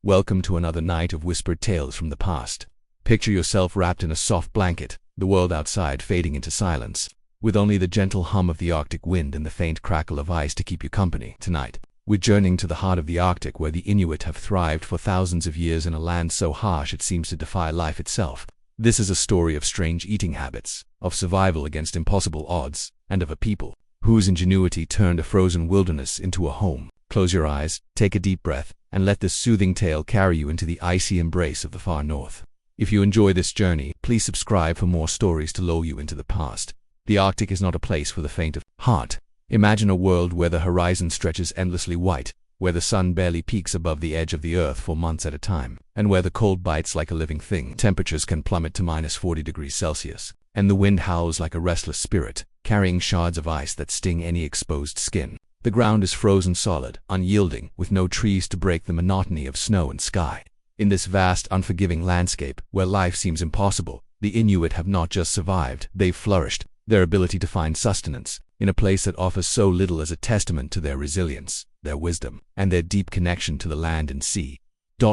Welcome to another night of whispered tales from the past. Picture yourself wrapped in a soft blanket, the world outside fading into silence, with only the gentle hum of the Arctic wind and the faint crackle of ice to keep you company. Tonight, we're journeying to the heart of the Arctic, where the Inuit have thrived for thousands of years in a land so harsh it seems to defy life itself. This is a story of strange eating habits, of survival against impossible odds, and of a people whose ingenuity turned a frozen wilderness into a home. Close your eyes, take a deep breath, and let this soothing tale carry you into the icy embrace of the far north. If you enjoy this journey, please subscribe for more stories to lull you into the past. The Arctic is not a place for the faint of heart. Imagine a world where the horizon stretches endlessly white, where the sun barely peaks above the edge of the earth for months at a time, and where the cold bites like a living thing. Temperatures can plummet to -40°C, and the wind howls like a restless spirit, carrying shards of ice that sting any exposed skin. The ground is frozen solid, unyielding, with no trees to break the monotony of snow and sky. In this vast, unforgiving landscape, where life seems impossible, the Inuit have not just survived, they've flourished. Their ability to find sustenance in a place that offers so little is a testament to their resilience, their wisdom, and their deep connection to the land and sea.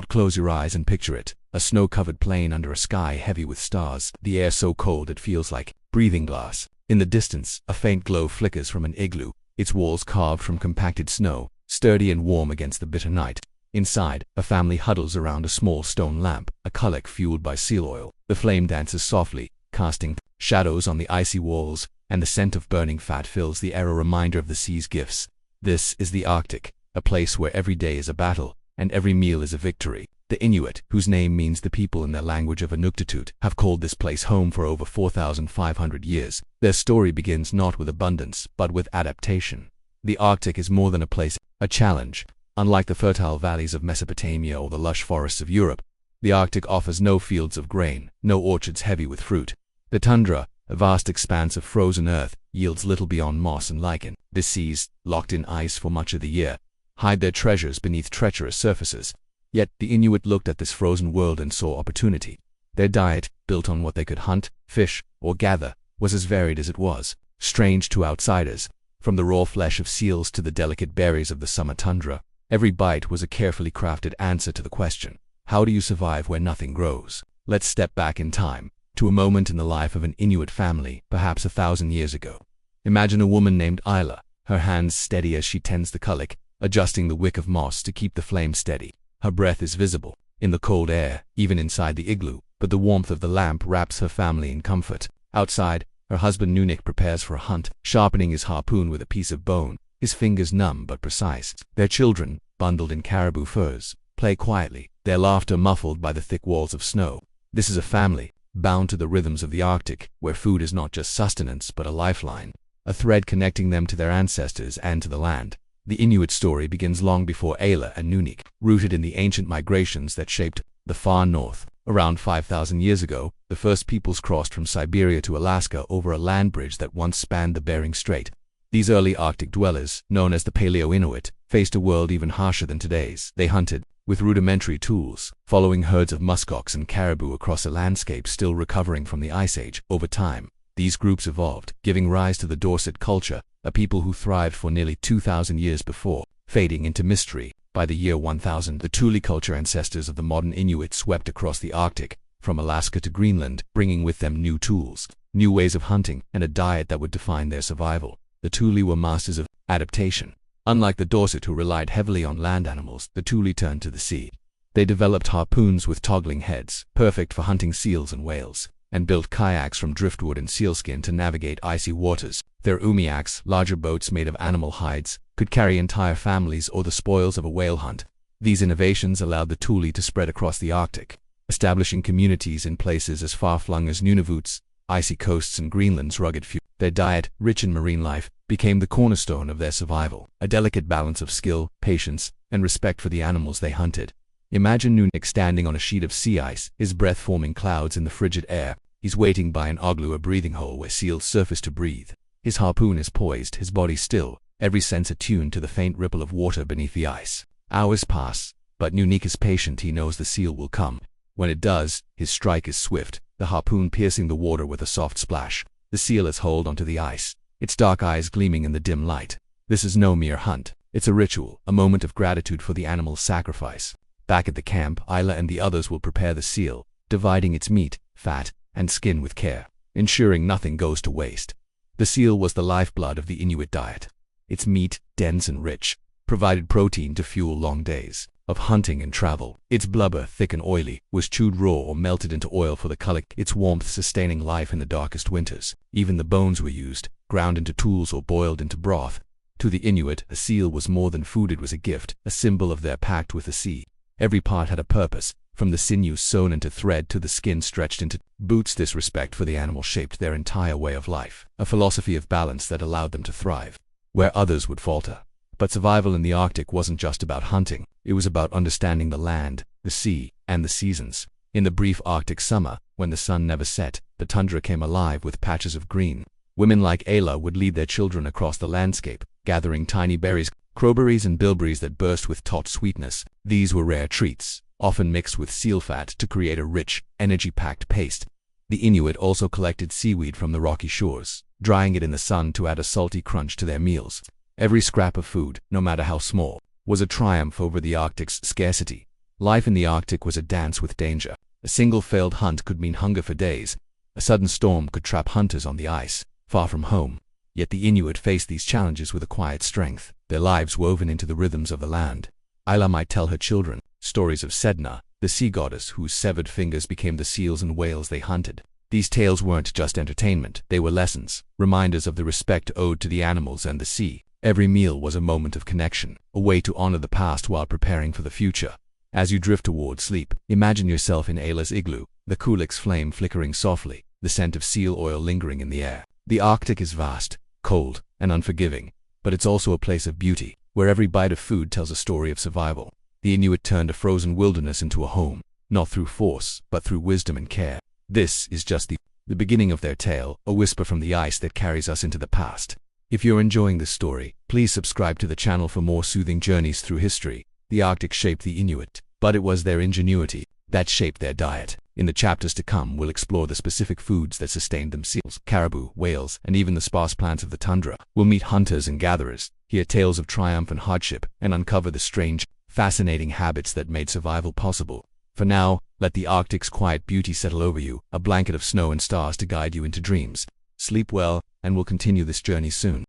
Close your eyes and picture it, a snow-covered plain under a sky heavy with stars, the air so cold it feels like breathing glass. In the distance, a faint glow flickers from an igloo, its walls carved from compacted snow, sturdy and warm against the bitter night. Inside, a family huddles around a small stone lamp, a culloch fueled by seal oil. The flame dances softly, casting shadows on the icy walls, and the scent of burning fat fills the air, a reminder of the sea's gifts. This is the Arctic, a place where every day is a battle, and every meal is a victory. The Inuit, whose name means the people in their language of Inuktitut, have called this place home for over 4,500 years. Their story begins not with abundance, but with adaptation. The Arctic is more than a place, a challenge. Unlike the fertile valleys of Mesopotamia or the lush forests of Europe, the Arctic offers no fields of grain, no orchards heavy with fruit. The tundra, a vast expanse of frozen earth, yields little beyond moss and lichen. The seas, locked in ice for much of the year, hide their treasures beneath treacherous surfaces. Yet the Inuit looked at this frozen world and saw opportunity. Their diet, built on what they could hunt, fish, or gather, was as varied as it was strange to outsiders. From the raw flesh of seals to the delicate berries of the summer tundra, every bite was a carefully crafted answer to the question, how do you survive where nothing grows? Let's step back in time, to a moment in the life of an Inuit family, perhaps 1,000 years ago. Imagine a woman named Isla, her hands steady as she tends the culloch, adjusting the wick of moss to keep the flame steady. Her breath is visible in the cold air, even inside the igloo, but the warmth of the lamp wraps her family in comfort. Outside, her husband Nunik prepares for a hunt, sharpening his harpoon with a piece of bone, his fingers numb but precise. Their children, bundled in caribou furs, play quietly, their laughter muffled by the thick walls of snow. This is a family, bound to the rhythms of the Arctic, where food is not just sustenance but a lifeline, a thread connecting them to their ancestors and to the land. The Inuit story begins long before Ayla and Nunik, rooted in the ancient migrations that shaped the far north. Around 5,000 years ago, the first peoples crossed from Siberia to Alaska over a land bridge that once spanned the Bering Strait. These early Arctic dwellers, known as the Paleo-Inuit, faced a world even harsher than today's. They hunted, with rudimentary tools, following herds of muskox and caribou across a landscape still recovering from the Ice Age. Over time, these groups evolved, giving rise to the Dorset culture, a people who thrived for nearly 2,000 years before fading into mystery. By the year 1000, the Thule culture, ancestors of the modern Inuit, swept across the Arctic, from Alaska to Greenland, bringing with them new tools, new ways of hunting, and a diet that would define their survival. The Thule were masters of adaptation. Unlike the Dorset, who relied heavily on land animals, the Thule turned to the sea. They developed harpoons with toggling heads, perfect for hunting seals and whales, and built kayaks from driftwood and sealskin to navigate icy waters. Their umiaks, larger boats made of animal hides, could carry entire families or the spoils of a whale hunt. These innovations allowed the Thule to spread across the Arctic, establishing communities in places as far-flung as Nunavut's icy coasts and Greenland's rugged fjords. Their diet, rich in marine life, became the cornerstone of their survival, a delicate balance of skill, patience, and respect for the animals they hunted. Imagine Nunik standing on a sheet of sea ice, his breath forming clouds in the frigid air. He's waiting by an igloo, a breathing hole where seals surface to breathe. His harpoon is poised, his body still, every sense attuned to the faint ripple of water beneath the ice. Hours pass, but Nunik is patient. He knows the seal will come. When it does, his strike is swift, the harpoon piercing the water with a soft splash. The seal is holed onto the ice, its dark eyes gleaming in the dim light. This is no mere hunt. It's a ritual, a moment of gratitude for the animal's sacrifice. Back at the camp, Isla and the others will prepare the seal, dividing its meat, fat, and skin with care, ensuring nothing goes to waste. The seal was the lifeblood of the Inuit diet. Its meat, dense and rich, provided protein to fuel long days of hunting and travel. Its blubber, thick and oily, was chewed raw or melted into oil for the color, its warmth sustaining life in the darkest winters. Even the bones were used, ground into tools or boiled into broth. To the Inuit, a seal was more than food, it was a gift, a symbol of their pact with the sea. Every part had a purpose, from the sinews sewn into thread to the skin stretched into boots. This respect for the animal shaped their entire way of life, a philosophy of balance that allowed them to thrive where others would falter. But survival in the Arctic wasn't just about hunting, it was about understanding the land, the sea, and the seasons. In the brief Arctic summer, when the sun never set, the tundra came alive with patches of green. Women like Ayla would lead their children across the landscape, gathering tiny berries, crowberries and bilberries that burst with taut sweetness. These were rare treats, often mixed with seal fat to create a rich, energy-packed paste. The Inuit also collected seaweed from the rocky shores, drying it in the sun to add a salty crunch to their meals. Every scrap of food, no matter how small, was a triumph over the Arctic's scarcity. Life in the Arctic was a dance with danger. A single failed hunt could mean hunger for days. A sudden storm could trap hunters on the ice, far from home. Yet the Inuit faced these challenges with a quiet strength, their lives woven into the rhythms of the land. Ayla might tell her children stories of Sedna, the sea goddess whose severed fingers became the seals and whales they hunted. These tales weren't just entertainment, they were lessons, reminders of the respect owed to the animals and the sea. Every meal was a moment of connection, a way to honor the past while preparing for the future. As you drift toward sleep, imagine yourself in Ayla's igloo, the Kulix flame flickering softly, the scent of seal oil lingering in the air. The Arctic is vast, cold, and unforgiving, but it's also a place of beauty, where every bite of food tells a story of survival. The Inuit turned a frozen wilderness into a home, not through force, but through wisdom and care. This is just the beginning of their tale, a whisper from the ice that carries us into the past. If you're enjoying this story, please subscribe to the channel for more soothing journeys through history. The Arctic shaped the Inuit, but it was their ingenuity that shaped their diet. In the chapters to come, we'll explore the specific foods that sustained them: seals, caribou, whales, and even the sparse plants of the tundra. We'll meet hunters and gatherers, hear tales of triumph and hardship, and uncover the strange, fascinating habits that made survival possible. For now, let the Arctic's quiet beauty settle over you, a blanket of snow and stars to guide you into dreams. Sleep well, and we'll continue this journey soon.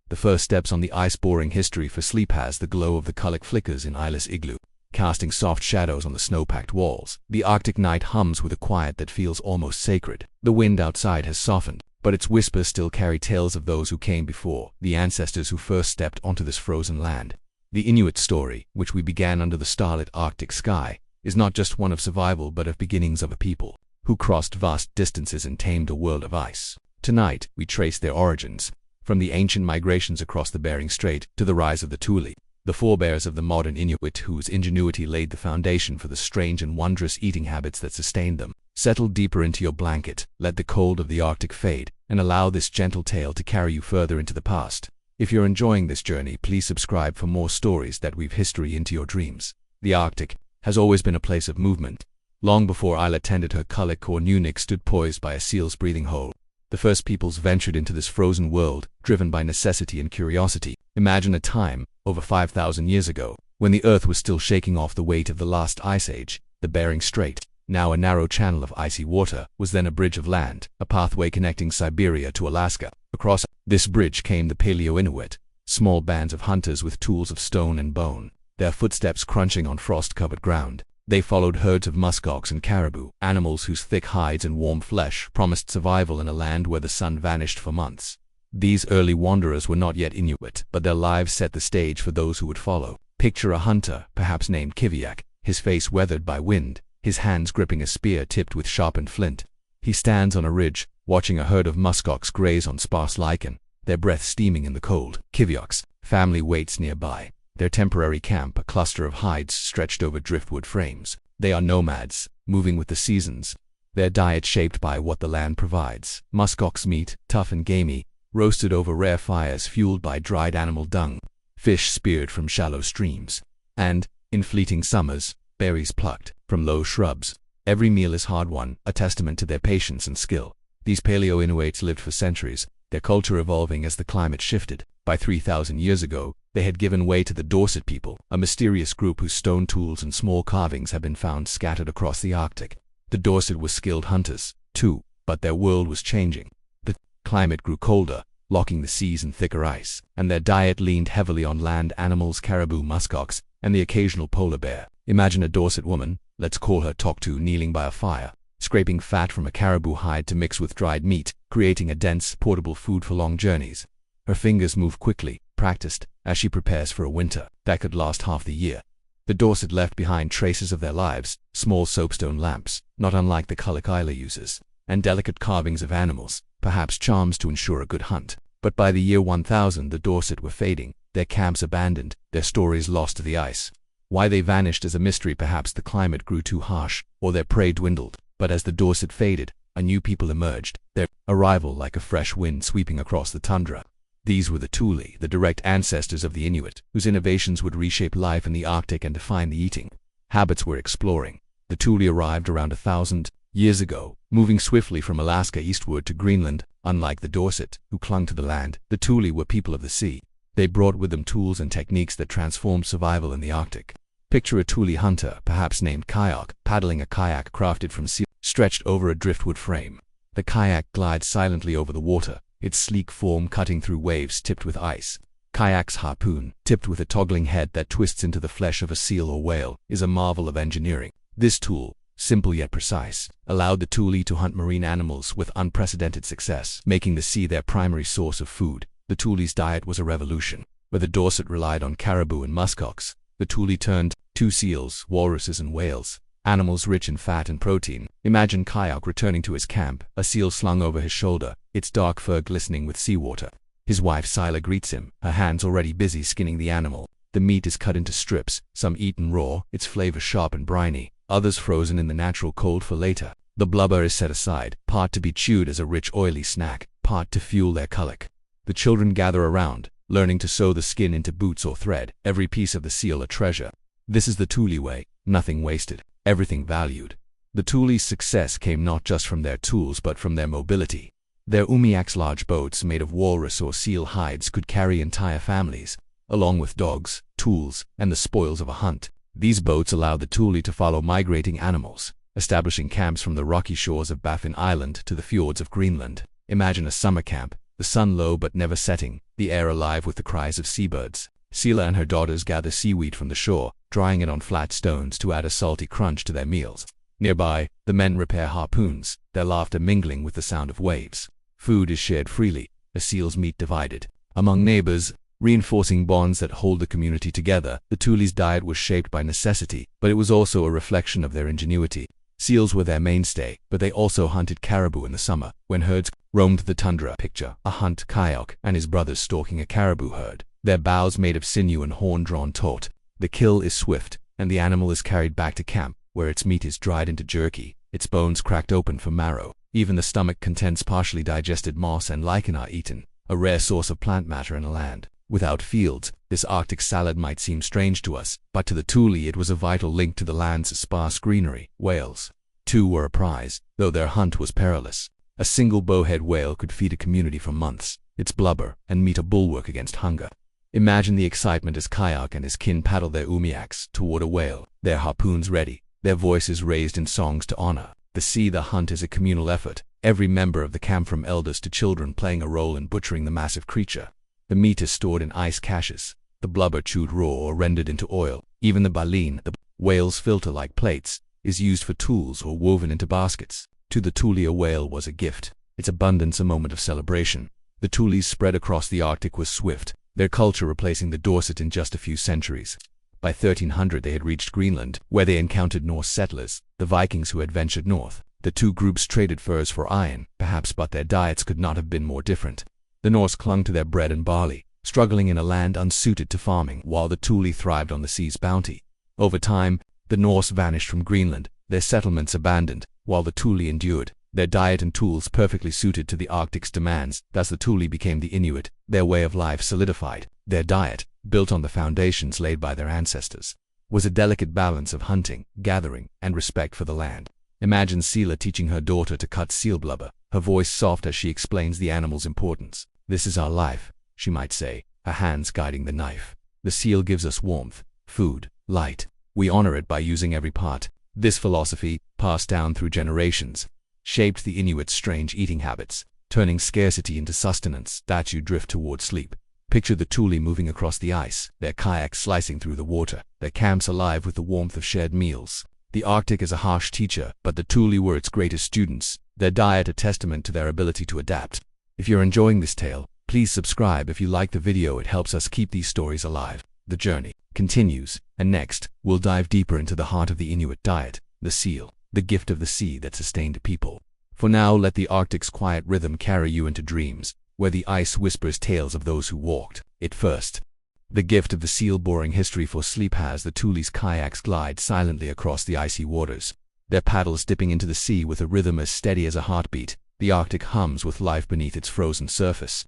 The first steps on the ice-boring history for sleep has the glow of the kulak flickers in Ayla's igloo, casting soft shadows on the snow-packed walls. The Arctic night hums with a quiet that feels almost sacred. The wind outside has softened, but its whispers still carry tales of those who came before, the ancestors who first stepped onto this frozen land. The Inuit story, which we began under the starlit Arctic sky, is not just one of survival but of beginnings of a people who crossed vast distances and tamed a world of ice. Tonight, we trace their origins, from the ancient migrations across the Bering Strait to the rise of the Thule, the forebears of the modern Inuit whose ingenuity laid the foundation for the strange and wondrous eating habits that sustained them. Settle deeper into your blanket, let the cold of the Arctic fade, and allow this gentle tale to carry you further into the past. If you're enjoying this journey, please subscribe for more stories that weave history into your dreams. The Arctic has always been a place of movement. Long before Ayla tended her kulak or Nunik stood poised by a seal's breathing hole, the first peoples ventured into this frozen world, driven by necessity and curiosity. Imagine a time, over 5,000 years ago, when the Earth was still shaking off the weight of the last ice age. The Bering Strait, now a narrow channel of icy water, was then a bridge of land, a pathway connecting Siberia to Alaska. Across this bridge came the Paleo-Inuit, small bands of hunters with tools of stone and bone, their footsteps crunching on frost-covered ground. They followed herds of muskox and caribou, animals whose thick hides and warm flesh promised survival in a land where the sun vanished for months. These early wanderers were not yet Inuit, but their lives set the stage for those who would follow. Picture a hunter, perhaps named Kiviak, his face weathered by wind, his hands gripping a spear tipped with sharpened flint. He stands on a ridge, watching a herd of muskox graze on sparse lichen, their breath steaming in the cold. Kiviak's family waits nearby, their temporary camp a cluster of hides stretched over driftwood frames. They are nomads, moving with the seasons, their diet shaped by what the land provides. Muskox meat, tough and gamey, roasted over rare fires fueled by dried animal dung, fish speared from shallow streams, and, in fleeting summers, berries plucked from low shrubs. Every meal is hard-won, a testament to their patience and skill. These Paleo-Inuits lived for centuries, their culture evolving as the climate shifted. By 3,000 years ago, They had given way to the Dorset people, a mysterious group whose stone tools and small carvings have been found scattered across the Arctic. The Dorset were skilled hunters, too, but their world was changing. The climate grew colder, locking the seas in thicker ice, and their diet leaned heavily on land animals, caribou, muskox, and the occasional polar bear. Imagine a Dorset woman, let's call her Toktu, kneeling by a fire, scraping fat from a caribou hide to mix with dried meat, creating a dense, portable food for long journeys. Her fingers move quickly, practiced, as she prepares for a winter that could last half the year. The Dorset left behind traces of their lives, small soapstone lamps, not unlike the Kuluk Isla uses, and delicate carvings of animals, perhaps charms to ensure a good hunt. But by the year 1000 the Dorset were fading, their camps abandoned, their stories lost to the ice. Why they vanished is a mystery. Perhaps the climate grew too harsh, or their prey dwindled. But as the Dorset faded, a new people emerged, their arrival like a fresh wind sweeping across the tundra. These were the Thule, the direct ancestors of the Inuit, whose innovations would reshape life in the Arctic and define the eating habits we're exploring. The Thule arrived around 1,000 years ago, moving swiftly from Alaska eastward to Greenland. Unlike the Dorset, who clung to the land, the Thule were people of the sea. They brought with them tools and techniques that transformed survival in the Arctic. Picture a Thule hunter, perhaps named Kayak, paddling a kayak crafted from seal stretched over a driftwood frame. The kayak glides silently over the water, its sleek form cutting through waves tipped with ice. Kayak's harpoon, tipped with a toggling head that twists into the flesh of a seal or whale, is a marvel of engineering. This tool, simple yet precise, allowed the Thule to hunt marine animals with unprecedented success, making the sea their primary source of food. The Thule's diet was a revolution. Where the Dorset relied on caribou and muskox, the Thule turned to seals, walruses, and whales, animals rich in fat and protein. Imagine Kayak returning to his camp, a seal slung over his shoulder, its dark fur glistening with seawater. His wife Sila greets him, her hands already busy skinning the animal. The meat is cut into strips, some eaten raw, its flavor sharp and briny, others frozen in the natural cold for later. The blubber is set aside, part to be chewed as a rich oily snack, part to fuel their kuluk. The children gather around, learning to sew the skin into boots or thread, every piece of the seal a treasure. This is the Thule way, nothing wasted, everything valued. The Thule's success came not just from their tools but from their mobility. Their umiaks, large boats made of walrus or seal hides, could carry entire families, along with dogs, tools, and the spoils of a hunt. These boats allowed the Thule to follow migrating animals, establishing camps from the rocky shores of Baffin Island to the fjords of Greenland. Imagine a summer camp, the sun low but never setting, the air alive with the cries of seabirds. Sila and her daughters gather seaweed from the shore, drying it on flat stones to add a salty crunch to their meals. Nearby, the men repair harpoons, their laughter mingling with the sound of waves. Food is shared freely, a seal's meat divided among neighbors, reinforcing bonds that hold the community together. The Thule's diet was shaped by necessity, but it was also a reflection of their ingenuity. Seals were their mainstay, but they also hunted caribou in the summer, when herds roamed the tundra. Picture a hunt Kayak and his brothers stalking a caribou herd, their bows made of sinew and horn drawn taut. The kill is swift, and the animal is carried back to camp, where its meat is dried into jerky, its bones cracked open for marrow. Even the stomach contents partially digested moss and lichen are eaten, a rare source of plant matter in a land without fields. This Arctic salad might seem strange to us, but to the Thule it was a vital link to the land's sparse greenery. Whales, too, were a prize, though their hunt was perilous. A single bowhead whale could feed a community for months, its blubber and meat a bulwark against hunger. Imagine the excitement as Kayak and his kin paddle their umiaks toward a whale, their harpoons ready, their voices raised in songs to honor. The hunt is a communal effort, every member of the camp from elders to children playing a role in butchering the massive creature. The meat is stored in ice caches, the blubber chewed raw or rendered into oil. Even the baleen, the whale's filter like plates, is used for tools or woven into baskets. To the Thule a whale was a gift, its abundance a moment of celebration. The Thule's spread across the Arctic was swift, their culture replacing the Dorset in just a few centuries. By 1300 they had reached Greenland, where they encountered Norse settlers, the Vikings who had ventured north. The two groups traded furs for iron, perhaps, but their diets could not have been more different. The Norse clung to their bread and barley, struggling in a land unsuited to farming, while the Thule thrived on the sea's bounty. Over time, the Norse vanished from Greenland, their settlements abandoned, while the Thule endured, their diet and tools perfectly suited to the Arctic's demands. Thus the Thule became the Inuit, their way of life solidified. Their diet, built on the foundations laid by their ancestors, was a delicate balance of hunting, gathering, and respect for the land. Imagine Sila teaching her daughter to cut seal blubber, her voice soft as she explains the animal's importance. "This is our life," she might say, her hands guiding the knife. The seal gives us warmth, food, light. We honor it by using every part. This philosophy, passed down through generations, shaped the Inuit's strange eating habits, turning scarcity into sustenance. That you drift toward sleep. Picture the Thule moving across the ice, their kayaks slicing through the water, their camps alive with the warmth of shared meals. The Arctic is a harsh teacher, but the Thule were its greatest students, their diet a testament to their ability to adapt. If you're enjoying this tale, please subscribe. If you like the video, it helps us keep these stories alive. The journey continues, and next, we'll dive deeper into the heart of the Inuit diet, the seal, the gift of the sea that sustained people. For now, let the Arctic's quiet rhythm carry you into dreams, where the ice whispers tales of those who walked it first. The gift of the seal. Boring history for sleep has the Thule's kayaks glide silently across the icy waters, their paddles dipping into the sea with a rhythm as steady as a heartbeat. The Arctic hums with life beneath its frozen surface.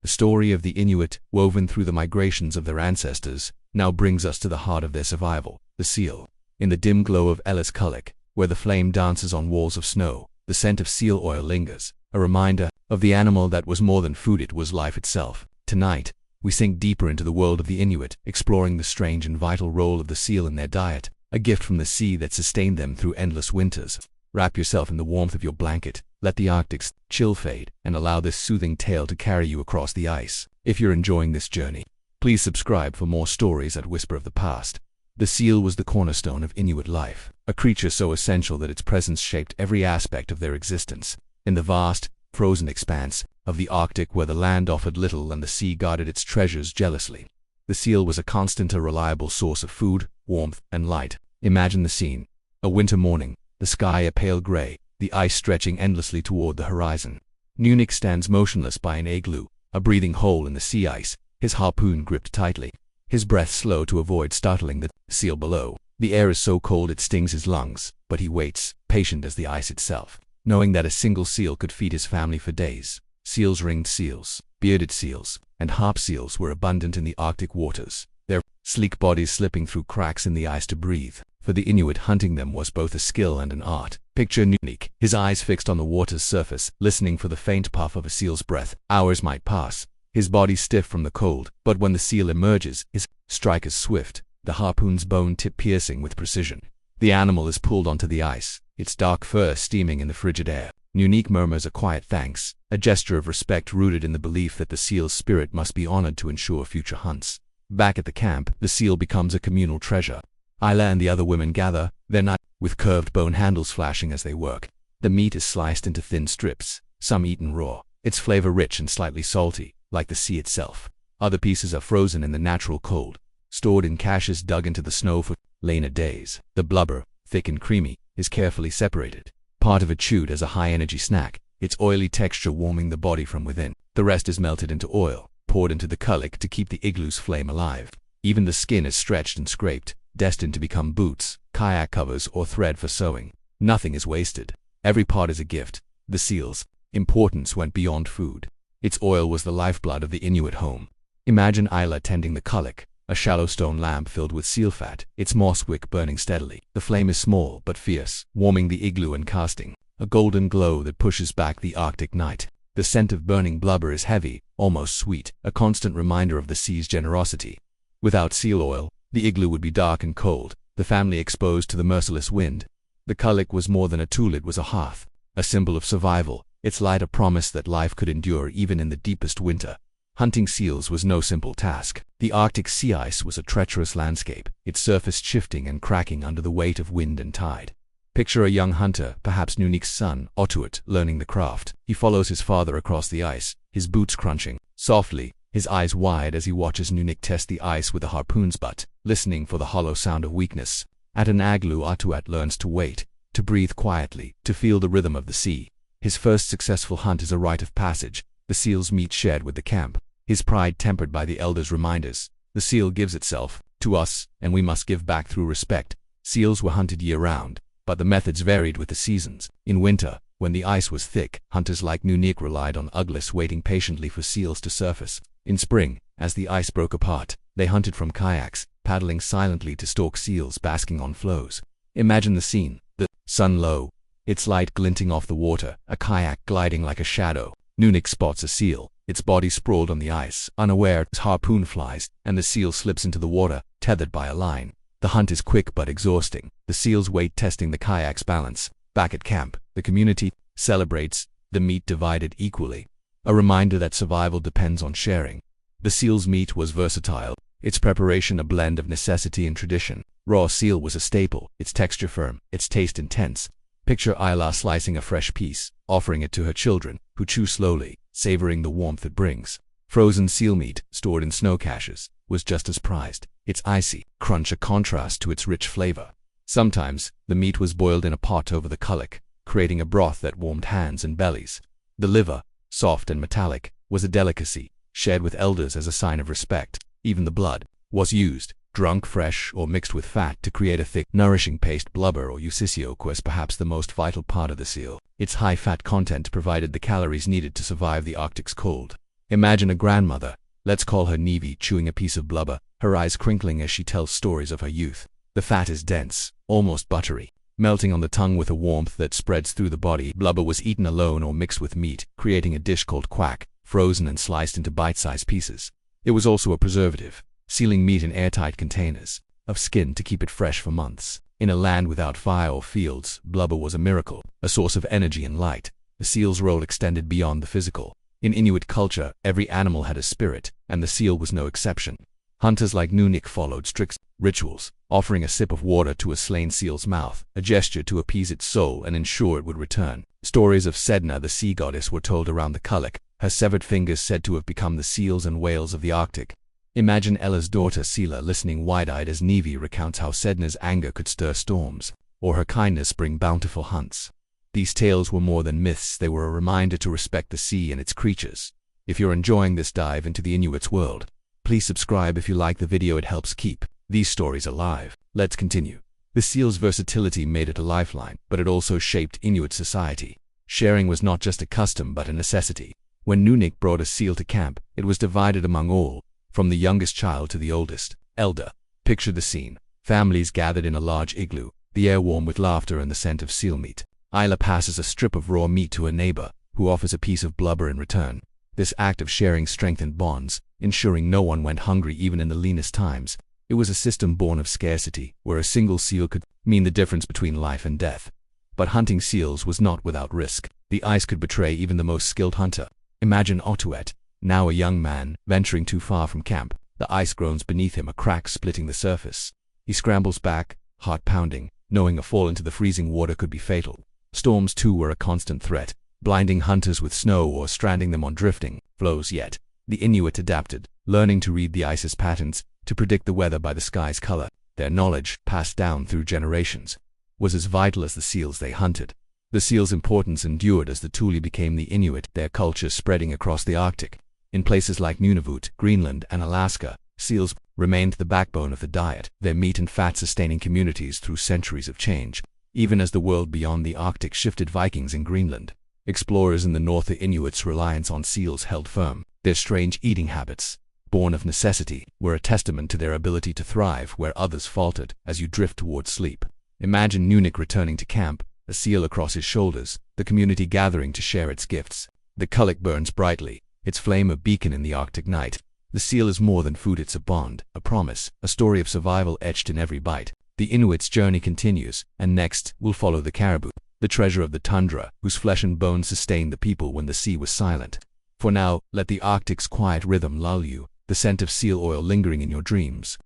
The story of the Inuit, woven through the migrations of their ancestors, now brings us to the heart of their survival, the seal. In the dim glow of Ellis Kullik, where the flame dances on walls of snow, the scent of seal oil lingers, a reminder of the animal that was more than food, it was life itself. Tonight, we sink deeper into the world of the Inuit, exploring the strange and vital role of the seal in their diet, a gift from the sea that sustained them through endless winters. Wrap yourself in the warmth of your blanket, let the Arctic's chill fade, and allow this soothing tale to carry you across the ice. If you're enjoying this journey, please subscribe for more stories at Whisper of the Past. The seal was the cornerstone of Inuit life, a creature so essential that its presence shaped every aspect of their existence. In the vast, frozen expanse of the Arctic, where the land offered little and the sea guarded its treasures jealously, the seal was a constant, a reliable source of food, warmth, and light. Imagine the scene. A winter morning, the sky a pale gray, the ice stretching endlessly toward the horizon. Nunik stands motionless by an igloo, a breathing hole in the sea ice, his harpoon gripped tightly, his breath slow to avoid startling the seal below. The air is so cold it stings his lungs, but he waits, patient as the ice itself, knowing that a single seal could feed his family for days. Seals, ringed seals, bearded seals, and harp seals were abundant in the Arctic waters, their sleek bodies slipping through cracks in the ice to breathe. For the Inuit, hunting them was both a skill and an art. Picture Nunik, his eyes fixed on the water's surface, listening for the faint puff of a seal's breath. Hours might pass, his body stiff from the cold, but when the seal emerges, his strike is swift, the harpoon's bone tip piercing with precision. The animal is pulled onto the ice, its dark fur steaming in the frigid air. Nunik murmurs a quiet thanks, a gesture of respect rooted in the belief that the seal's spirit must be honored to ensure future hunts. Back at the camp, the seal becomes a communal treasure. Isla and the other women gather, their knives with curved bone handles flashing as they work. The meat is sliced into thin strips, some eaten raw, its flavor rich and slightly salty, like the sea itself. Other pieces are frozen in the natural cold, stored in caches dug into the snow for later days. The blubber, thick and creamy, is carefully separated. Part of it chewed as a high-energy snack, its oily texture warming the body from within. The rest is melted into oil, poured into the kullik to keep the igloo's flame alive. Even the skin is stretched and scraped, destined to become boots, kayak covers, or thread for sewing. Nothing is wasted. Every part is a gift. The seal's importance went beyond food. Its oil was the lifeblood of the Inuit home. Imagine Isla tending the kullik, a shallow stone lamp filled with seal fat, its moss wick burning steadily. The flame is small but fierce, warming the igloo and casting a golden glow that pushes back the Arctic night. The scent of burning blubber is heavy, almost sweet, a constant reminder of the sea's generosity. Without seal oil, the igloo would be dark and cold, the family exposed to the merciless wind. The kullik was more than a tool, it was a hearth, a symbol of survival, its light a promise that life could endure even in the deepest winter. Hunting seals was no simple task. The Arctic sea ice was a treacherous landscape, its surface shifting and cracking under the weight of wind and tide. Picture a young hunter, perhaps Nunik's son, Otuat, learning the craft. He follows his father across the ice, his boots crunching softly, his eyes wide as he watches Nunik test the ice with a harpoon's butt, listening for the hollow sound of weakness. At an igloo, Otuat learns to wait, to breathe quietly, to feel the rhythm of the sea. His first successful hunt is a rite of passage, the seal's meat shared with the camp, his pride tempered by the elders' reminders. The seal gives itself to us, and we must give back through respect. Seals were hunted year-round, but the methods varied with the seasons. In winter, when the ice was thick, hunters like Nunik relied on uglets waiting patiently for seals to surface. In spring, as the ice broke apart, they hunted from kayaks, paddling silently to stalk seals basking on floes. Imagine the scene, the sun low, its light glinting off the water, a kayak gliding like a shadow. Nunik spots a seal, its body sprawled on the ice, unaware as harpoon flies, and the seal slips into the water, tethered by a line. The hunt is quick but exhausting, the seal's weight testing the kayak's balance. Back at camp, the community celebrates, the meat divided equally. A reminder that survival depends on sharing. The seal's meat was versatile, its preparation a blend of necessity and tradition. Raw seal was a staple, its texture firm, its taste intense. Picture Isla slicing a fresh piece, offering it to her children, who chew slowly, savoring the warmth it brings. Frozen seal meat, stored in snow caches, was just as prized, its icy crunch a contrast to its rich flavor. Sometimes, the meat was boiled in a pot over the kulak, creating a broth that warmed hands and bellies. The liver, soft and metallic, was a delicacy, shared with elders as a sign of respect. Even the blood was used, drunk fresh or mixed with fat to create a thick, nourishing paste. Blubber or usisio was perhaps the most vital part of the seal. Its high fat content provided the calories needed to survive the Arctic's cold. Imagine a grandmother, let's call her Nevi, chewing a piece of blubber, her eyes crinkling as she tells stories of her youth. The fat is dense, almost buttery, melting on the tongue with a warmth that spreads through the body. Blubber was eaten alone or mixed with meat, creating a dish called quack, frozen and sliced into bite-sized pieces. It was also a preservative, sealing meat in airtight containers of skin to keep it fresh for months. In a land without fire or fields, blubber was a miracle, a source of energy and light. The seal's role extended beyond the physical. In Inuit culture, every animal had a spirit, and the seal was no exception. Hunters like Inuit followed strict rituals, offering a sip of water to a slain seal's mouth, a gesture to appease its soul and ensure it would return. Stories of Sedna, the sea goddess, were told around the kulak, her severed fingers said to have become the seals and whales of the Arctic. Imagine Ella's daughter Sela listening wide-eyed as Nevi recounts how Sedna's anger could stir storms, or her kindness bring bountiful hunts. These tales were more than myths, they were a reminder to respect the sea and its creatures. If you're enjoying this dive into the Inuit's world, please subscribe if you like the video. It helps keep these stories alive. Let's continue. The seal's versatility made it a lifeline, but it also shaped Inuit society. Sharing was not just a custom but a necessity. When Inuit brought a seal to camp, it was divided among all, from the youngest child to the oldest elder. Picture the scene. Families gathered in a large igloo, the air warm with laughter and the scent of seal meat. Isla passes a strip of raw meat to a neighbor, who offers a piece of blubber in return. This act of sharing strengthened bonds, ensuring no one went hungry even in the leanest times. It was a system born of scarcity, where a single seal could mean the difference between life and death. But hunting seals was not without risk. The ice could betray even the most skilled hunter. Imagine Otuet, now a young man, venturing too far from camp. The ice groans beneath him, a crack splitting the surface. He scrambles back, heart pounding, knowing a fall into the freezing water could be fatal. Storms too were a constant threat, blinding hunters with snow or stranding them on drifting floes. Yet the Inuit adapted, learning to read the ice's patterns, to predict the weather by the sky's color. Their knowledge, passed down through generations, was as vital as the seals they hunted. The seal's importance endured as the Thule became the Inuit, their culture spreading across the Arctic. In places like Nunavut, Greenland, and Alaska, seals remained the backbone of the diet, their meat and fat sustaining communities through centuries of change. Even as the world beyond the Arctic shifted, Vikings in Greenland, explorers in the north, the Inuits' reliance on seals held firm. Their strange eating habits, born of necessity, were a testament to their ability to thrive where others faltered. As you drift toward sleep, imagine Nunavut returning to camp, a seal across his shoulders, the community gathering to share its gifts. The kulak burns brightly, its flame a beacon in the Arctic night. The seal is more than food, it's a bond, a promise, a story of survival etched in every bite. The Inuit's journey continues, and next, we'll follow the caribou, the treasure of the tundra, whose flesh and bones sustained the people when the sea was silent. For now, let the Arctic's quiet rhythm lull you, the scent of seal oil lingering in your dreams.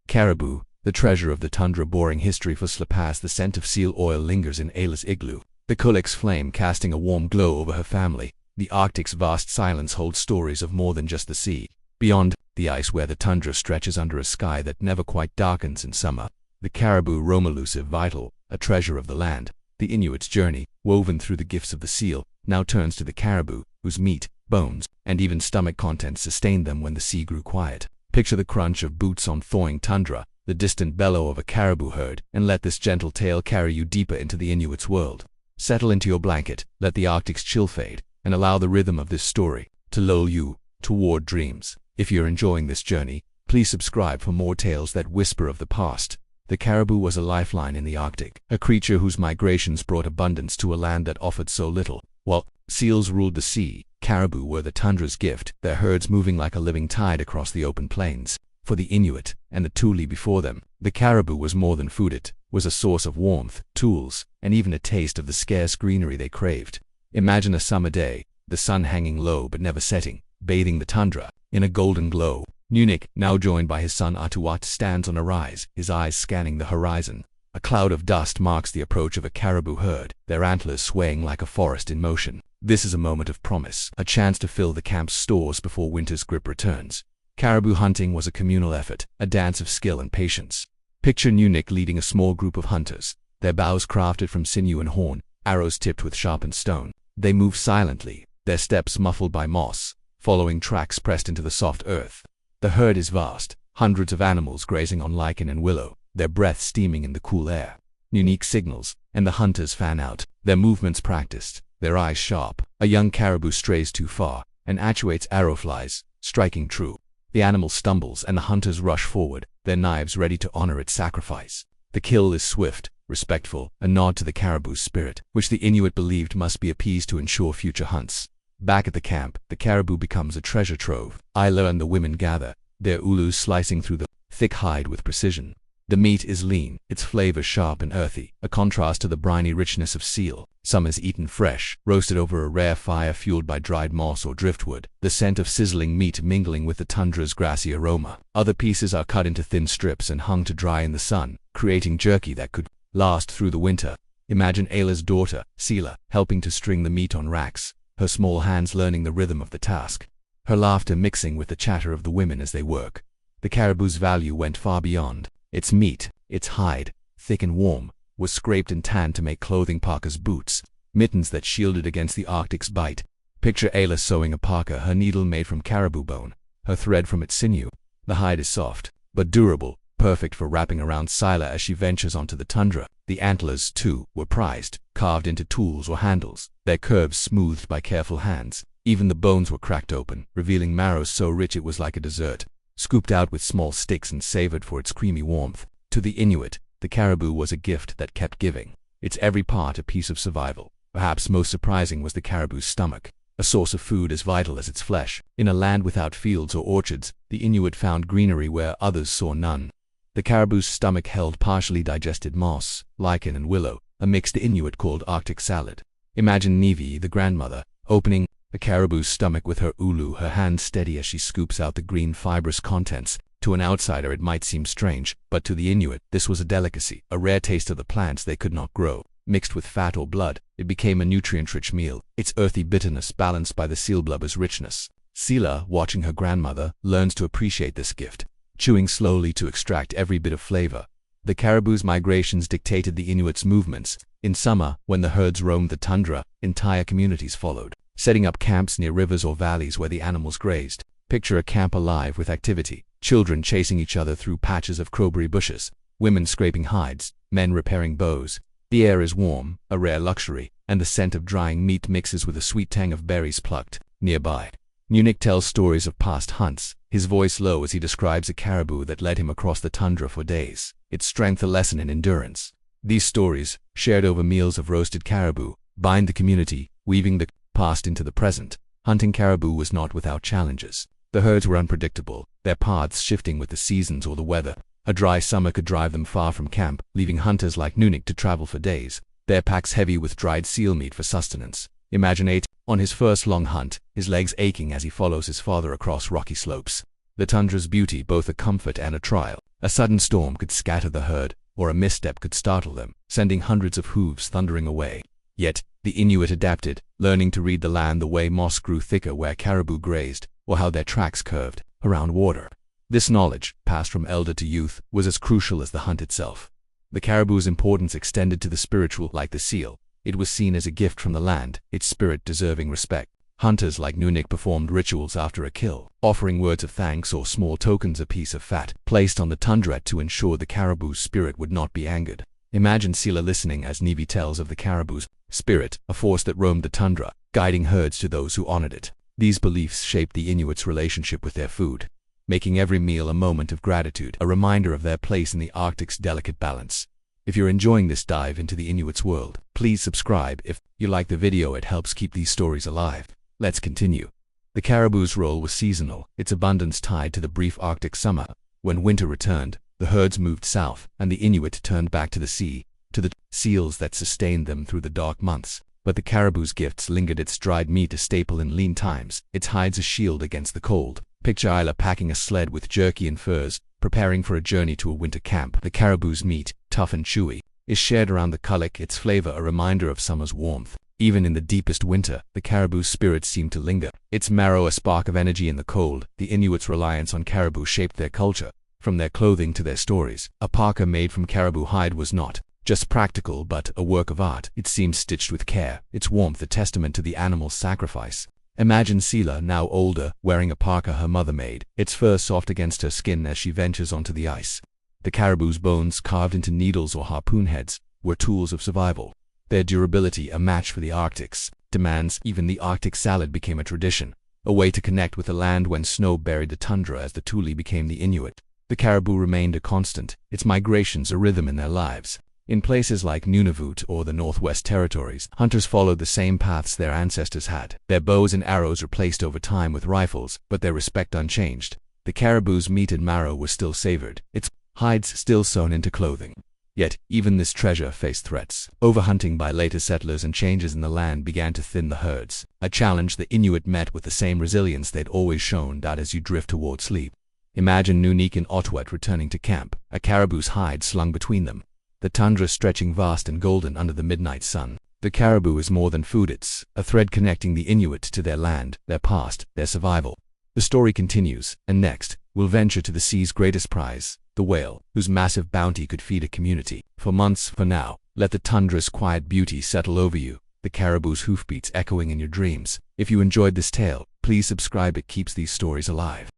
Caribou, the treasure of the tundra, boring history for Slapass. The scent of seal oil lingers in Ayla's igloo, the kulak's flame casting a warm glow over her family. The Arctic's vast silence holds stories of more than just the sea. Beyond the ice, where the tundra stretches under a sky that never quite darkens in summer, the caribou roam elusive, vital, a treasure of the land. The Inuit's journey, woven through the gifts of the seal, now turns to the caribou, whose meat, bones, and even stomach contents sustained them when the sea grew quiet. Picture the crunch of boots on thawing tundra, the distant bellow of a caribou herd, and let this gentle tale carry you deeper into the Inuit's world. Settle into your blanket, let the Arctic's chill fade, and allow the rhythm of this story to lull you toward dreams. If you're enjoying this journey, please subscribe for more tales that whisper of the past. The caribou was a lifeline in the Arctic, a creature whose migrations brought abundance to a land that offered so little. While seals ruled the sea, Caribou were the tundra's gift, their herds moving like a living tide across the open plains. For the Inuit and the Thule before them, the caribou was more than food. It was a source of warmth, tools, and even a taste of the scarce greenery they craved. Imagine a summer day, the sun hanging low but never setting, bathing the tundra in a golden glow. Nunik, now joined by his son Atuat, stands on a rise, his eyes scanning the horizon. A cloud of dust marks the approach of a caribou herd, their antlers swaying like a forest in motion. This is a moment of promise, a chance to fill the camp's stores before winter's grip returns. Caribou hunting was a communal effort, a dance of skill and patience. Picture Nunik leading a small group of hunters, their bows crafted from sinew and horn, arrows tipped with sharpened stone. They move silently, their steps muffled by moss, following tracks pressed into the soft earth. The herd is vast, hundreds of animals grazing on lichen and willow, their breath steaming in the cool air. Nunik signals, and the hunters fan out, their movements practiced, their eyes sharp. A young caribou strays too far, and actuates arrow flies, striking true. The animal stumbles and the hunters rush forward, their knives ready to honor its sacrifice. The kill is swift, respectful, a nod to the caribou's spirit, which the Inuit believed must be appeased to ensure future hunts. Back at the camp, the caribou becomes a treasure trove. Isla and the women gather, their ulus slicing through the thick hide with precision. The meat is lean, its flavor sharp and earthy, a contrast to the briny richness of seal. Some is eaten fresh, roasted over a rare fire fueled by dried moss or driftwood, the scent of sizzling meat mingling with the tundra's grassy aroma. Other pieces are cut into thin strips and hung to dry in the sun, creating jerky that could last through the winter. Imagine Ayla's daughter, Sela, helping to string the meat on racks, her small hands learning the rhythm of the task, her laughter mixing with the chatter of the women as they work. The caribou's value went far beyond. Its meat, its hide, thick and warm, was scraped and tanned to make clothing, parkas, boots, mittens that shielded against the Arctic's bite. Picture Ayla sewing a parka, her needle made from caribou bone, her thread from its sinew. The hide is soft, but durable, perfect for wrapping around Sela as she ventures onto the tundra. The antlers, too, were prized, carved into tools or handles, their curves smoothed by careful hands. Even the bones were cracked open, revealing marrow so rich it was like a dessert, scooped out with small sticks and savored for its creamy warmth. To the Inuit, the caribou was a gift that kept giving, its every part a piece of survival. Perhaps most surprising was the caribou's stomach, a source of food as vital as its flesh. In a land without fields or orchards, the Inuit found greenery where others saw none. The caribou's stomach held partially digested moss, lichen and willow, a mix the Inuit called Arctic salad. Imagine Nivi, the grandmother, opening a caribou's stomach with her ulu, her hand steady as she scoops out the green fibrous contents. To an outsider it might seem strange, but to the Inuit this was a delicacy, a rare taste of the plants they could not grow. Mixed with fat or blood, it became a nutrient-rich meal, its earthy bitterness balanced by the seal blubber's richness. Sela, watching her grandmother, learns to appreciate this gift, chewing slowly to extract every bit of flavor. The caribou's migrations dictated the Inuits' movements. In summer, when the herds roamed the tundra, entire communities followed, setting up camps near rivers or valleys where the animals grazed. Picture a camp alive with activity, children chasing each other through patches of crowberry bushes, women scraping hides, men repairing bows. The air is warm, a rare luxury, and the scent of drying meat mixes with the sweet tang of berries plucked nearby. Nunik tells stories of past hunts, his voice low as he describes a caribou that led him across the tundra for days, its strength a lesson in endurance. These stories, shared over meals of roasted caribou, bind the community, weaving the past into the present. Hunting caribou was not without challenges. The herds were unpredictable, their paths shifting with the seasons or the weather. A dry summer could drive them far from camp, leaving hunters like Nunik to travel for days, their packs heavy with dried seal meat for sustenance. Imagine Ate, on his first long hunt, his legs aching as he follows his father across rocky slopes. The tundra's beauty, both a comfort and a trial. A sudden storm could scatter the herd, or a misstep could startle them, sending hundreds of hooves thundering away. Yet, the Inuit adapted, learning to read the land the way moss grew thicker where caribou grazed, or how their tracks curved around water. This knowledge, passed from elder to youth, was as crucial as the hunt itself. The caribou's importance extended to the spiritual. Like the seal, it was seen as a gift from the land, its spirit deserving respect. Hunters like Nunik performed rituals after a kill, offering words of thanks or small tokens, a piece of fat placed on the tundra to ensure the caribou's spirit would not be angered. Imagine Sela listening as Nivi tells of the caribou's spirit, a force that roamed the tundra, guiding herds to those who honored it. These beliefs shaped the Inuits' relationship with their food, making every meal a moment of gratitude, a reminder of their place in the Arctic's delicate balance. If you're enjoying this dive into the Inuits' world, please subscribe. If you like the video, it helps keep these stories alive. Let's continue. The caribou's role was seasonal, its abundance tied to the brief Arctic summer. When winter returned, the herds moved south, and the Inuit turned back to the sea, to the seals that sustained them through the dark months. But the caribou's gifts lingered, its dried meat a staple in lean times, its hides a shield against the cold. Picture Isla packing a sled with jerky and furs, preparing for a journey to a winter camp. The caribou's meat, tough and chewy, is shared around the kulak, its flavor a reminder of summer's warmth. Even in the deepest winter, the caribou's spirit seemed to linger, its marrow a spark of energy in the cold. The Inuits' reliance on caribou shaped their culture, from their clothing to their stories. A parka made from caribou hide was not just practical but a work of art. It seemed stitched with care, its warmth a testament to the animal's sacrifice. Imagine Sela, now older, wearing a parka her mother made, its fur soft against her skin as she ventures onto the ice. The caribou's bones, carved into needles or harpoon heads, were tools of survival. Their durability a match for the Arctic's demands. Even the Arctic salad became a tradition, a way to connect with the land when snow buried the tundra. As the Thule became the Inuit, the caribou remained a constant, its migrations a rhythm in their lives. In places like Nunavut or the Northwest Territories, hunters followed the same paths their ancestors had. Their bows and arrows replaced over time with rifles, but their respect unchanged. The caribou's meat and marrow were still savored, its hides still sewn into clothing. Yet, even this treasure faced threats. Overhunting by later settlers and changes in the land began to thin the herds, a challenge the Inuit met with the same resilience they'd always shown. That as you drift toward sleep. Imagine Nunavut and Otwet returning to camp, a caribou's hide slung between them, the tundra stretching vast and golden under the midnight sun. The caribou is more than food, it's a thread connecting the Inuit to their land, their past, their survival. The story continues, and next, we'll venture to the sea's greatest prize, the whale, whose massive bounty could feed a community. For months, for now, let the tundra's quiet beauty settle over you, the caribou's hoofbeats echoing in your dreams. If you enjoyed this tale, please subscribe, it keeps these stories alive.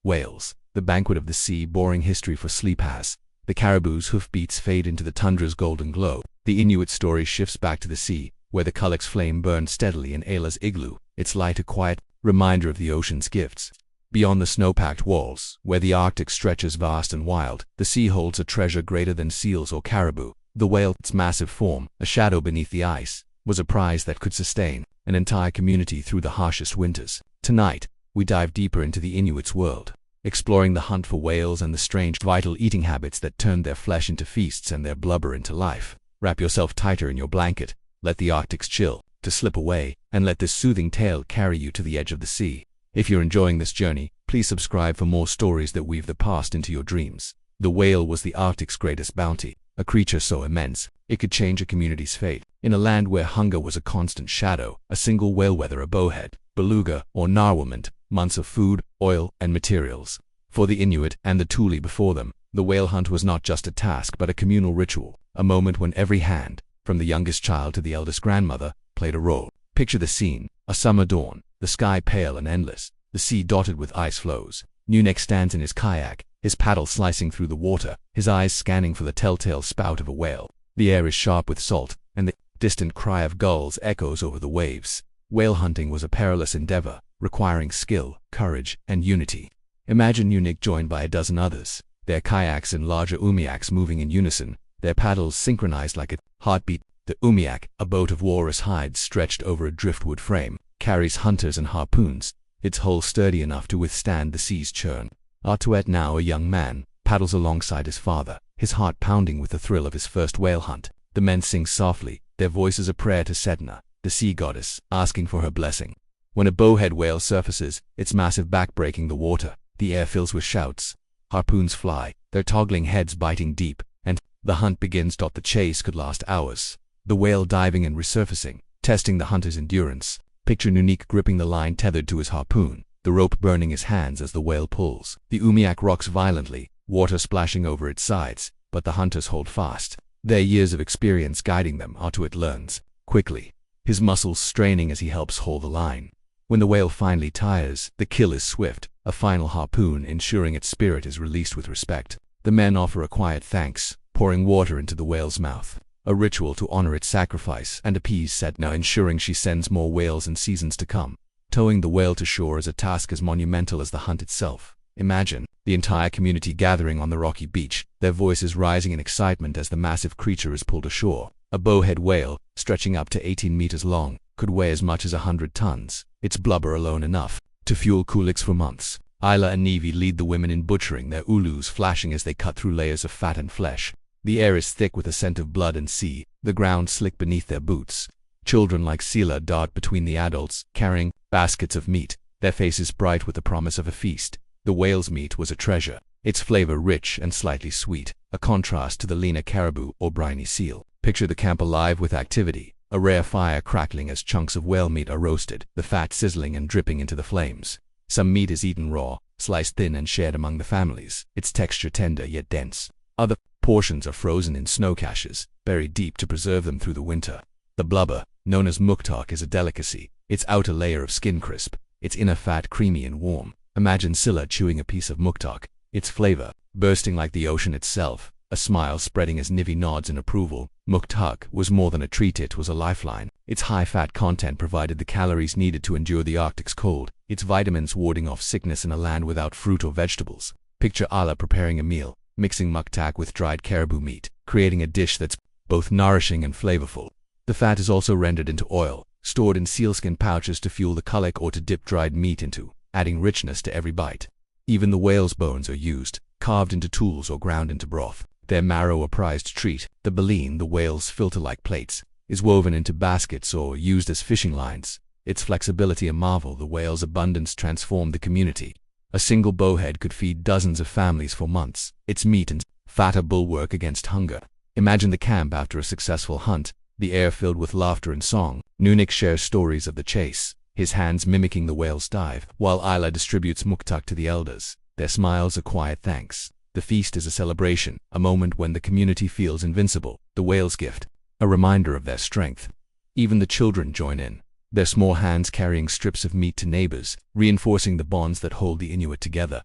Whales, the banquet of the sea, boring history for sleep has. The caribou's hoofbeats fade into the tundra's golden glow. The Inuit story shifts back to the sea, where the kulak's flame burned steadily in Ayla's igloo, its light a quiet reminder of the ocean's gifts. Beyond the snow-packed walls, where the Arctic stretches vast and wild, the sea holds a treasure greater than seals or caribou. The whale, its massive form, a shadow beneath the ice, was a prize that could sustain an entire community through the harshest winters. Tonight, we dive deeper into the Inuit's world, exploring the hunt for whales and the strange, vital eating habits that turned their flesh into feasts and their blubber into life. Wrap yourself tighter in your blanket, let the Arctic's chill to slip away, and let this soothing tale carry you to the edge of the sea. If you're enjoying this journey, please subscribe for more stories that weave the past into your dreams. The whale was the Arctic's greatest bounty, a creature so immense, it could change a community's fate. In a land where hunger was a constant shadow, a single whale, whether a bowhead, beluga, or narwhal, meant months of food, oil, and materials. For the Inuit and the Thule before them, the whale hunt was not just a task but a communal ritual, a moment when every hand, from the youngest child to the eldest grandmother, played a role. Picture the scene, a summer dawn, the sky pale and endless, the sea dotted with ice floes. Nunavut stands in his kayak, his paddle slicing through the water, his eyes scanning for the telltale spout of a whale. The air is sharp with salt, and the distant cry of gulls echoes over the waves. Whale hunting was a perilous endeavor, requiring skill, courage, and unity. Imagine Nunavut joined by a dozen others, their kayaks and larger umiaks moving in unison, their paddles synchronized like a heartbeat. The umiak, a boat of walrus hides stretched over a driftwood frame, carries hunters and harpoons, its hull sturdy enough to withstand the sea's churn. Artuet, now a young man, paddles alongside his father, his heart pounding with the thrill of his first whale hunt. The men sing softly, their voices a prayer to Sedna, the sea goddess, asking for her blessing. When a bowhead whale surfaces, its massive back breaking the water, the air fills with shouts. Harpoons fly, their toggling heads biting deep, and the hunt begins. The chase could last hours, the whale diving and resurfacing, testing the hunter's endurance. Picture Nunavut gripping the line tethered to his harpoon, the rope burning his hands as the whale pulls. The umiak rocks violently, water splashing over its sides, but the hunters hold fast, their years of experience guiding them. Artuet learns quickly, his muscles straining as he helps hold the line. When the whale finally tires, the kill is swift, a final harpoon ensuring its spirit is released with respect. The men offer a quiet thanks, pouring water into the whale's mouth, a ritual to honor its sacrifice and appease Sedna, ensuring she sends more whales in seasons to come. Towing the whale to shore is a task as monumental as the hunt itself. Imagine the entire community gathering on the rocky beach, their voices rising in excitement as the massive creature is pulled ashore. A bowhead whale, stretching up to 18 meters long, could weigh as much as 100 tons. Its blubber alone enough to fuel kuliks for months. Isla and Nevi lead the women in butchering, their ulus flashing as they cut through layers of fat and flesh. The air is thick with the scent of blood and sea, the ground slick beneath their boots. Children like Sila dart between the adults, carrying baskets of meat, their faces bright with the promise of a feast. The whale's meat was a treasure, its flavor rich and slightly sweet, a contrast to the leaner caribou or briny seal. Picture the camp alive with activity, a rare fire crackling as chunks of whale meat are roasted, the fat sizzling and dripping into the flames. Some meat is eaten raw, sliced thin and shared among the families, its texture tender yet dense. Other portions are frozen in snow caches, buried deep to preserve them through the winter. The blubber, known as muktak, is a delicacy, its outer layer of skin crisp, its inner fat creamy and warm. Imagine Scylla chewing a piece of muktak, its flavor bursting like the ocean itself, a smile spreading as Nivi nods in approval. Muktak was more than a treat, it was a lifeline. Its high-fat content provided the calories needed to endure the Arctic's cold, its vitamins warding off sickness in a land without fruit or vegetables. Picture Ala preparing a meal, mixing muktak with dried caribou meat, creating a dish that's both nourishing and flavorful. The fat is also rendered into oil, stored in sealskin pouches to fuel the kulik or to dip dried meat into, adding richness to every bite. Even the whale's bones are used, carved into tools or ground into broth. Their marrow a prized treat. The baleen, the whale's filter-like plates, is woven into baskets or used as fishing lines. Its flexibility a marvel, the whale's abundance transformed the community. A single bowhead could feed dozens of families for months. Its meat and fat a bulwark against hunger. Imagine the camp after a successful hunt, the air filled with laughter and song. Nunik shares stories of the chase, his hands mimicking the whale's dive, while Isla distributes muktak to the elders. Their smiles are quiet thanks. The feast is a celebration, a moment when the community feels invincible. The whale's gift, a reminder of their strength. Even the children join in, their small hands carrying strips of meat to neighbors, reinforcing the bonds that hold the Inuit together.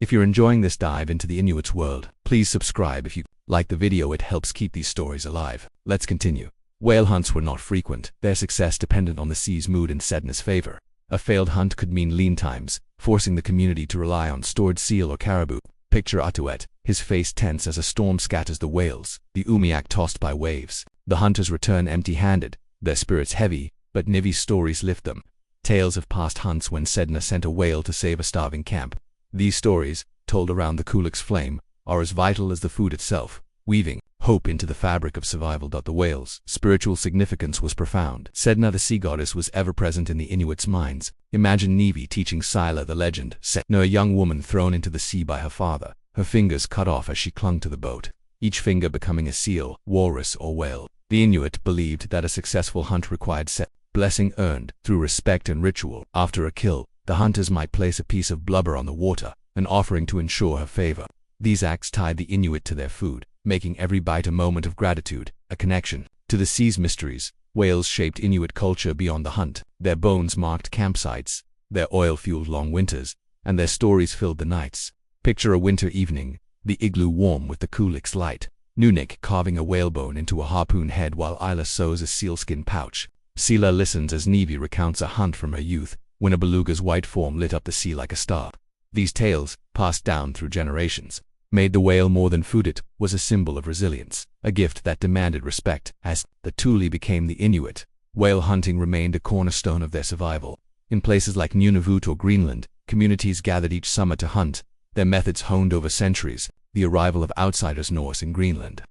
If you're enjoying this dive into the Inuit's world, please subscribe. If you like the video, it helps keep these stories alive. Let's continue. Whale hunts were not frequent, their success dependent on the sea's mood and Sedna's favor. A failed hunt could mean lean times, forcing the community to rely on stored seal or caribou. Picture Atuet, his face tense as a storm scatters the whales, the umiak tossed by waves. The hunters return empty-handed, their spirits heavy, but Nivi's stories lift them. Tales of past hunts when Sedna sent a whale to save a starving camp. These stories, told around the kulik's flame, are as vital as the food itself, weaving hope into the fabric of survival. The whale's spiritual significance was profound. Sedna, the sea goddess, was ever present in the Inuits' minds. Imagine Nivi teaching Sila the legend. Sedna, a young woman thrown into the sea by her father, her fingers cut off as she clung to the boat, each finger becoming a seal, walrus, or whale. The Inuit believed that a successful hunt required blessing earned through respect and ritual. After a kill, the hunters might place a piece of blubber on the water, an offering to ensure her favor. These acts tied the Inuit to their food, making every bite a moment of gratitude, a connection to the sea's mysteries. Whales shaped Inuit culture beyond the hunt. Their bones marked campsites, their oil fueled long winters, and their stories filled the nights. Picture a winter evening, the igloo warm with the kulik's light, Nunik carving a whalebone into a harpoon head while Isla sews a sealskin pouch. Sila listens as Nivi recounts a hunt from her youth, when a beluga's white form lit up the sea like a star. These tales, passed down through generations, made the whale more than food. It was a symbol of resilience, a gift that demanded respect. As the Thule became the Inuit, whale hunting remained a cornerstone of their survival. In places like Nunavut or Greenland, communities gathered each summer to hunt, their methods honed over centuries. The arrival of outsiders, Norse in Greenland.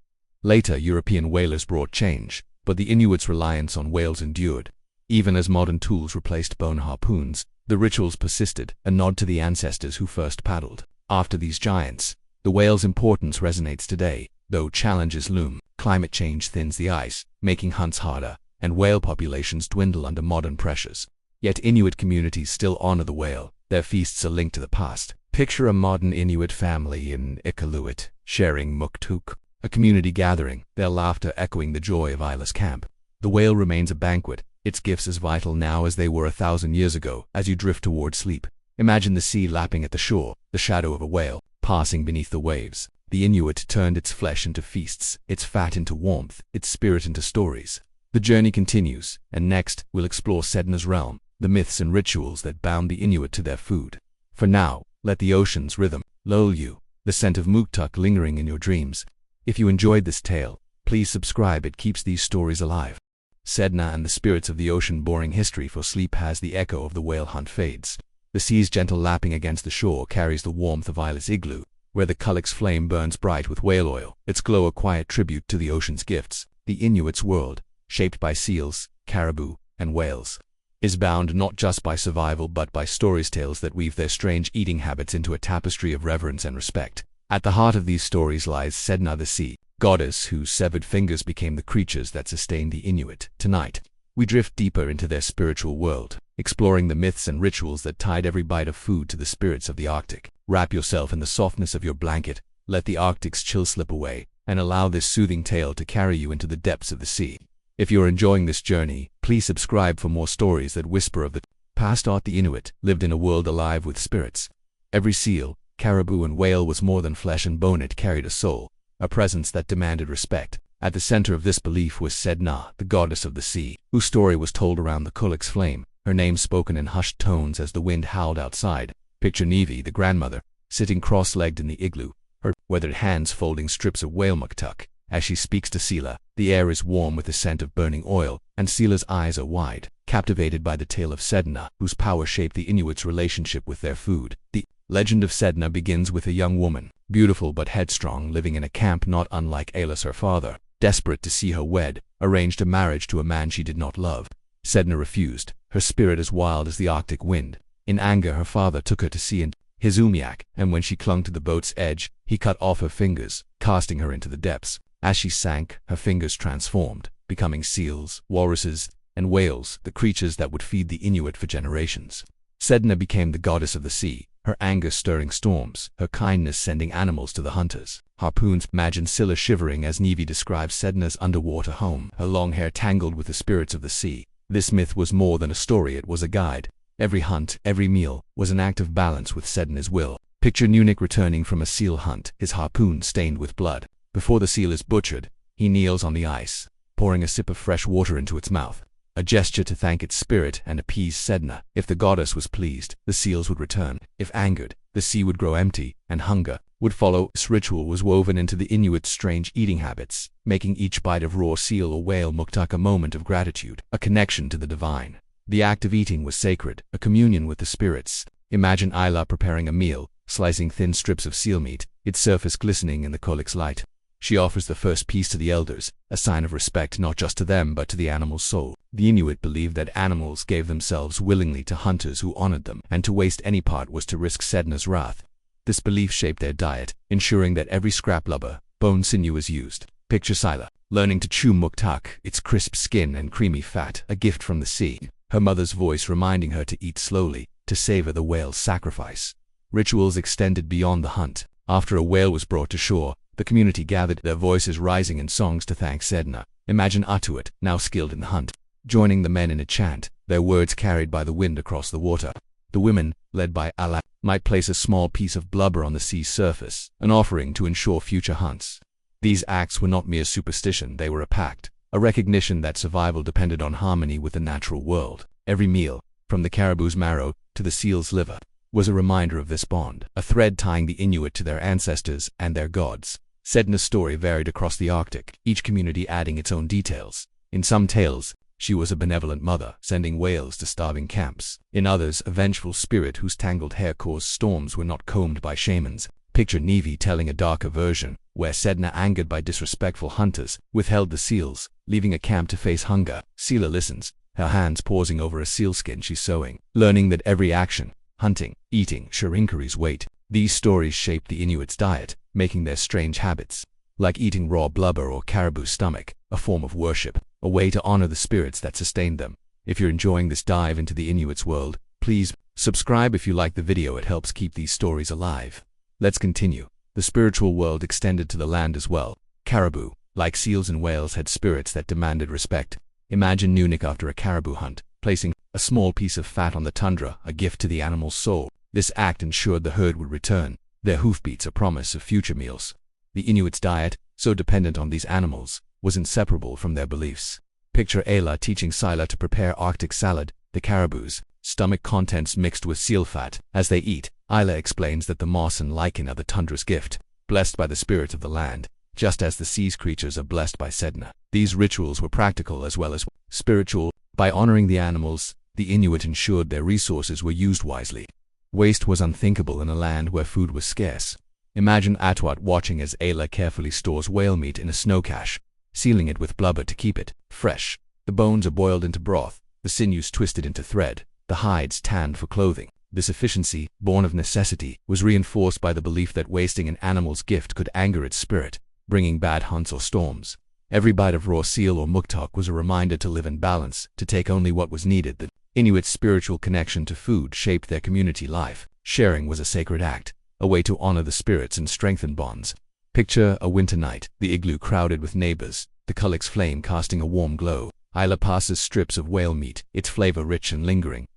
Later, European whalers brought change, but the Inuits' reliance on whales endured. Even as modern tools replaced bone harpoons, the rituals persisted, a nod to the ancestors who first paddled. After these giants, the whale's importance resonates today, though challenges loom. Climate change thins the ice, making hunts harder, and whale populations dwindle under modern pressures. Yet Inuit communities still honor the whale, their feasts are linked to the past. Picture a modern Inuit family in Iqaluit, sharing muktuk, a community gathering, their laughter echoing the joy of Isla's camp. The whale remains a banquet, its gifts as vital now as they were 1,000 years ago. As you drift toward sleep, imagine the sea lapping at the shore, the shadow of a whale, passing beneath the waves. The Inuit turned its flesh into feasts, its fat into warmth, its spirit into stories. The journey continues, and next, we'll explore Sedna's realm, the myths and rituals that bound the Inuit to their food. For now, let the ocean's rhythm lull you, the scent of muktuk lingering in your dreams. If you enjoyed this tale, please subscribe. It keeps these stories alive. Sedna and the spirits of the ocean boring history for sleep as the echo of the whale hunt fades. The sea's gentle lapping against the shore carries the warmth of Isla's igloo, where the culix flame burns bright with whale oil, its glow a quiet tribute to the ocean's gifts. The Inuit's world, shaped by seals, caribou, and whales, is bound not just by survival but by stories tales that weave their strange eating habits into a tapestry of reverence and respect. At the heart of these stories lies Sedna the sea goddess whose severed fingers became the creatures that sustained the Inuit. Tonight, we drift deeper into their spiritual world, exploring the myths and rituals that tied every bite of food to the spirits of the Arctic. Wrap yourself in the softness of your blanket, let the Arctic's chill slip away, and allow this soothing tale to carry you into the depths of the sea. If you're enjoying this journey, please subscribe for more stories that whisper of the past. The Inuit lived in a world alive with spirits. Every seal, caribou, and whale was more than flesh and bone. It carried a soul, a presence that demanded respect. At the center of this belief was Sedna, the goddess of the sea, whose story was told around the culix flame, her name spoken in hushed tones as the wind howled outside. Picture Nevi, the grandmother, sitting cross-legged in the igloo, her weathered hands folding strips of whale muktuk. As she speaks to Sela, the air is warm with the scent of burning oil, and Sela's eyes are wide, captivated by the tale of Sedna, whose power shaped the Inuits' relationship with their food. The legend of Sedna begins with a young woman, beautiful but headstrong, living in a camp not unlike Alas, her father. Desperate to see her wed, arranged a marriage to a man she did not love. Sedna refused, her spirit as wild as the Arctic wind. In anger, her father took her to sea in his umiak, and when she clung to the boat's edge, he cut off her fingers, casting her into the depths. As she sank, her fingers transformed, becoming seals, walruses, and whales, the creatures that would feed the Inuit for generations. Sedna became the goddess of the sea, her anger stirring storms, her kindness sending animals to the hunters. Harpoons. Imagine Scylla shivering as Nevi describes Sedna's underwater home, her long hair tangled with the spirits of the sea. This myth was more than a story, it was a guide. Every hunt, every meal, was an act of balance with Sedna's will. Picture Nunik returning from a seal hunt, his harpoon stained with blood. Before the seal is butchered, he kneels on the ice, pouring a sip of fresh water into its mouth, a gesture to thank its spirit and appease Sedna. If the goddess was pleased, the seals would return. If angered, the sea would grow empty, and hunger would follow. This ritual was woven into the Inuit's strange eating habits, making each bite of raw seal or whale muktuk a moment of gratitude, a connection to the divine. The act of eating was sacred, a communion with the spirits. Imagine Isla preparing a meal, slicing thin strips of seal meat, its surface glistening in the culix light. She offers the first piece to the elders, a sign of respect not just to them but to the animal's soul. The Inuit believed that animals gave themselves willingly to hunters who honored them, and to waste any part was to risk Sedna's wrath. This belief shaped their diet, ensuring that every scrap blubber, bone, sinew is used. Picture Sila, learning to chew muktuk, its crisp skin and creamy fat, a gift from the sea. Her mother's voice reminding her to eat slowly, to savor the whale's sacrifice. Rituals extended beyond the hunt. After a whale was brought to shore, the community gathered, their voices rising in songs to thank Sedna. Imagine Atuit, now skilled in the hunt, joining the men in a chant, their words carried by the wind across the water. The women, led by Ala, might place a small piece of blubber on the sea's surface, an offering to ensure future hunts. These acts were not mere superstition, they were a pact, a recognition that survival depended on harmony with the natural world. Every meal, from the caribou's marrow to the seal's liver, was a reminder of this bond, a thread tying the Inuit to their ancestors and their gods. Sedna's story varied across the Arctic, each community adding its own details. In some tales, she was a benevolent mother, sending whales to starving camps. In others, a vengeful spirit whose tangled hair caused storms were not combed by shamans. Picture Nevi telling a darker version, where Sedna, angered by disrespectful hunters, withheld the seals, leaving a camp to face hunger. Sela listens, her hands pausing over a sealskin she's sewing, learning that every action, hunting, eating, carries weight. These stories shaped the Inuit's diet, making their strange habits, like eating raw blubber or caribou stomach, a form of worship, a way to honor the spirits that sustained them. If you're enjoying this dive into the Inuit's world, please subscribe if you like the video, it helps keep these stories alive. Let's continue. The spiritual world extended to the land as well. Caribou, like seals and whales, had spirits that demanded respect. Imagine Nunik after a caribou hunt, placing a small piece of fat on the tundra, a gift to the animal's soul. This act ensured the herd would return, their hoofbeats a promise of future meals. The Inuit's diet, so dependent on these animals, was inseparable from their beliefs. Picture Ayla teaching Sila to prepare Arctic salad, the caribou's stomach contents mixed with seal fat. As they eat, Ayla explains that the moss and lichen are the tundra's gift, blessed by the spirit of the land. just as the sea's creatures are blessed by Sedna. These rituals were practical as well as spiritual. By honoring the animals, the Inuit ensured their resources were used wisely. Waste was unthinkable in a land where food was scarce. Imagine Atwat watching as Ayla carefully stores whale meat in a snow cache, sealing it with blubber to keep it fresh. The bones are boiled into broth, the sinews twisted into thread, the hides tanned for clothing. This efficiency, born of necessity, was reinforced by the belief that wasting an animal's gift could anger its spirit, bringing bad hunts or storms. Every bite of raw seal or muktok was a reminder to live in balance, to take only what was needed. The Inuits' spiritual connection to food shaped their community life. Sharing was a sacred act, a way to honor the spirits and strengthen bonds. Picture a winter night, the igloo crowded with neighbors, the kulik's flame casting a warm glow. Ayla passes strips of whale meat, its flavor rich and lingering.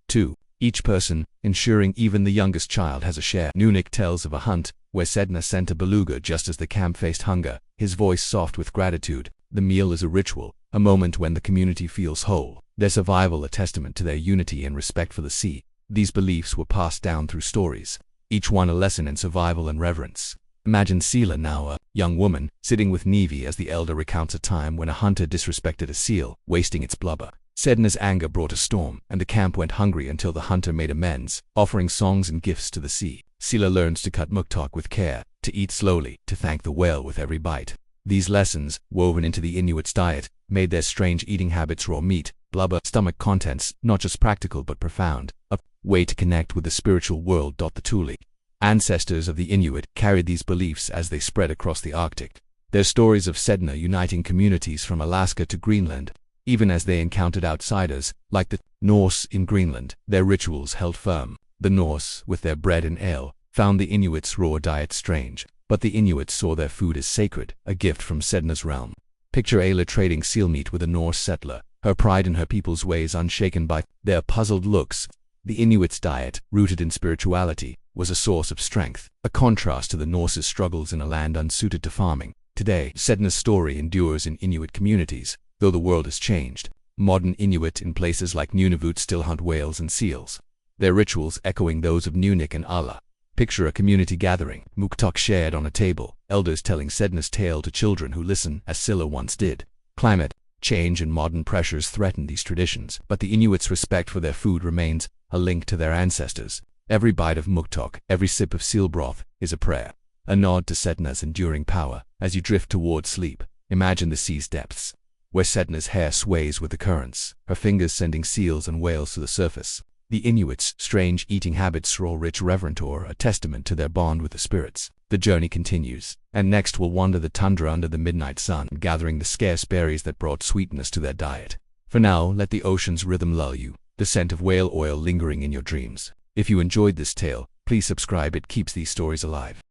Each person, ensuring even the youngest child has a share. Nunik tells of a hunt where Sedna sent a beluga just as the camp faced hunger, his voice soft with gratitude. The meal is a ritual, a moment when the community feels whole, their survival a testament to their unity and respect for the sea. These beliefs were passed down through stories, each one a lesson in survival and reverence. Imagine Sela, now a young woman, sitting with Nevi as the elder recounts a time when a hunter disrespected a seal, wasting its blubber. Sedna's anger brought a storm, and the camp went hungry until the hunter made amends, offering songs and gifts to the sea. Sela learns to cut muktok with care, to eat slowly, to thank the whale with every bite. These lessons, woven into the Inuits' diet, made their strange eating habits raw meat, blubber, stomach contents, not just practical but profound, a way to connect with the spiritual world. The Thule ancestors of the Inuit carried these beliefs as they spread across the Arctic. Their stories of Sedna uniting communities from Alaska to Greenland, even as they encountered outsiders, like the Norse in Greenland, their rituals held firm. The Norse, with their bread and ale, found the Inuits' raw diet strange, but the Inuits saw their food as sacred, a gift from Sedna's realm. Picture Ayla trading seal meat with a Norse settler, her pride in her people's ways unshaken by their puzzled looks. The Inuits' diet, rooted in spirituality, was a source of strength, a contrast to the Norse's struggles in a land unsuited to farming. Today, Sedna's story endures in Inuit communities. Though the world has changed, modern Inuit in places like Nunavut still hunt whales and seals, their rituals echoing those of Nunik and Ala. Picture a community gathering, muktok shared on a table, elders telling Sedna's tale to children who listen, as Sela once did. Climate change and modern pressures threaten these traditions, but the Inuits' respect for their food remains a link to their ancestors. Every bite of muktok, every sip of seal broth, is a prayer, a nod to Sedna's enduring power. As you drift toward sleep, imagine the sea's depths, where Sedna's hair sways with the currents, her fingers sending seals and whales to the surface. The Inuits' strange eating habits roll rich reverent-or, a testament to their bond with the spirits. The journey continues, and next we'll wander the tundra under the midnight sun, gathering the scarce berries that brought sweetness to their diet. For now, let the ocean's rhythm lull you, the scent of whale oil lingering in your dreams. If you enjoyed this tale, please subscribe, it keeps these stories alive.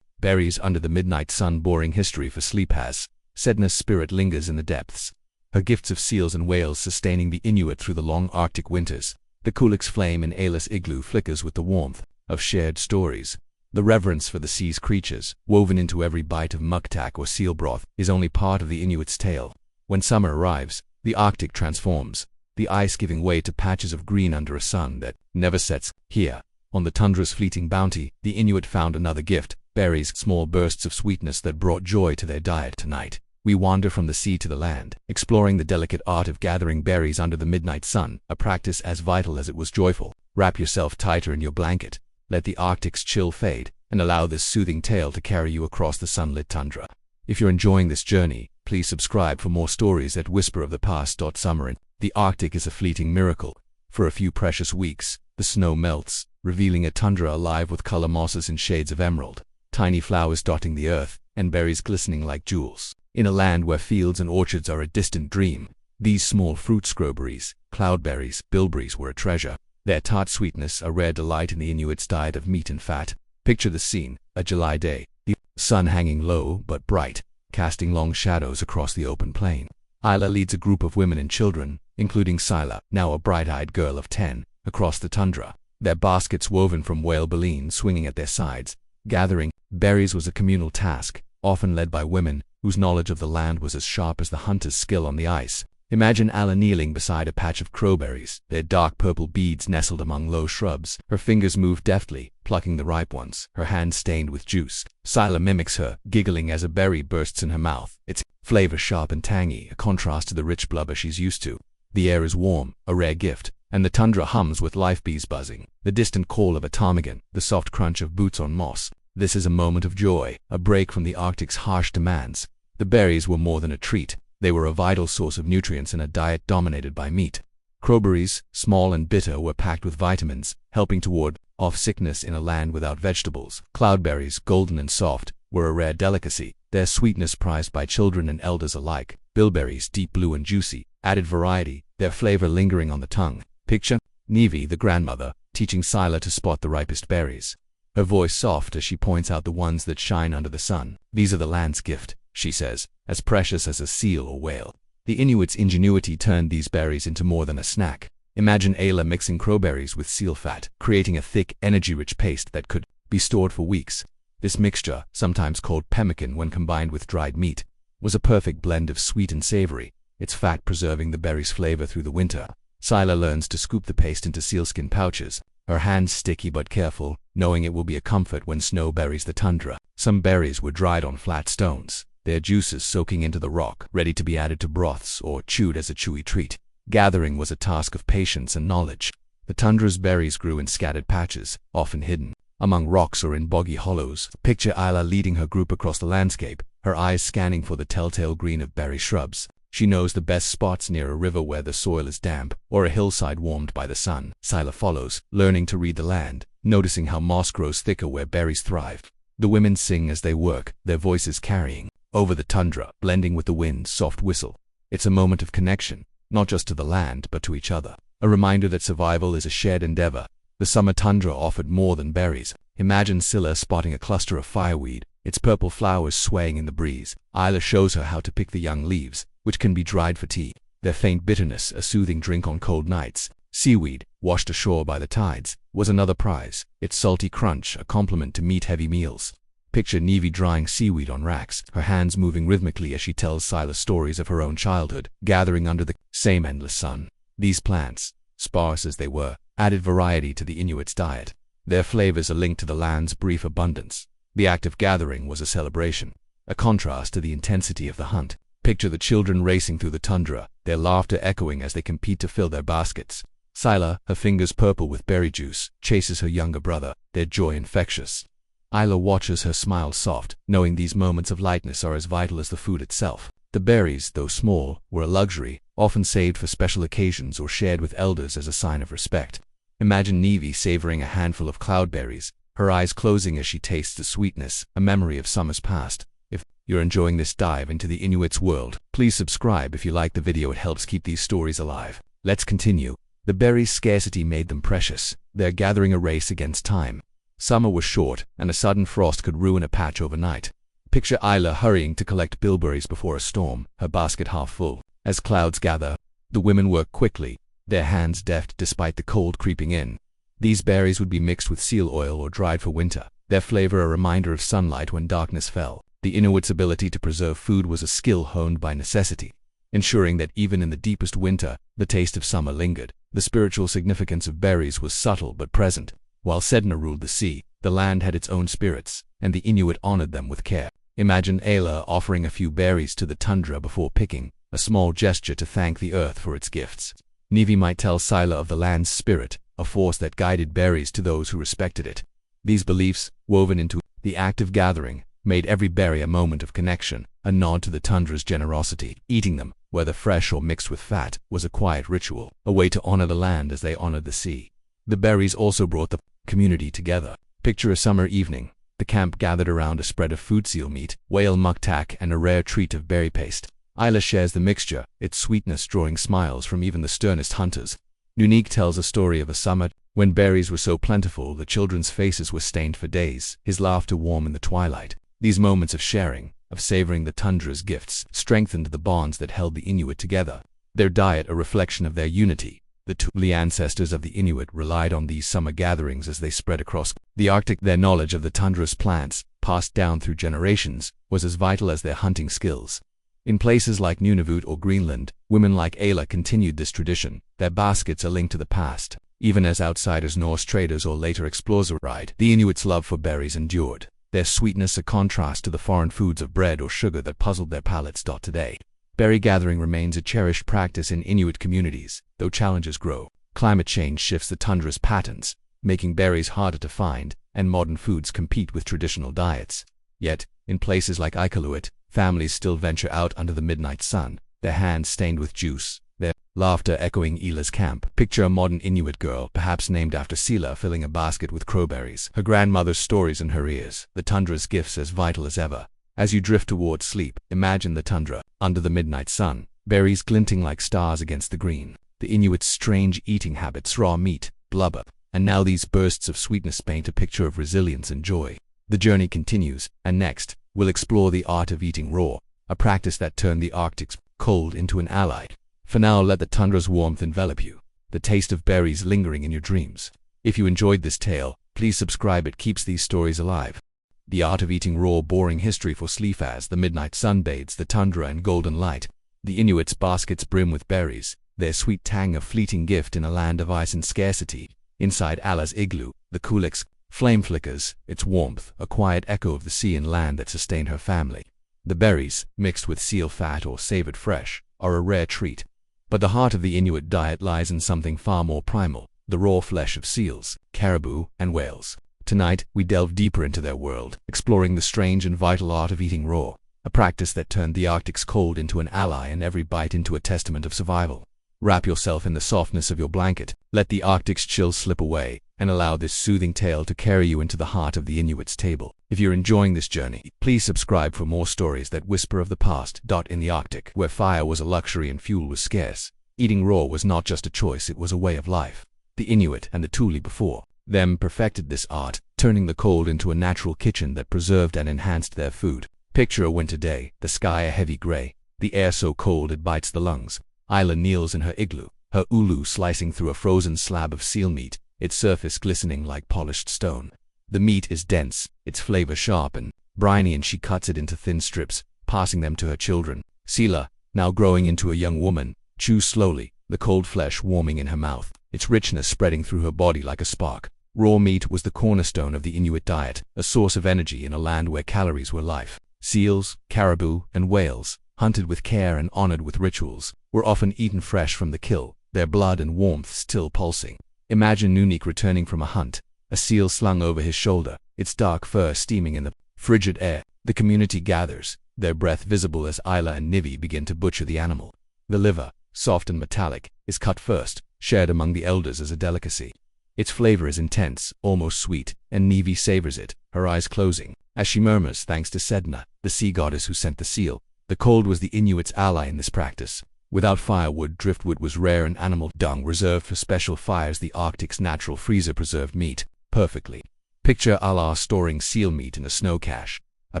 Berries under the midnight sun, boring history for sleep has. Sedna's spirit lingers in the depths, her gifts of seals and whales sustaining the Inuit through the long Arctic winters. The kulik's flame in Ayla's igloo flickers with the warmth of shared stories. The reverence for the sea's creatures, woven into every bite of muktak or seal broth, is only part of the Inuit's tale. When summer arrives, the Arctic transforms, the ice giving way to patches of green under a sun that never sets. Here, on the tundra's fleeting bounty, the Inuit found another gift, berries, small bursts of sweetness that brought joy to their diet. Tonight, we wander from the sea to the land, exploring the delicate art of gathering berries under the midnight sun, a practice as vital as it was joyful. Wrap yourself tighter in your blanket, let the Arctic's chill fade, and allow this soothing tale to carry you across the sunlit tundra. If you're enjoying this journey, please subscribe for more stories at whisperofthepast. Summer in the Arctic is a fleeting miracle. For a few precious weeks, the snow melts, revealing a tundra alive with color mosses in shades of emerald, tiny flowers dotting the earth, and berries glistening like jewels. In a land where fields and orchards are a distant dream, these small fruit strawberries, cloudberries, bilberries were a treasure. Their tart sweetness a rare delight in the Inuits' diet of meat and fat. Picture the scene, a July day, the sun hanging low but bright, casting long shadows across the open plain. Ayla leads a group of women and children, including Sila, now a bright-eyed girl of 10, across the tundra, their baskets woven from whale baleen swinging at their sides. Gathering berries was a communal task, often led by women, whose knowledge of the land was as sharp as the hunter's skill on the ice. Imagine Ala kneeling beside a patch of crowberries, their dark purple beads nestled among low shrubs. Her fingers move deftly, plucking the ripe ones, her hands stained with juice. Sila mimics her, giggling as a berry bursts in her mouth, its flavor sharp and tangy, a contrast to the rich blubber she's used to. The air is warm, a rare gift, and the tundra hums with life bees buzzing. The distant call of a ptarmigan, the soft crunch of boots on moss. This is a moment of joy, a break from the Arctic's harsh demands. The berries were more than a treat. They were a vital source of nutrients in a diet dominated by meat. Crowberries, small and bitter, were packed with vitamins, helping to ward off sickness in a land without vegetables. Cloudberries, golden and soft, were a rare delicacy, their sweetness prized by children and elders alike. Bilberries, deep blue and juicy, added variety, their flavor lingering on the tongue. Picture Nevi, the grandmother, teaching Sila to spot the ripest berries. Her voice soft as she points out the ones that shine under the sun. These are the land's gift, she says, as precious as a seal or whale. The Inuits' ingenuity turned these berries into more than a snack. Imagine Ayla mixing crowberries with seal fat, creating a thick, energy-rich paste that could be stored for weeks. This mixture, sometimes called pemmican when combined with dried meat, was a perfect blend of sweet and savory, its fat preserving the berry's flavor through the winter. Sila learns to scoop the paste into sealskin pouches, her hands sticky but careful, knowing it will be a comfort when snow buries the tundra. Some berries were dried on flat stones, their juices soaking into the rock, ready to be added to broths or chewed as a chewy treat. Gathering was a task of patience and knowledge. The tundra's berries grew in scattered patches, often hidden among rocks or in boggy hollows. Picture Ayla leading her group across the landscape, her eyes scanning for the telltale green of berry shrubs. She knows the best spots near a river where the soil is damp, or a hillside warmed by the sun. Sila follows, learning to read the land, noticing how moss grows thicker where berries thrive. The women sing as they work, their voices carrying over the tundra, blending with the wind's soft whistle. It's a moment of connection, not just to the land but to each other. A reminder that survival is a shared endeavor. The summer tundra offered more than berries. Imagine Sila spotting a cluster of fireweed, its purple flowers swaying in the breeze. Ayla shows her how to pick the young leaves, which can be dried for tea. Their faint bitterness, a soothing drink on cold nights. Seaweed, washed ashore by the tides, was another prize, its salty crunch a complement to meat-heavy meals. Picture Nevi drying seaweed on racks, her hands moving rhythmically as she tells Sila stories of her own childhood, gathering under the same endless sun. These plants, sparse as they were, added variety to the Inuits' diet. Their flavors are linked to the land's brief abundance. The act of gathering was a celebration, a contrast to the intensity of the hunt. Picture the children racing through the tundra, their laughter echoing as they compete to fill their baskets. Sila, her fingers purple with berry juice, chases her younger brother, their joy infectious. Ayla watches her smile soft, knowing these moments of lightness are as vital as the food itself. The berries, though small, were a luxury, often saved for special occasions or shared with elders as a sign of respect. Imagine Nevi savoring a handful of cloudberries, her eyes closing as she tastes the sweetness, a memory of summers past. If you're enjoying this dive into the Inuits' world, please subscribe if you like the video. It helps keep these stories alive. Let's continue. The berries' scarcity made them precious. They're gathering a race against time. Summer was short, and a sudden frost could ruin a patch overnight. Picture Ayla hurrying to collect bilberries before a storm, her basket half full. As clouds gather, the women work quickly, their hands deft despite the cold creeping in. These berries would be mixed with seal oil or dried for winter, their flavor a reminder of sunlight when darkness fell. The Inuits' ability to preserve food was a skill honed by necessity, ensuring that even in the deepest winter, the taste of summer lingered. The spiritual significance of berries was subtle but present. While Sedna ruled the sea, the land had its own spirits, and the Inuit honored them with care. Imagine Ayla offering a few berries to the tundra before picking, a small gesture to thank the earth for its gifts. Nevi might tell Sila of the land's spirit, a force that guided berries to those who respected it. These beliefs, woven into the act of gathering, made every berry a moment of connection, a nod to the tundra's generosity. Eating them, whether fresh or mixed with fat, was a quiet ritual, a way to honor the land as they honored the sea. The berries also brought the community together. Picture a summer evening. The camp gathered around a spread of food seal meat, whale muktak, and a rare treat of berry paste. Ayla shares the mixture, its sweetness drawing smiles from even the sternest hunters. Nunik tells a story of a summer when berries were so plentiful the children's faces were stained for days, his laughter warm in the twilight. These moments of sharing, of savoring the tundra's gifts, strengthened the bonds that held the Inuit together. Their diet a reflection of their unity. The Tuli ancestors of the Inuit relied on these summer gatherings as they spread across the Arctic. Their knowledge of the tundra's plants, passed down through generations, was as vital as their hunting skills. In places like Nunavut or Greenland, women like Ayla continued this tradition. Their baskets are linked to the past. Even as outsiders, Norse traders, or later explorers arrived, the Inuits' love for berries endured. Their sweetness a contrast to the foreign foods of bread or sugar that puzzled their palates. Today, berry gathering remains a cherished practice in Inuit communities, though challenges grow. Climate change shifts the tundra's patterns, making berries harder to find, and modern foods compete with traditional diets. Yet, in places like Inuit, families still venture out under the midnight sun, their hands stained with juice, their laughter echoing Ayla's camp. Picture a modern Inuit girl, perhaps named after Sila, filling a basket with crowberries, her grandmother's stories in her ears, the tundra's gifts as vital as ever. As you drift towards sleep, imagine the tundra, under the midnight sun, berries glinting like stars against the green. The Inuits' strange eating habits, raw meat, blubber, and now these bursts of sweetness paint a picture of resilience and joy. The journey continues, and next, we'll explore the art of eating raw, a practice that turned the Arctic's cold into an ally. For now, let the tundra's warmth envelop you, the taste of berries lingering in your dreams. If you enjoyed this tale, please subscribe. It keeps these stories alive. The art of eating raw, boring history for sleep as the midnight sun bathes the tundra in golden light. The Inuits' baskets brim with berries, their sweet tang a fleeting gift in a land of ice and scarcity. Inside Ayla's igloo, the kulik's flame flickers, its warmth a quiet echo of the sea and land that sustained her family. The berries, mixed with seal fat or savored fresh, are a rare treat. But the heart of the Inuit diet lies in something far more primal, the raw flesh of seals, caribou, and whales. Tonight, we delve deeper into their world, exploring the strange and vital art of eating raw, a practice that turned the Arctic's cold into an ally and every bite into a testament of survival. Wrap yourself in the softness of your blanket, let the Arctic's chills slip away, and allow this soothing tale to carry you into the heart of the Inuit's table. If you're enjoying this journey, please subscribe for more stories that whisper of the past. In the Arctic, where fire was a luxury and fuel was scarce, eating raw was not just a choice, it was a way of life. The Inuit and the Thule before them perfected this art, turning the cold into a natural kitchen that preserved and enhanced their food. Picture a winter day, the sky a heavy gray, the air so cold it bites the lungs. Ayla kneels in her igloo, her ulu slicing through a frozen slab of seal meat, its surface glistening like polished stone. The meat is dense, its flavor sharp and briny, and she cuts it into thin strips, passing them to her children. Sila, now growing into a young woman, chews slowly, the cold flesh warming in her mouth, its richness spreading through her body like a spark. Raw meat was the cornerstone of the Inuit diet, a source of energy in a land where calories were life. Seals, caribou, and whales, hunted with care and honored with rituals, were often eaten fresh from the kill, their blood and warmth still pulsing. Imagine Nunavut returning from a hunt, a seal slung over his shoulder, its dark fur steaming in the frigid air. The community gathers, their breath visible as Ayla and Nivi begin to butcher the animal. The liver, soft and metallic, is cut first, shared among the elders as a delicacy. Its flavor is intense, almost sweet, and Nivi savors it, her eyes closing, as she murmurs thanks to Sedna, the sea goddess who sent the seal. The cold was the Inuits' ally in this practice. Without firewood, driftwood was rare and animal dung reserved for special fires. The Arctic's natural freezer preserved meat perfectly. Picture Ayla storing seal meat in a snow cache, a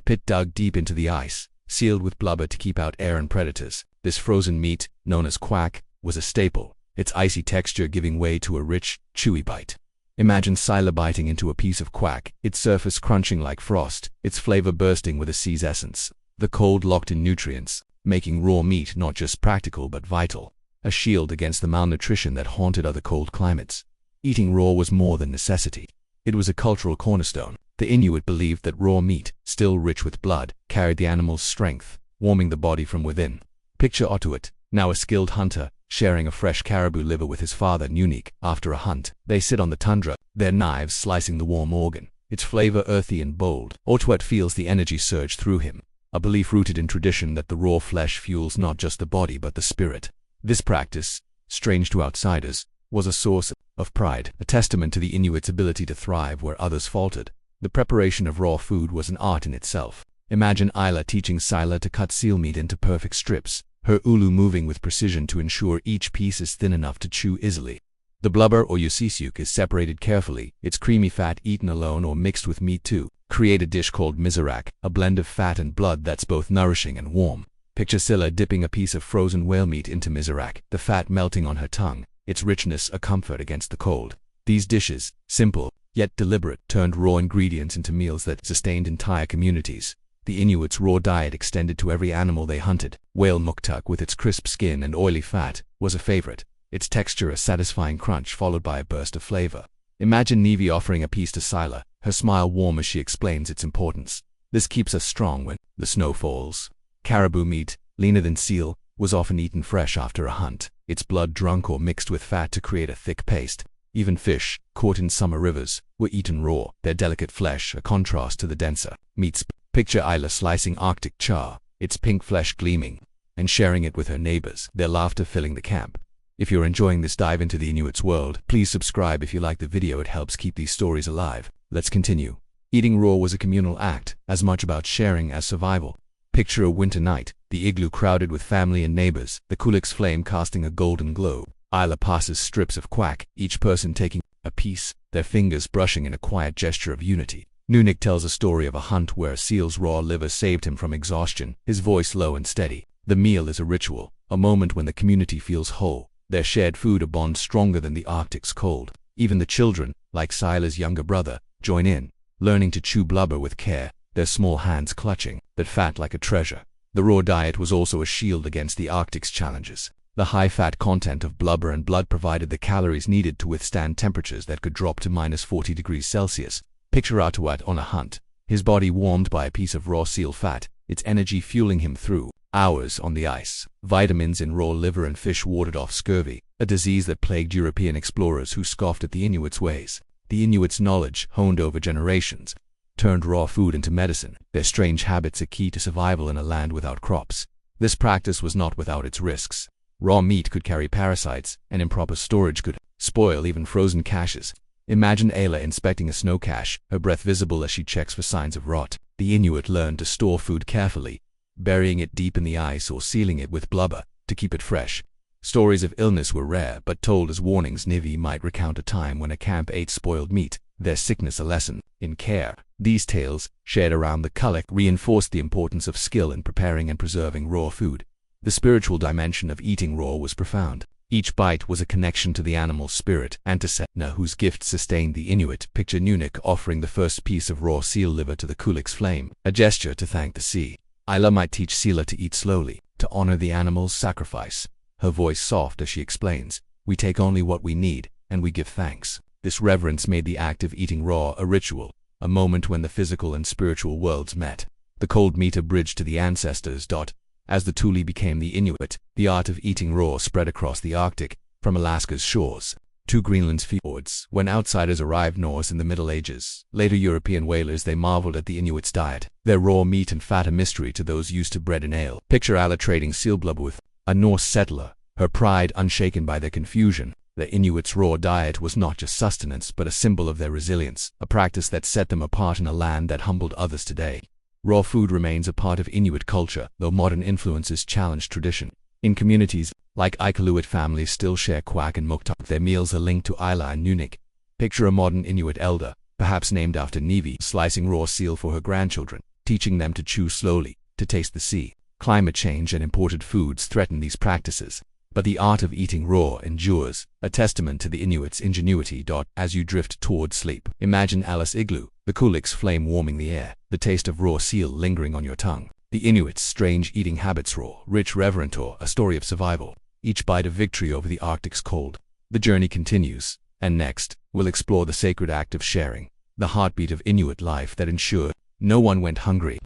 pit dug deep into the ice, sealed with blubber to keep out air and predators. This frozen meat, known as quack, was a staple, its icy texture giving way to a rich, chewy bite. Imagine Sila biting into a piece of quack, its surface crunching like frost, its flavor bursting with the sea's essence. The cold locked in nutrients, making raw meat not just practical but vital, a shield against the malnutrition that haunted other cold climates. Eating raw was more than necessity. It was a cultural cornerstone. The Inuit believed that raw meat, still rich with blood, carried the animal's strength, warming the body from within. Picture Otuit, now a skilled hunter, sharing a fresh caribou liver with his father Nunik. After a hunt, they sit on the tundra, their knives slicing the warm organ, its flavor earthy and bold. Otuit feels the energy surge through him, a belief rooted in tradition that the raw flesh fuels not just the body but the spirit. This practice, strange to outsiders, was a source of pride, a testament to the Inuits' ability to thrive where others faltered. The preparation of raw food was an art in itself. Imagine Ayla teaching Sila to cut seal meat into perfect strips, her ulu moving with precision to ensure each piece is thin enough to chew easily. The blubber or yusisuk is separated carefully, its creamy fat eaten alone or mixed with meat to create a dish called mizarak, a blend of fat and blood that's both nourishing and warm. Picture Sila dipping a piece of frozen whale meat into mizarak, the fat melting on her tongue, its richness a comfort against the cold. These dishes, simple, yet deliberate, turned raw ingredients into meals that sustained entire communities. The Inuits' raw diet extended to every animal they hunted. Whale muktuk, with its crisp skin and oily fat, was a favorite, its texture a satisfying crunch followed by a burst of flavor. Imagine Nevi offering a piece to Sila, her smile warm as she explains its importance. This keeps us strong when the snow falls. Caribou meat, leaner than seal, was often eaten fresh after a hunt, its blood drunk or mixed with fat to create a thick paste. Even fish, caught in summer rivers, were eaten raw, their delicate flesh a contrast to the denser meats. Picture Isla slicing Arctic char, its pink flesh gleaming, and sharing it with her neighbors, their laughter filling the camp. If you're enjoying this dive into the Inuits' world, please subscribe if you like the video. It helps keep these stories alive. Let's continue. Eating raw was a communal act, as much about sharing as survival. Picture a winter night, the igloo crowded with family and neighbors, the kulik's flame casting a golden glow. Isla passes strips of quack, each person taking a piece, their fingers brushing in a quiet gesture of unity. Nunik tells a story of a hunt where a seal's raw liver saved him from exhaustion, his voice low and steady. The meal is a ritual, a moment when the community feels whole, their shared food a bond stronger than the Arctic's cold. Even the children, like Sila's younger brother, join in, learning to chew blubber with care, their small hands clutching that fat like a treasure. The raw diet was also a shield against the Arctic's challenges. The high-fat content of blubber and blood provided the calories needed to withstand temperatures that could drop to -40 degrees Celsius. Picture Atuat on a hunt, his body warmed by a piece of raw seal fat, its energy fueling him through hours on the ice. Vitamins in raw liver and fish warded off scurvy, a disease that plagued European explorers who scoffed at the Inuits' ways. The Inuits' knowledge, honed over generations, turned raw food into medicine, their strange habits a key to survival in a land without crops. This practice was not without its risks. Raw meat could carry parasites, and improper storage could spoil even frozen caches. Imagine Ayla inspecting a snow cache, her breath visible as she checks for signs of rot. The Inuit learned to store food carefully, burying it deep in the ice or sealing it with blubber to keep it fresh. Stories of illness were rare, but told as warnings. Nivi might recount a time when a camp ate spoiled meat, their sickness a lesson in care. These tales, shared around the kulak, reinforced the importance of skill in preparing and preserving raw food. The spiritual dimension of eating raw was profound. Each bite was a connection to the animal's spirit and to Setna, whose gift sustained the Inuit. Picture Nunik offering the first piece of raw seal liver to the kulik's flame, a gesture to thank the sea. Isla might teach Sila to eat slowly, to honor the animal's sacrifice. Her voice soft as she explains, "We take only what we need, and we give thanks." This reverence made the act of eating raw a ritual, a moment when the physical and spiritual worlds met. The cold meat a bridge to the ancestors. As the Thule became the Inuit, the art of eating raw spread across the Arctic, from Alaska's shores to Greenland's fjords. When outsiders arrived north in the Middle Ages, later European whalers, they marveled at the Inuits' diet, their raw meat and fat a mystery to those used to bread and ale. Picture Ala trading seal blubber with a Norse settler, her pride unshaken by their confusion. The Inuits' raw diet was not just sustenance but a symbol of their resilience, a practice that set them apart in a land that humbled others today. Raw food remains a part of Inuit culture, though modern influences challenge tradition. In communities like Iqaluit, families still share quack and muktuk. Their meals are linked to Isla and Nunik. Picture a modern Inuit elder, perhaps named after Nivi, slicing raw seal for her grandchildren, teaching them to chew slowly, to taste the sea. Climate change and imported foods threaten these practices, but the art of eating raw endures, a testament to the Inuits' ingenuity. As you drift toward sleep, imagine Alice Igloo, the kulik's flame warming the air, the taste of raw seal lingering on your tongue. The Inuits' strange eating habits, raw, rich, reverent, or a story of survival, each bite a victory over the Arctic's cold. The journey continues, and next, we'll explore the sacred act of sharing, the heartbeat of Inuit life that ensured no one went hungry.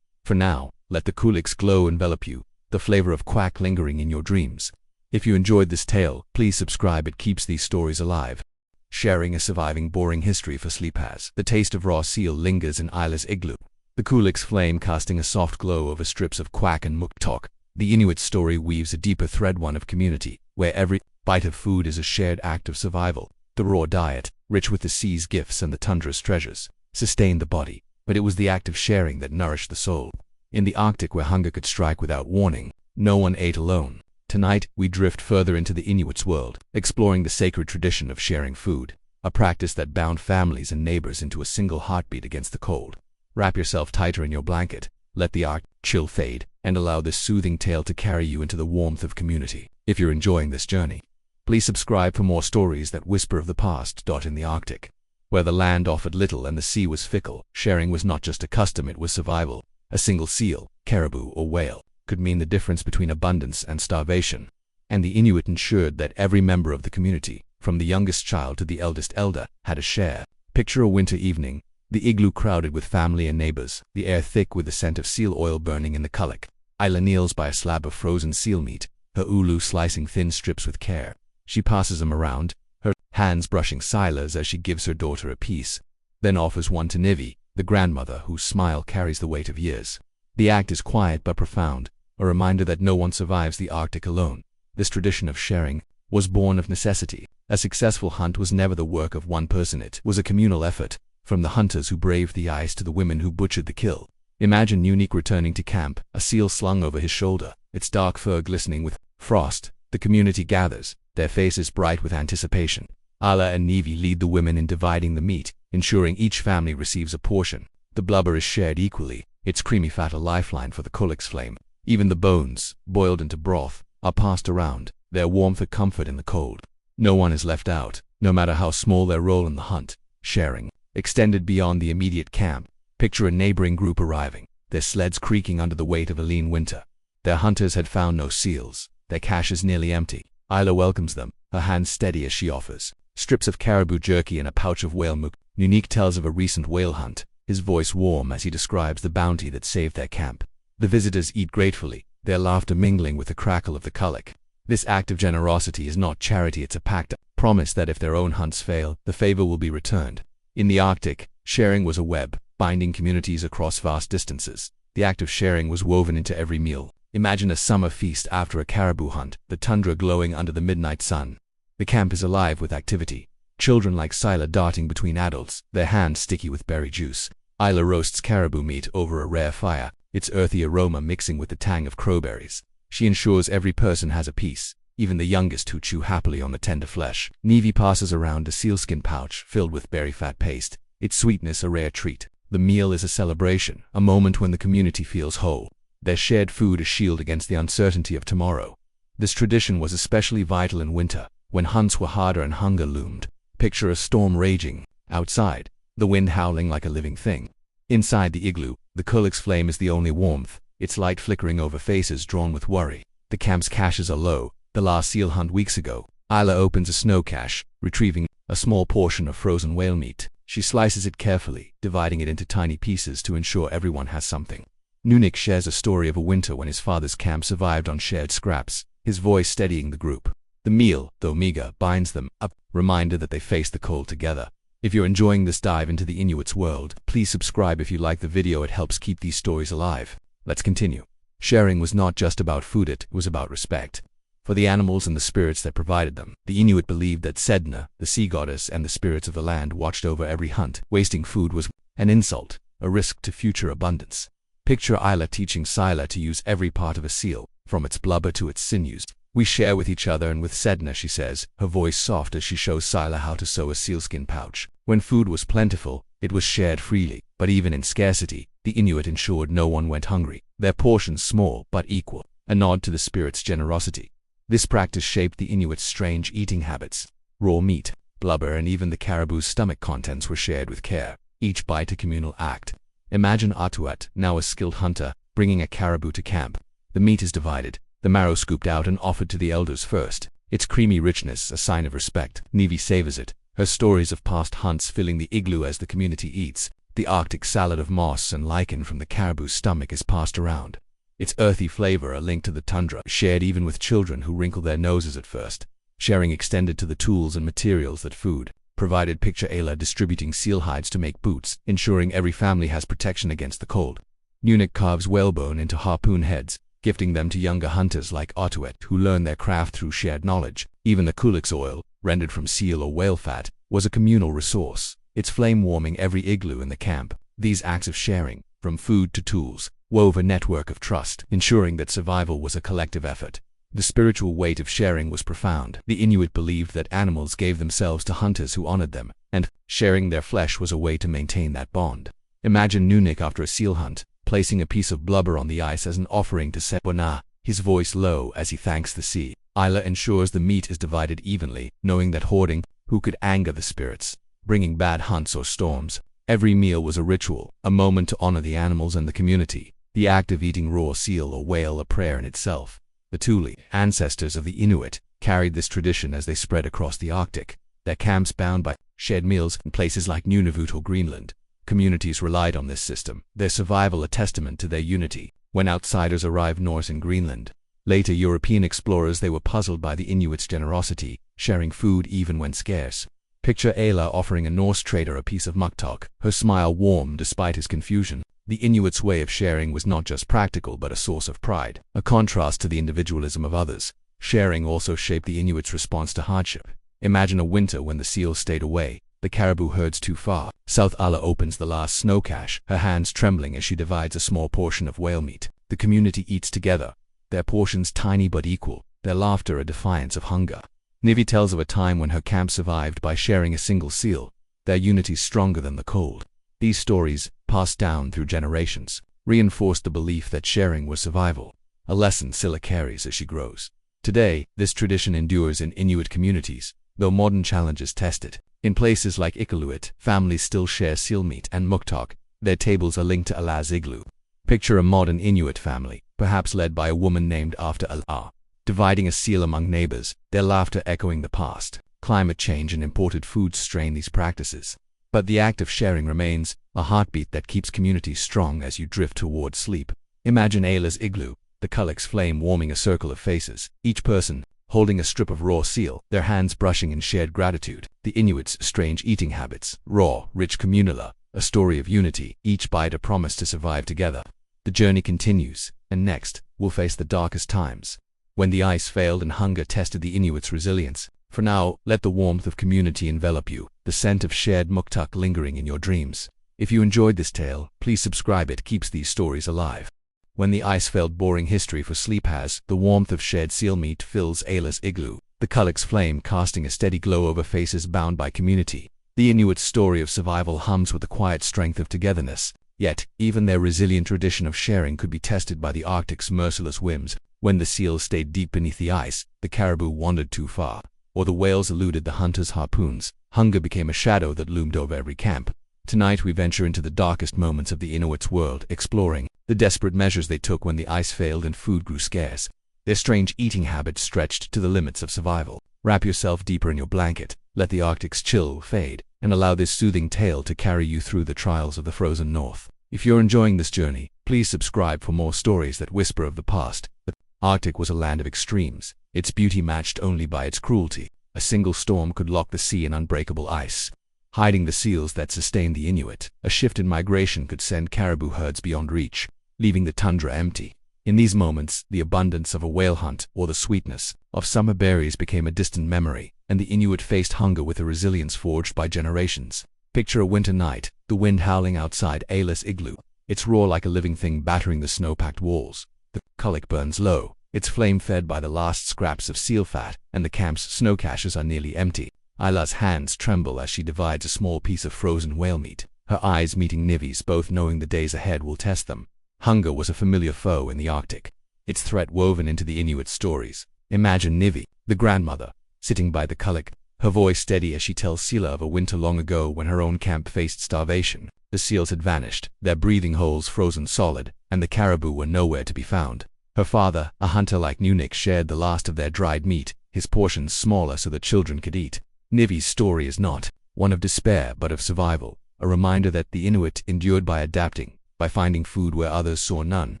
For now, let the kulik's glow envelop you, the flavor of quack lingering in your dreams. If you enjoyed this tale, please subscribe. It keeps these stories alive. Sharing a surviving boring history for sleep has. The taste of raw seal lingers in Isla's igloo, the kulik's flame casting a soft glow over strips of quack and muktok. The Inuit story weaves a deeper thread, one of community, where every bite of food is a shared act of survival. The raw diet, rich with the sea's gifts and the tundra's treasures, sustained the body, but it was the act of sharing that nourished the soul. In the Arctic, where hunger could strike without warning, no one ate alone. Tonight, we drift further into the Inuits' world, exploring the sacred tradition of sharing food, a practice that bound families and neighbors into a single heartbeat against the cold. Wrap yourself tighter in your blanket, let the Arctic chill fade, and allow this soothing tale to carry you into the warmth of community. If you're enjoying this journey, please subscribe for more stories that whisper of the past. In the Arctic, where the land offered little and the sea was fickle, sharing was not just a custom, it was survival. A single seal, caribou, or whale could mean the difference between abundance and starvation. And the Inuit ensured that every member of the community, from the youngest child to the eldest elder, had a share. Picture a winter evening, the igloo crowded with family and neighbors, the air thick with the scent of seal oil burning in the kulak. Isla kneels by a slab of frozen seal meat, her ulu slicing thin strips with care. She passes them around, her hands brushing Sila's as she gives her daughter a piece, then offers one to Nivi, the grandmother whose smile carries the weight of years. The act is quiet but profound, a reminder that no one survives the Arctic alone. This tradition of sharing was born of necessity. A successful hunt was never the work of one person, it was a communal effort, from the hunters who braved the ice to the women who butchered the kill. Imagine Inuit returning to camp, a seal slung over his shoulder, its dark fur glistening with frost. The community gathers, their faces bright with anticipation. Isla and Nivi lead the women in dividing the meat, ensuring each family receives a portion. The blubber is shared equally, its creamy fat a lifeline for the kulak's flame. Even the bones, boiled into broth, are passed around, their warmth a comfort in the cold. No one is left out, no matter how small their role in the hunt. Sharing extended beyond the immediate camp. Picture a neighboring group arriving, their sleds creaking under the weight of a lean winter. Their hunters had found no seals, their cache is nearly empty. Isla welcomes them, her hands steady as she offers strips of caribou jerky and a pouch of whale milk. Nunik tells of a recent whale hunt, his voice warm as he describes the bounty that saved their camp. The visitors eat gratefully, their laughter mingling with the crackle of the kulak. This act of generosity is not charity, it's a pact, a promise that if their own hunts fail, the favor will be returned. In the Arctic, sharing was a web, binding communities across vast distances. The act of sharing was woven into every meal. Imagine a summer feast after a caribou hunt, the tundra glowing under the midnight sun. The camp is alive with activity. Children like Sila darting between adults, their hands sticky with berry juice. Isla roasts caribou meat over a rare fire, its earthy aroma mixing with the tang of crowberries. She ensures every person has a piece, even the youngest who chew happily on the tender flesh. Nivi passes around a sealskin pouch filled with berry fat paste, its sweetness a rare treat. The meal is a celebration, a moment when the community feels whole. Their shared food a shield against the uncertainty of tomorrow. This tradition was especially vital in winter, when hunts were harder and hunger loomed. Picture a storm raging. Outside, the wind howling like a living thing. Inside the igloo, the kulak's flame is the only warmth, its light flickering over faces drawn with worry. The camp's caches are low, the last seal hunt weeks ago. Isla opens a snow cache, retrieving a small portion of frozen whale meat. She slices it carefully, dividing it into tiny pieces to ensure everyone has something. Nunik shares a story of a winter when his father's camp survived on shared scraps, his voice steadying the group. The meal, though meager, binds them, a reminder that they faced the cold together. If you're enjoying this dive into the Inuit's world, please subscribe if you like the video, it helps keep these stories alive. Let's continue. Sharing was not just about food, it was about respect for the animals and the spirits that provided them. The Inuit believed that Sedna, the sea goddess, and the spirits of the land watched over every hunt. Wasting food was an insult, a risk to future abundance. Picture Isla teaching Sila to use every part of a seal, from its blubber to its sinews. We share with each other and with Sedna, she says, her voice soft as she shows Sila how to sew a sealskin pouch. When food was plentiful, it was shared freely, but even in scarcity, the Inuit ensured no one went hungry. Their portions small but equal, a nod to the spirit's generosity. This practice shaped the Inuit's strange eating habits. Raw meat, blubber, and even the caribou's stomach contents were shared with care, each bite a communal act. Imagine Atuat, now a skilled hunter, bringing a caribou to camp. The meat is divided, the marrow scooped out and offered to the elders first, its creamy richness a sign of respect. Nivi savors it, her stories of past hunts filling the igloo as the community eats. The Arctic salad of moss and lichen from the caribou's stomach is passed around, its earthy flavor a link to the tundra, shared even with children who wrinkle their noses at first. Sharing extended to the tools and materials that food provided. Picture Ayla distributing seal hides to make boots, ensuring every family has protection against the cold. Nunik carves whalebone into harpoon heads, gifting them to younger hunters like Otuet, who learn their craft through shared knowledge. Even the kulak's oil, rendered from seal or whale fat, was a communal resource, its flame warming every igloo in the camp. These acts of sharing, from food to tools, wove a network of trust, ensuring that survival was a collective effort. The spiritual weight of sharing was profound. The Inuit believed that animals gave themselves to hunters who honored them, and sharing their flesh was a way to maintain that bond. Imagine Nunik after a seal hunt, placing a piece of blubber on the ice as an offering to Setwana, his voice low as he thanks the sea. Isla ensures the meat is divided evenly, knowing that hoarding who could anger the spirits, bringing bad hunts or storms. Every meal was a ritual, a moment to honor the animals and the community. the act of eating raw seal or whale a prayer in itself. The Thule, ancestors of the Inuit, carried this tradition as they spread across the Arctic. Their camps bound by shared meals in places like Nunavut or Greenland. Communities relied on this system, their survival a testament to their unity. When outsiders arrived north in Greenland, later European explorers, they were puzzled by the Inuits' generosity, sharing food even when scarce. Picture Ayla offering a Norse trader a piece of muktok, her smile warm despite his confusion. The Inuits' way of sharing was not just practical but a source of pride, a contrast to the individualism of others. Sharing also shaped the Inuits' response to hardship. Imagine a winter when the seals stayed away, the caribou herds too far. South Ala opens the last snow cache, her hands trembling as she divides a small portion of whale meat. The community eats together, their portions tiny but equal, their laughter a defiance of hunger. Nivi tells of a time when her camp survived by sharing a single seal, their unity stronger than the cold. These stories, passed down through generations, reinforced the belief that sharing was survival, a lesson Scylla carries as she grows. Today, this tradition endures in Inuit communities, though modern challenges test it. In places like Iqaluit, families still share seal meat and muktok. Their tables are linked to Allah's igloo. Picture a modern Inuit family, perhaps led by a woman named after Allah, dividing a seal among neighbors, their laughter echoing the past. Climate change and imported foods strain these practices. But the act of sharing remains, a heartbeat that keeps communities strong as you drift towards sleep. Imagine Ayla's igloo, the kulak's flame warming a circle of faces, each person holding a strip of raw seal, their hands brushing in shared gratitude. The Inuits' strange eating habits, raw, rich communala, a story of unity, each bite a promise to survive together. The journey continues, and next, we'll face the darkest times, when the ice failed and hunger tested the Inuits' resilience. For now, let the warmth of community envelop you, the scent of shared muktuk lingering in your dreams. If you enjoyed this tale, please subscribe, it keeps these stories alive. When the ice failed, boring history for sleep has, the warmth of shared seal meat fills Ayla's igloo, the kulak's flame casting a steady glow over faces bound by community. The Inuit story of survival hums with the quiet strength of togetherness. Yet, even their resilient tradition of sharing could be tested by the Arctic's merciless whims. When the seals stayed deep beneath the ice, the caribou wandered too far, or the whales eluded the hunters' harpoons. Hunger became a shadow that loomed over every camp. Tonight we venture into the darkest moments of the Inuits' world, exploring the desperate measures they took when the ice failed and food grew scarce. Their strange eating habits stretched to the limits of survival. Wrap yourself deeper in your blanket, let the Arctic's chill fade, and allow this soothing tale to carry you through the trials of the frozen north. If you're enjoying this journey, please subscribe for more stories that whisper of the past. The Arctic was a land of extremes, its beauty matched only by its cruelty. A single storm could lock the sea in unbreakable ice, hiding the seals that sustained the Inuit. A shift in migration could send caribou herds beyond reach, leaving the tundra empty. In these moments, the abundance of a whale hunt or the sweetness of summer berries became a distant memory, and the Inuit faced hunger with a resilience forged by generations. Picture a winter night, the wind howling outside Ayla's igloo, its roar like a living thing battering the snow-packed walls. The kulak burns low, its flame fed by the last scraps of seal fat, and the camp's snow caches are nearly empty. Ayla's hands tremble as she divides a small piece of frozen whale meat, her eyes meeting Nivi's, both knowing the days ahead will test them. Hunger was a familiar foe in the Arctic, its threat woven into the Inuit stories. Imagine Nivi, the grandmother, sitting by the kulak, her voice steady as she tells Scylla of a winter long ago when her own camp faced starvation. The seals had vanished, their breathing holes frozen solid, and the caribou were nowhere to be found. Her father, a hunter like Inuit, shared the last of their dried meat, his portions smaller so the children could eat. Nivi's story is not one of despair but of survival, a reminder that the Inuit endured by adapting, by finding food where others saw none.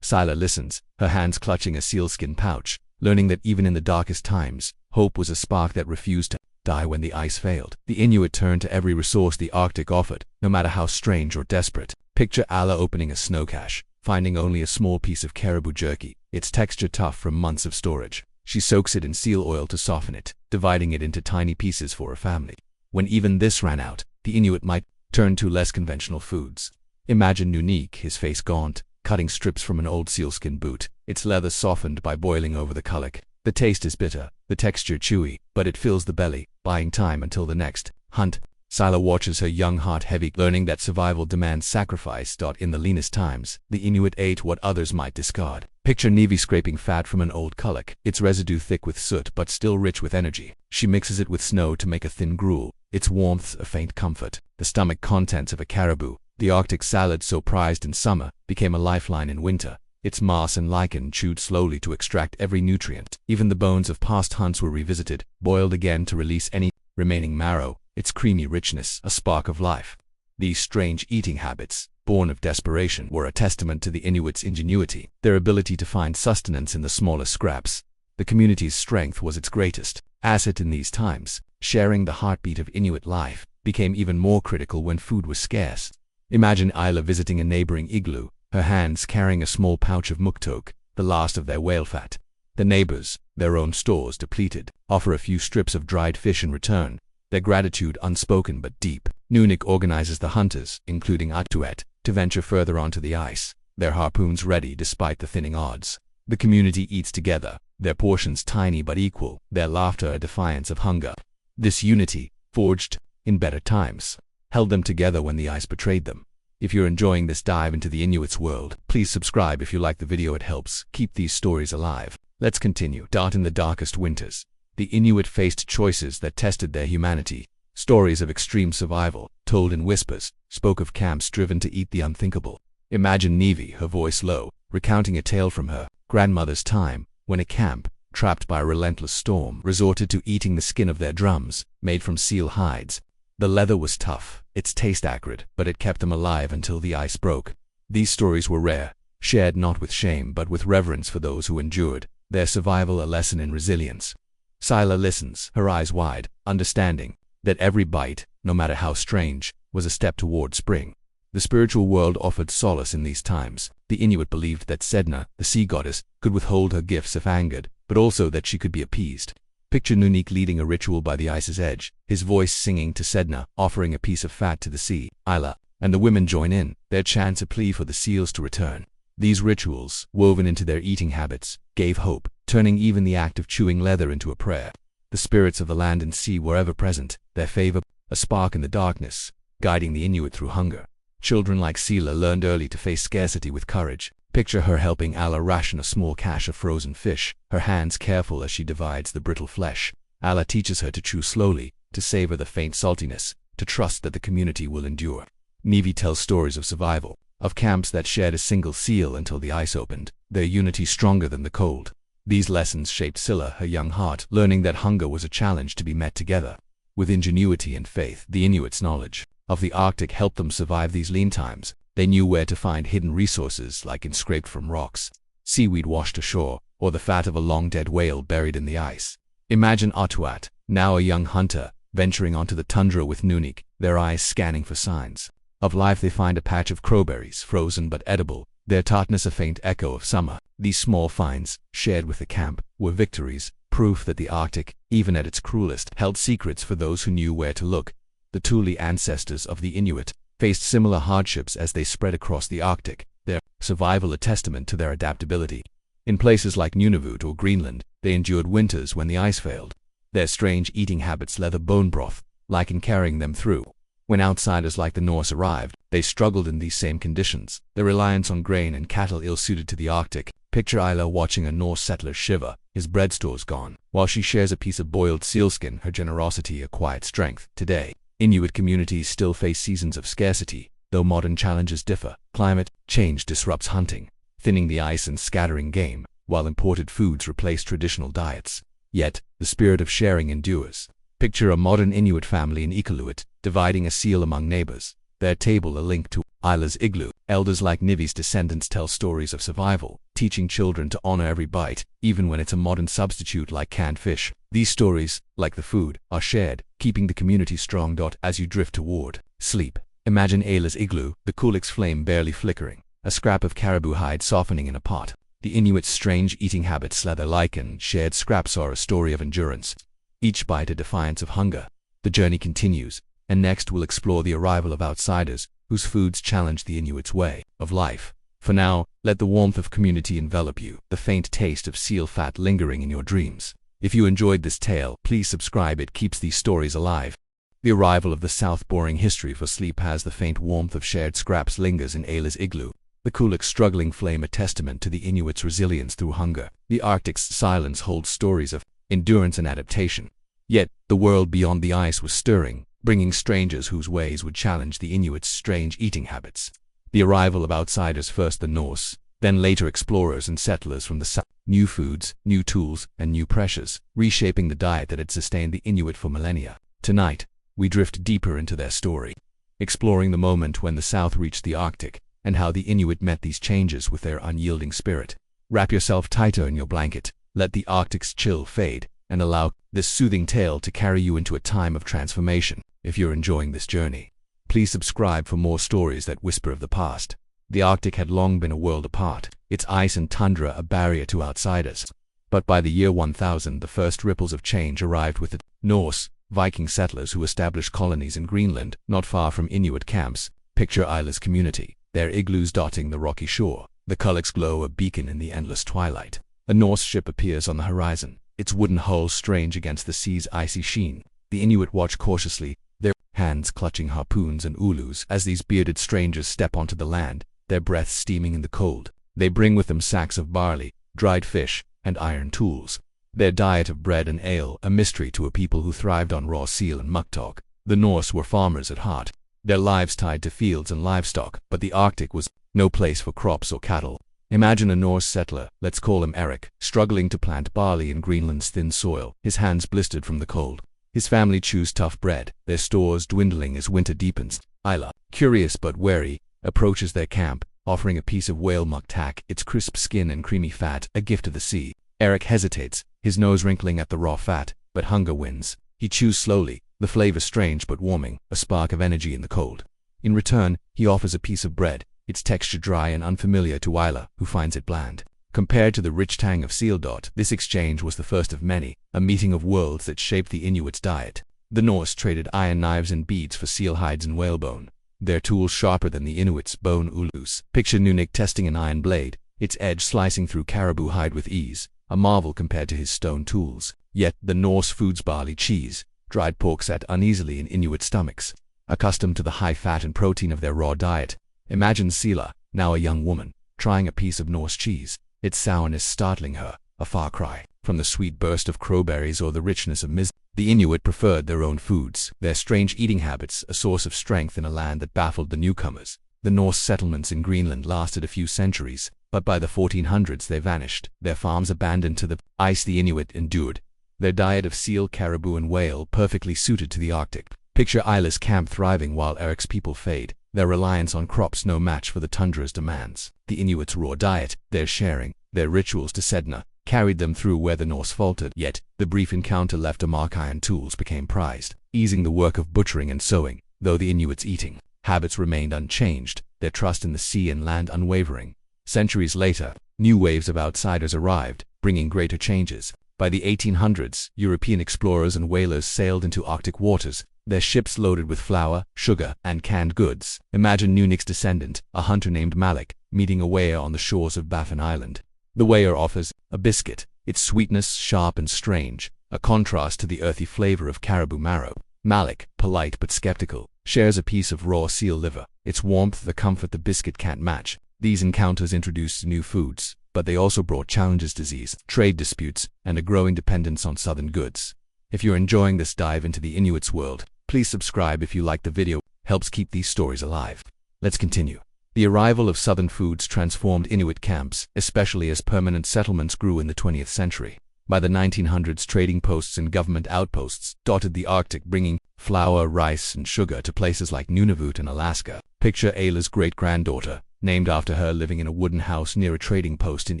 Scylla listens, her hands clutching a sealskin pouch, learning that even in the darkest times, hope was a spark that refused to die when the ice failed. The Inuit turned to every resource the Arctic offered, no matter how strange or desperate. Picture Alla opening a snow cache, finding only a small piece of caribou jerky, its texture tough from months of storage. She soaks it in seal oil to soften it, dividing it into tiny pieces for her family. When even this ran out, the Inuit might turn to less conventional foods. Imagine Nunik, his face gaunt, cutting strips from an old sealskin boot, its leather softened by boiling over the kulak. The taste is bitter, the texture chewy, but it fills the belly, buying time until the next hunt. Scylla watches her young heart heavy, learning that survival demands sacrifice. In the leanest times, the Inuit ate what others might discard. Picture Nivi scraping fat from an old kulak, its residue thick with soot but still rich with energy. She mixes it with snow to make a thin gruel, its warmth a faint comfort. The stomach contents of a caribou, The Arctic salad, so prized in summer, became a lifeline in winter. Its moss and lichen chewed slowly to extract every nutrient. Even the bones of past hunts were revisited, boiled again to release any remaining marrow, its creamy richness, a spark of life. These strange eating habits, born of desperation, were a testament to the Inuits' ingenuity, their ability to find sustenance in the smallest scraps. The community's strength was its greatest asset in these times. Sharing the heartbeat of Inuit life became even more critical when food was scarce. Imagine Isla visiting a neighboring igloo, her hands carrying a small pouch of muktok, the last of their whale fat. The neighbors, their own stores depleted, offer a few strips of dried fish in return, their gratitude unspoken but deep. Inuit organizes the hunters, including Atuet, to venture further onto the ice, their harpoons ready despite the thinning odds. The community eats together, their portions tiny but equal, their laughter a defiance of hunger. This unity, forged in better times, held them together when the ice betrayed them. If you're enjoying this dive into the Inuits' world, please subscribe if you like the video. It helps keep these stories alive. Let's continue. In the darkest winters, the Inuit faced choices that tested their humanity. Stories of extreme survival, told in whispers, spoke of camps driven to eat the unthinkable. Imagine Nevi, her voice low, recounting a tale from her grandmother's time, when a camp, trapped by a relentless storm, resorted to eating the skin of their drums, made from seal hides. The leather was tough, its taste acrid, but it kept them alive until the ice broke. These stories were rare, shared not with shame but with reverence for those who endured, their survival a lesson in resilience. Sila listens, her eyes wide, understanding that every bite, no matter how strange, was a step toward spring. The spiritual world offered solace in these times. The Inuit believed that Sedna, the sea goddess, could withhold her gifts if angered, but also that she could be appeased. Picture Nunik leading a ritual by the ice's edge, his voice singing to Sedna, offering a piece of fat to the sea, Isla, and the women join in, their chants a plea for the seals to return. These rituals, woven into their eating habits, gave hope, turning even the act of chewing leather into a prayer. The spirits of the land and sea were ever present, their favor a spark in the darkness, guiding the Inuit through hunger. Children like Sila learned early to face scarcity with courage. Picture her helping Ala ration a small cache of frozen fish, her hands careful as she divides the brittle flesh. Ala teaches her to chew slowly, to savor the faint saltiness, to trust that the community will endure. Nevi tells stories of survival, of camps that shared a single seal until the ice opened, their unity stronger than the cold. These lessons shaped Sila, her young heart, learning that hunger was a challenge to be met together. With ingenuity and faith, the Inuits' knowledge of the Arctic helped them survive these lean times. They knew where to find hidden resources like scraped from rocks, seaweed washed ashore, or the fat of a long-dead whale buried in the ice. Imagine Atuat, now a young hunter, venturing onto the tundra with Nunik, their eyes scanning for signs of life. They find a patch of crowberries, frozen but edible, their tartness a faint echo of summer. These small finds, shared with the camp, were victories, proof that the Arctic, even at its cruelest, held secrets for those who knew where to look. The Thule ancestors of the Inuit faced similar hardships as they spread across the Arctic, their survival a testament to their adaptability. In places like Nunavut or Greenland, they endured winters when the ice failed. Their strange eating habits led to bone broth, lichen carrying them through. When outsiders like the Norse arrived, they struggled in these same conditions, their reliance on grain and cattle ill-suited to the Arctic. Picture Isla watching a Norse settler shiver, his bread stores gone, while she shares a piece of boiled sealskin, her generosity a quiet strength. Today, Inuit communities still face seasons of scarcity, though modern challenges differ. Climate change disrupts hunting, thinning the ice and scattering game, while imported foods replace traditional diets. Yet, the spirit of sharing endures. Picture a modern Inuit family in Iqaluit, dividing a seal among neighbors, their table a link to Isla's igloo. Elders like Nivi's descendants tell stories of survival, teaching children to honor every bite, even when it's a modern substitute like canned fish. These stories, like the food, are shared, keeping the community strong. As you drift toward sleep, imagine Ayla's igloo, the kulix flame barely flickering, a scrap of caribou hide softening in a pot. The Inuits' strange eating habits, leather lichen, shared scraps are a story of endurance, each bite a defiance of hunger. The journey continues, and next we'll explore the arrival of outsiders, whose foods challenge the Inuits' way of life. For now, let the warmth of community envelop you, the faint taste of seal fat lingering in your dreams. If you enjoyed this tale, please subscribe. It keeps these stories alive. The arrival of the South. Boring history for sleep has the faint warmth of shared scraps lingers in Ayla's igloo. The kulak's struggling flame a testament to the Inuits' resilience through hunger. The Arctic's silence holds stories of endurance and adaptation. Yet, the world beyond the ice was stirring, bringing strangers whose ways would challenge the Inuits' strange eating habits. The arrival of outsiders, first the Norse, then later explorers and settlers from the south. New foods, new tools, and new pressures, reshaping the diet that had sustained the Inuit for millennia. Tonight, we drift deeper into their story, exploring the moment when the South reached the Arctic, and how the Inuit met these changes with their unyielding spirit. Wrap yourself tighter in your blanket, let the Arctic's chill fade, and allow this soothing tale to carry you into a time of transformation. If you're enjoying this journey, please subscribe for more stories that whisper of the past. The Arctic had long been a world apart, its ice and tundra a barrier to outsiders. But by the year 1000, the first ripples of change arrived with the Norse, Viking settlers who established colonies in Greenland, not far from Inuit camps. Picture Isla's community, their igloos dotting the rocky shore, the cullich's glow a beacon in the endless twilight. A Norse ship appears on the horizon, its wooden hull strange against the sea's icy sheen. The Inuit watch cautiously, their hands clutching harpoons and ulus as these bearded strangers step onto the land, their breath steaming in the cold. They bring with them sacks of barley, dried fish, and iron tools. Their diet of bread and ale, a mystery to a people who thrived on raw seal and mucktalk. The Norse were farmers at heart, their lives tied to fields and livestock, but the Arctic was no place for crops or cattle. Imagine a Norse settler, let's call him Eric, struggling to plant barley in Greenland's thin soil, his hands blistered from the cold. His family chews tough bread, their stores dwindling as winter deepens. Isla, curious but wary, approaches their camp, offering a piece of whale mucktack, its crisp skin and creamy fat, a gift of the sea. Eric hesitates, his nose wrinkling at the raw fat, but hunger wins. He chews slowly, the flavor strange but warming, a spark of energy in the cold. In return, he offers a piece of bread, its texture dry and unfamiliar to Isla, who finds it bland. Compared to the rich tang of seal dot, this exchange was the first of many, a meeting of worlds that shaped the Inuits' diet. The Norse traded iron knives and beads for seal hides and whalebone, their tools sharper than the Inuits' bone ulus. Picture Nunik testing an iron blade, its edge slicing through caribou hide with ease, a marvel compared to his stone tools. Yet the Norse foods barley cheese, dried pork sat uneasily in Inuit stomachs, accustomed to the high fat and protein of their raw diet. Imagine Sela, now a young woman, trying a piece of Norse cheese, its sourness startling her, a far cry from the sweet burst of crowberries or the richness of mis. The Inuit preferred their own foods, their strange eating habits a source of strength in a land that baffled the newcomers. The Norse settlements in Greenland lasted a few centuries, but by the 1400s they vanished, their farms abandoned to the ice. The Inuit endured, their diet of seal, caribou, and whale perfectly suited to the Arctic. Picture Isla's camp thriving while Eric's people fade, their reliance on crops no match for the tundra's demands. The Inuits' raw diet, their sharing, their rituals to Sedna, carried them through where the Norse faltered. Yet, the brief encounter left a mark. Iron tools became prized, easing the work of butchering and sewing, though the Inuits' eating habits remained unchanged, their trust in the sea and land unwavering. Centuries later, new waves of outsiders arrived, bringing greater changes. By the 1800s, European explorers and whalers sailed into Arctic waters, their ships loaded with flour, sugar, and canned goods. Imagine Nunik's descendant, a hunter named Malik, meeting a whale on the shores of Baffin Island. The whale offers a biscuit, its sweetness sharp and strange, a contrast to the earthy flavor of caribou marrow. Malik, polite but skeptical, shares a piece of raw seal liver, its warmth the comfort the biscuit can't match. These encounters introduced new foods, but they also brought challenges: disease, trade disputes, and a growing dependence on southern goods. If you're enjoying this dive into the Inuits' world, please subscribe if you like the video, helps keep these stories alive. Let's continue. The arrival of southern foods transformed Inuit camps, especially as permanent settlements grew in the 20th century. By the 1900s, trading posts and government outposts dotted the Arctic, bringing flour, rice, and sugar to places like Nunavut and Alaska. Picture Ayla's great-granddaughter, named after her, living in a wooden house near a trading post in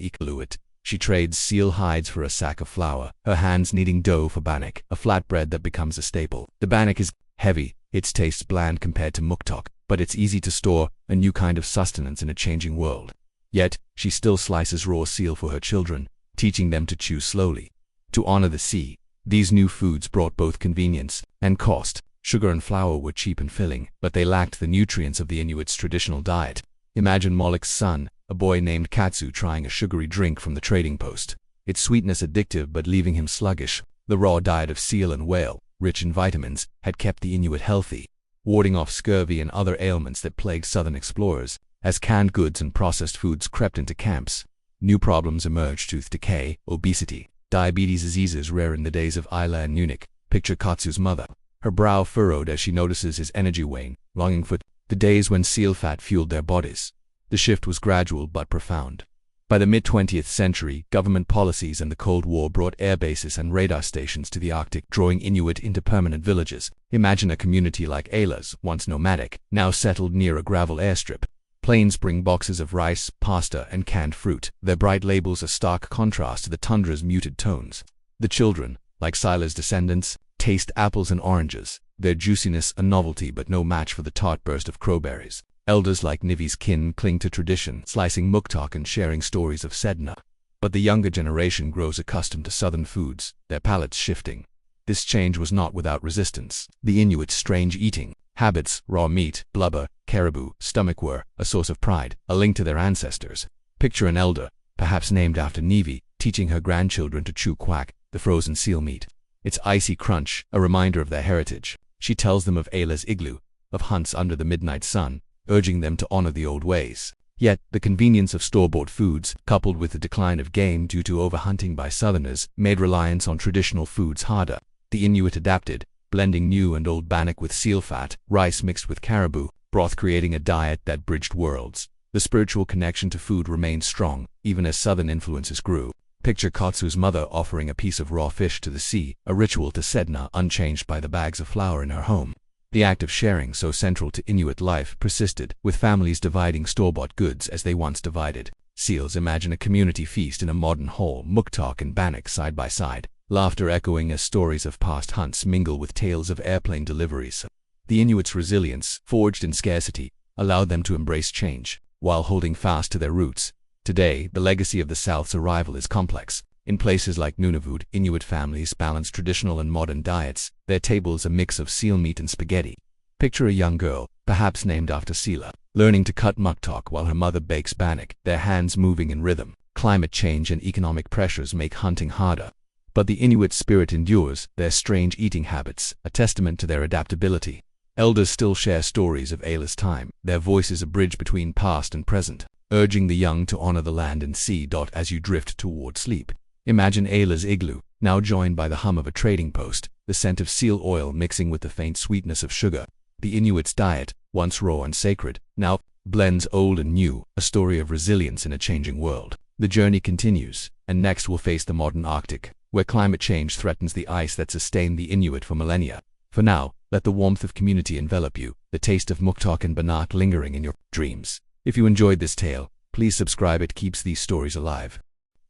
Iqaluit. She trades seal hides for a sack of flour, her hands kneading dough for bannock, a flatbread that becomes a staple. The bannock is heavy, its taste bland compared to muktok, but it's easy to store, a new kind of sustenance in a changing world. Yet, she still slices raw seal for her children, teaching them to chew slowly. To honor the sea, these new foods brought both convenience and cost. Sugar and flour were cheap and filling, but they lacked the nutrients of the Inuits' traditional diet. Imagine Molek's son, a boy named Katsu, trying a sugary drink from the trading post. Its sweetness addictive but leaving him sluggish. The raw diet of seal and whale, rich in vitamins, had kept the Inuit healthy, warding off scurvy and other ailments that plagued southern explorers. As canned goods and processed foods crept into camps, new problems emerged: tooth decay, obesity, diabetes, diseases rare in the days of Isla and Nunik. Picture Katsu's mother, her brow furrowed as she notices his energy wane, longing for the days when seal fat fueled their bodies. The shift was gradual but profound. By the mid-20th century, government policies and the Cold War brought air bases and radar stations to the Arctic, drawing Inuit into permanent villages. Imagine a community like Ayla's, once nomadic, now settled near a gravel airstrip. Planes bring boxes of rice, pasta, and canned fruit, their bright labels a stark contrast to the tundra's muted tones. The children, like Sila's descendants, taste apples and oranges, their juiciness a novelty but no match for the tart burst of crowberries. Elders like Nivi's kin cling to tradition, slicing muktak and sharing stories of Sedna. But the younger generation grows accustomed to southern foods, their palates shifting. This change was not without resistance. The Inuits' strange eating habits, raw meat, blubber, caribou, stomach were a source of pride, a link to their ancestors. Picture an elder, perhaps named after Nivi, teaching her grandchildren to chew quack, the frozen seal meat. Its icy crunch, a reminder of their heritage. She tells them of Ayla's igloo, of hunts under the midnight sun, urging them to honor the old ways. Yet, the convenience of store-bought foods, coupled with the decline of game due to overhunting by southerners, made reliance on traditional foods harder. The Inuit adapted, blending new and old bannock with seal fat, rice mixed with caribou, broth, creating a diet that bridged worlds. The spiritual connection to food remained strong, even as southern influences grew. Picture Kotsu's mother offering a piece of raw fish to the sea, a ritual to Sedna unchanged by the bags of flour in her home. The act of sharing, so central to Inuit life, persisted, with families dividing store-bought goods as they once divided seals. Imagine a community feast in a modern hall, muktak and bannock side by side, laughter echoing as stories of past hunts mingle with tales of airplane deliveries. The Inuits' resilience, forged in scarcity, allowed them to embrace change, while holding fast to their roots. Today, the legacy of the South's arrival is complex. In places like Nunavut, Inuit families balance traditional and modern diets, their tables a mix of seal meat and spaghetti. Picture a young girl, perhaps named after Sila, learning to cut muktak while her mother bakes bannock, their hands moving in rhythm. Climate change and economic pressures make hunting harder. But the Inuit spirit endures, their strange eating habits, a testament to their adaptability. Elders still share stories of Ayla's time, their voices a bridge between past and present, urging the young to honor the land and sea. As you drift toward sleep, imagine Ayla's igloo, now joined by the hum of a trading post, the scent of seal oil mixing with the faint sweetness of sugar. The Inuit's diet, once raw and sacred, now blends old and new, a story of resilience in a changing world. The journey continues, and next we'll face the modern Arctic, where climate change threatens the ice that sustained the Inuit for millennia. For now, let the warmth of community envelop you, the taste of muktak and bannock lingering in your dreams. If you enjoyed this tale, please subscribe. It keeps these stories alive.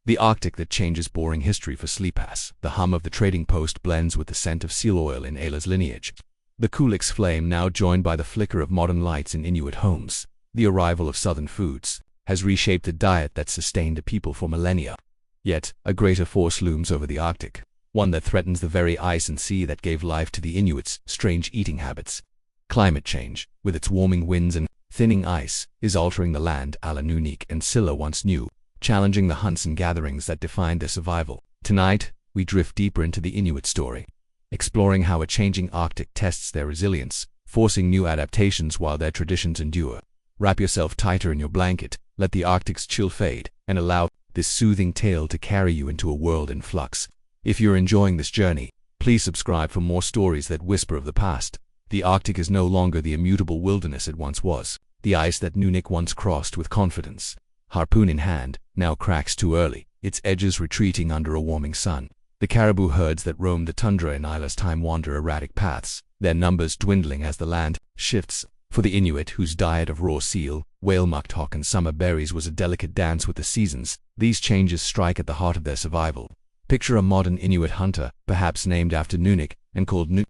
The Arctic that changes boring history for sleepass. The hum of the trading post blends with the scent of seal oil in Ayla's lineage. The Kulik's flame, now joined by the flicker of modern lights in Inuit homes. The arrival of southern foods has reshaped a diet that sustained a people for millennia. Yet, a greater force looms over the Arctic, one that threatens the very ice and sea that gave life to the Inuits' strange eating habits. Climate change, with its warming winds and thinning ice, is altering the land Ala Nunik and Silla once knew, challenging the hunts and gatherings that defined their survival. Tonight, we drift deeper into the Inuit story, exploring how a changing Arctic tests their resilience, forcing new adaptations while their traditions endure. Wrap yourself tighter in your blanket, let the Arctic's chill fade, and allow this soothing tale to carry you into a world in flux. If you're enjoying this journey, please subscribe for more stories that whisper of the past. The Arctic is no longer the immutable wilderness it once was. The ice that Nunik once crossed with confidence, harpoon in hand, now cracks too early, its edges retreating under a warming sun. The caribou herds that roamed the tundra in Ayla's time wander erratic paths, their numbers dwindling as the land shifts. For the Inuit, whose diet of raw seal, whale muktak and summer berries was a delicate dance with the seasons, these changes strike at the heart of their survival. Picture a modern Inuit hunter, perhaps named after Nunik, and called Nut,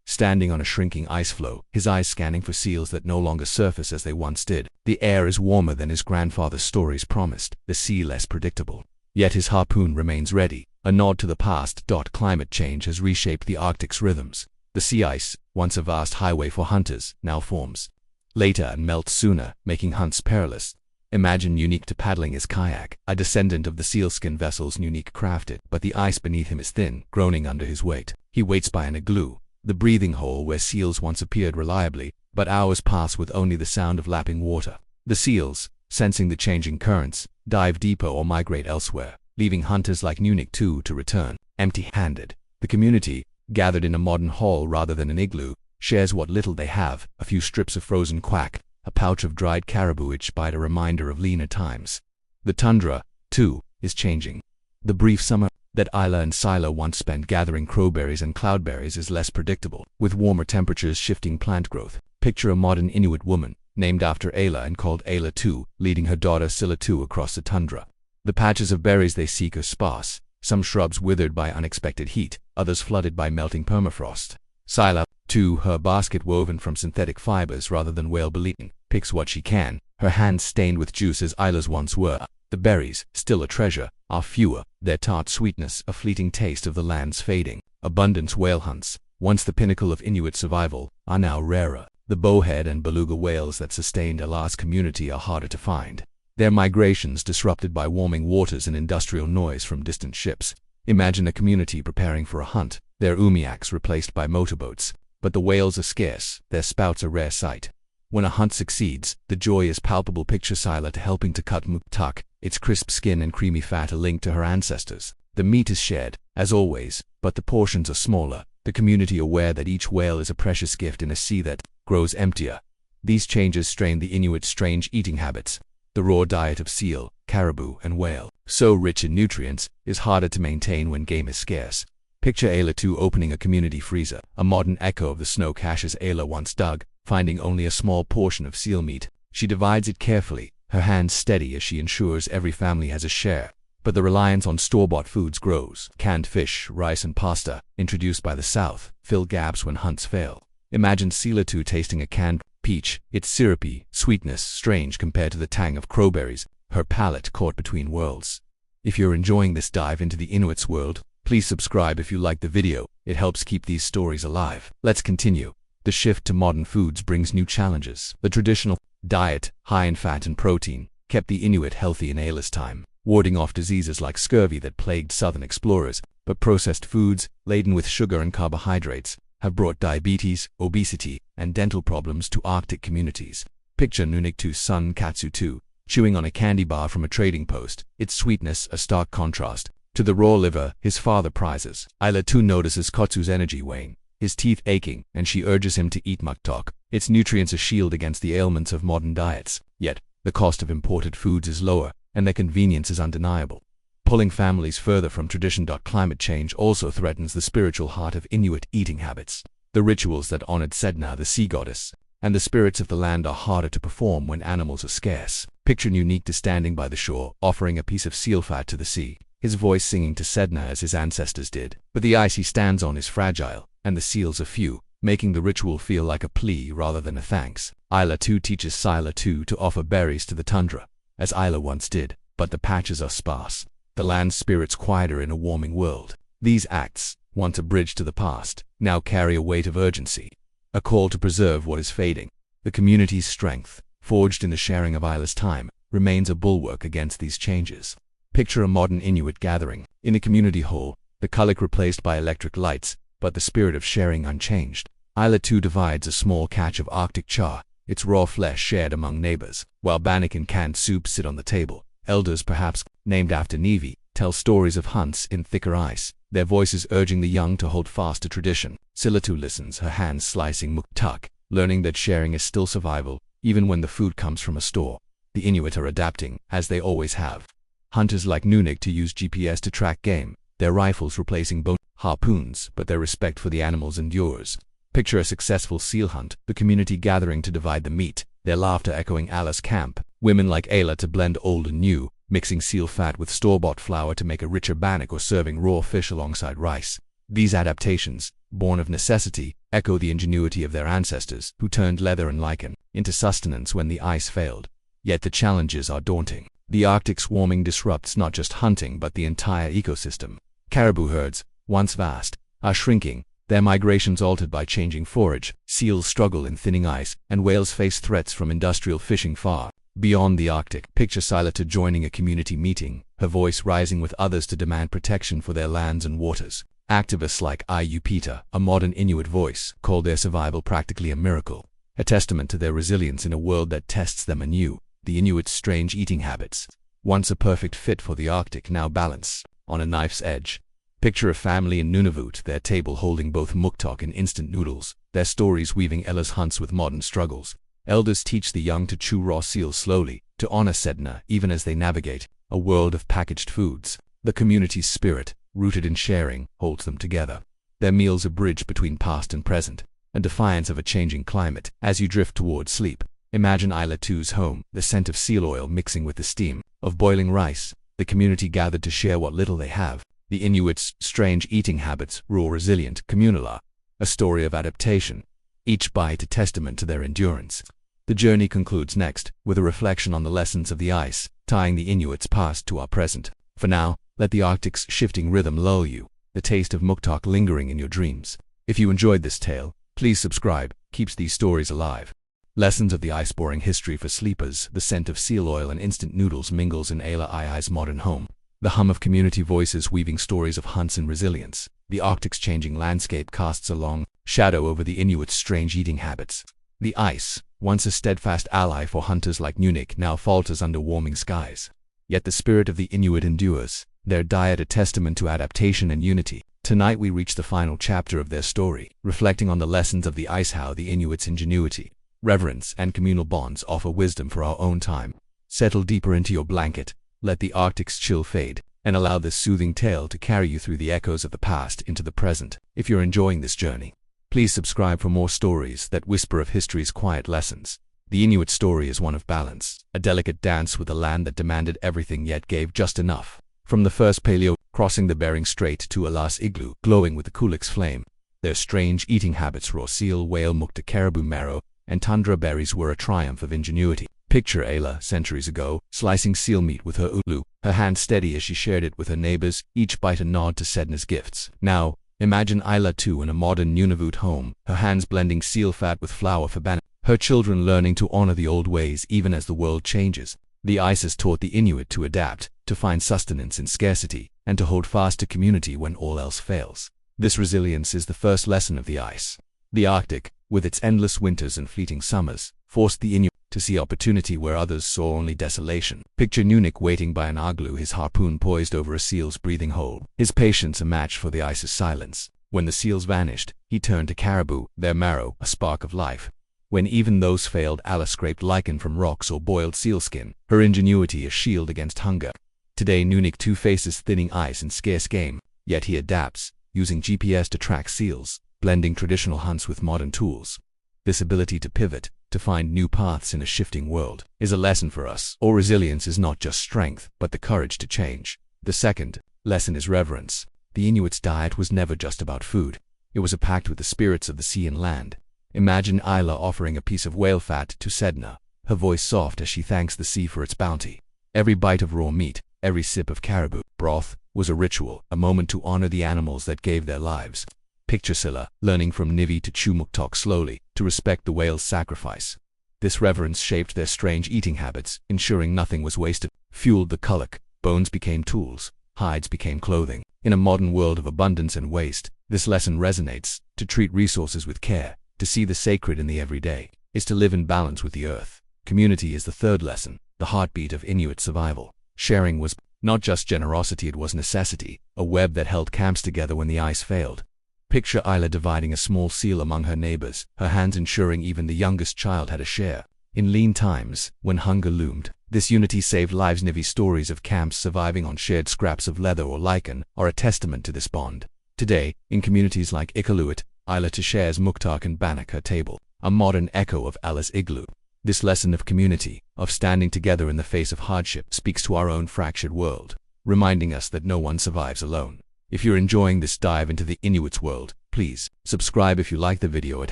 standing on a shrinking ice floe, his eyes scanning for seals that no longer surface as they once did. The air is warmer than his grandfather's stories promised, the sea less predictable. Yet his harpoon remains ready, a nod to the past. Climate change has reshaped the Arctic's rhythms. The sea ice, once a vast highway for hunters, now forms later and melts sooner, making hunts perilous. Imagine Nunik to paddling his kayak, a descendant of the sealskin vessels Nunik crafted, but the ice beneath him is thin, groaning under his weight. He waits by an igloo, the breathing hole where seals once appeared reliably, but hours pass with only the sound of lapping water. The seals, sensing the changing currents, dive deeper or migrate elsewhere, leaving hunters like Nunik to return empty-handed. The community, gathered in a modern hall rather than an igloo, shares what little they have: a few strips of frozen quack, a pouch of dried caribou, each bite a reminder of leaner times. The tundra, too, is changing. The brief summer that Isla and Sila once spent gathering crowberries and cloudberries is less predictable, with warmer temperatures shifting plant growth. Picture a modern Inuit woman, named after Ayla and called Ayla II, leading her daughter Sila II across the tundra. The patches of berries they seek are sparse, some shrubs withered by unexpected heat, others flooded by melting permafrost. Sila II, her basket woven from synthetic fibers rather than whale-believing, picks what she can, her hands stained with juice as Isla's once were. The berries, still a treasure, are fewer, their tart sweetness a fleeting taste of the land's fading. Abundance whale hunts, once the pinnacle of Inuit survival, are now rarer. The bowhead and beluga whales that sustained Ala's community are harder to find. Their migrations disrupted by warming waters and industrial noise from distant ships. Imagine a community preparing for a hunt, their umiaks replaced by motorboats. But the whales are scarce, their spouts a rare sight. When a hunt succeeds, the joy is palpable. Picture Sila helping to cut muktuk, its crisp skin and creamy fat a link to her ancestors. The meat is shared, as always, but the portions are smaller, the community aware that each whale is a precious gift in a sea that grows emptier. These changes strain the Inuit's strange eating habits. The raw diet of seal, caribou, and whale, so rich in nutrients, is harder to maintain when game is scarce. Picture Ayla II opening a community freezer, a modern echo of the snow caches Ayla once dug, finding only a small portion of seal meat. She divides it carefully, her hands steady as she ensures every family has a share. But the reliance on store-bought foods grows. Canned fish, rice, and pasta, introduced by the South, fill gaps when hunts fail. Imagine Sila II tasting a canned peach, its syrupy sweetness strange compared to the tang of crowberries, her palate caught between worlds. If you're enjoying this dive into the Inuit's world, please subscribe if you like the video. It helps keep these stories alive. Let's continue. The shift to modern foods brings new challenges. The traditional diet, high in fat and protein, kept the Inuit healthy in Ayla's time, warding off diseases like scurvy that plagued southern explorers. But processed foods, laden with sugar and carbohydrates, have brought diabetes, obesity, and dental problems to Arctic communities. Picture Nunik II's son Katsu II, chewing on a candy bar from a trading post, its sweetness a stark contrast to the raw liver his father prizes. Ayla II notices Katsu's energy wane, his teeth aching, and she urges him to eat muktok, its nutrients a shield against the ailments of modern diets. Yet, the cost of imported foods is lower, and their convenience is undeniable, pulling families further from tradition. Climate change also threatens the spiritual heart of Inuit eating habits. The rituals that honored Sedna, the sea goddess, and the spirits of the land are harder to perform when animals are scarce. Picture Nunik standing by the shore, offering a piece of seal fat to the sea, his voice singing to Sedna as his ancestors did. But the ice he stands on is fragile, and the seals are few, making the ritual feel like a plea rather than a thanks. Ayla II teaches Sila II to offer berries to the tundra, as Ayla once did, but the patches are sparse. The land's spirits quieter in a warming world. These acts, once a bridge to the past, now carry a weight of urgency, a call to preserve what is fading. The community's strength, forged in the sharing of Ayla's time, remains a bulwark against these changes. Picture a modern Inuit gathering. In a community hall, the kulak replaced by electric lights, but the spirit of sharing unchanged. Ayla II divides a small catch of Arctic char, its raw flesh shared among neighbors, while bannock and canned soup sit on the table. Elders, perhaps named after Nevi, tell stories of hunts in thicker ice, their voices urging the young to hold fast to tradition. Sila II listens, her hands slicing muktuk, learning that sharing is still survival, even when the food comes from a store. The Inuit are adapting, as they always have. Hunters like Nunik to use GPS to track game, their rifles replacing bone harpoons, but their respect for the animals endures. Picture a successful seal hunt, the community gathering to divide the meat, their laughter echoing Ala's camp. Women like Ayla to blend old and new, mixing seal fat with store-bought flour to make a richer bannock or serving raw fish alongside rice. These adaptations, born of necessity, echo the ingenuity of their ancestors, who turned leather and lichen into sustenance when the ice failed. Yet the challenges are daunting. The Arctic's warming disrupts not just hunting but the entire ecosystem. Caribou herds, once vast, are shrinking, their migrations altered by changing forage. Seals struggle in thinning ice, and whales face threats from industrial fishing far beyond the Arctic. Picture Sila II joining a community meeting, her voice rising with others to demand protection for their lands and waters. Activists like Iupita, a modern Inuit voice, call their survival practically a miracle, a testament to their resilience in a world that tests them anew. The Inuit's strange eating habits, once a perfect fit for the Arctic, now balance on a knife's edge. Picture a family in Nunavut, their table holding both muktok and instant noodles, their stories weaving Ella's hunts with modern struggles. Elders teach the young to chew raw seals slowly, to honor Sedna even as they navigate a world of packaged foods. The community's spirit, rooted in sharing, holds them together. Their meals a bridge between past and present, a defiance of a changing climate. As you drift towards sleep, imagine Isla 2's home, the scent of seal oil mixing with the steam of boiling rice, the community gathered to share what little they have. The Inuits' strange eating habits, raw, resilient, communal, a story of adaptation, each bite a testament to their endurance. The journey concludes next, with a reflection on the lessons of the ice, tying the Inuits' past to our present. For now, let the Arctic's shifting rhythm lull you, the taste of muktok lingering in your dreams. If you enjoyed this tale, please subscribe, keeps these stories alive. Lessons of the ice-boring history for sleepers, the scent of seal oil and instant noodles mingles in Ayla I's modern home. The hum of community voices weaving stories of hunts and resilience. The Arctic's changing landscape casts a long shadow over the Inuits' strange eating habits. The ice, once a steadfast ally for hunters like Nunavut, now falters under warming skies. Yet the spirit of the Inuit endures, their diet a testament to adaptation and unity. Tonight we reach the final chapter of their story, reflecting on the lessons of the ice, how the Inuits' ingenuity, reverence, and communal bonds offer wisdom for our own time. Settle deeper into your blanket, let the Arctic's chill fade, and allow this soothing tale to carry you through the echoes of the past into the present. If you're enjoying this journey, please subscribe for more stories that whisper of history's quiet lessons. The Inuit story is one of balance, a delicate dance with a land that demanded everything yet gave just enough. From the first paleo, crossing the Bering Strait, to Alas igloo, glowing with the Kulik's flame, their strange eating habits, raw seal, whale mukta, caribou marrow, and tundra berries were a triumph of ingenuity. Picture Ayla, centuries ago, slicing seal meat with her ulu, her hand steady as she shared it with her neighbors, each bite a nod to Sedna's gifts. Now, imagine Ayla 2 in a modern Nunavut home, her hands blending seal fat with flour for banana, her children learning to honor the old ways even as the world changes. The ice has taught the Inuit to adapt, to find sustenance in scarcity, and to hold fast to community when all else fails. This resilience is the first lesson of the ice. The Arctic, with its endless winters and fleeting summers, forced the Inuit to see opportunity where others saw only desolation. Picture Nunavut waiting by an igloo, his harpoon poised over a seal's breathing hole, his patience a match for the ice's silence. When the seals vanished, he turned to caribou, their marrow, a spark of life. When even those failed, Ayla scraped lichen from rocks or boiled sealskin, her ingenuity a shield against hunger. Today Nunavut too faces thinning ice and scarce game, yet he adapts, using GPS to track seals, blending traditional hunts with modern tools. This ability to pivot, to find new paths in a shifting world, is a lesson for us. All resilience is not just strength, but the courage to change. The second lesson is reverence. The Inuit's diet was never just about food. It was a pact with the spirits of the sea and land. Imagine Ayla offering a piece of whale fat to Sedna, her voice soft as she thanks the sea for its bounty. Every bite of raw meat, every sip of caribou broth, was a ritual, a moment to honor the animals that gave their lives. Picture Scylla, learning from Nivi to chew muktok slowly, to respect the whale's sacrifice. This reverence shaped their strange eating habits, ensuring nothing was wasted. Fueled the Kulak, bones became tools, hides became clothing. In a modern world of abundance and waste, this lesson resonates. To treat resources with care, to see the sacred in the everyday, is to live in balance with the earth. Community is the third lesson, the heartbeat of Inuit survival. Sharing was not just generosity, it was necessity, a web that held camps together when the ice failed. Picture Ayla dividing a small seal among her neighbors, her hands ensuring even the youngest child had a share. In lean times, when hunger loomed, this unity saved lives. Nivi's stories of camps surviving on shared scraps of leather or lichen are a testament to this bond. Today, in communities like Iqaluit, Ayla shares muktak and bannock, her table, a modern echo of Ayla's igloo. This lesson of community, of standing together in the face of hardship, speaks to our own fractured world, reminding us that no one survives alone. If you're enjoying this dive into the Inuit's world, please subscribe if you like the video. It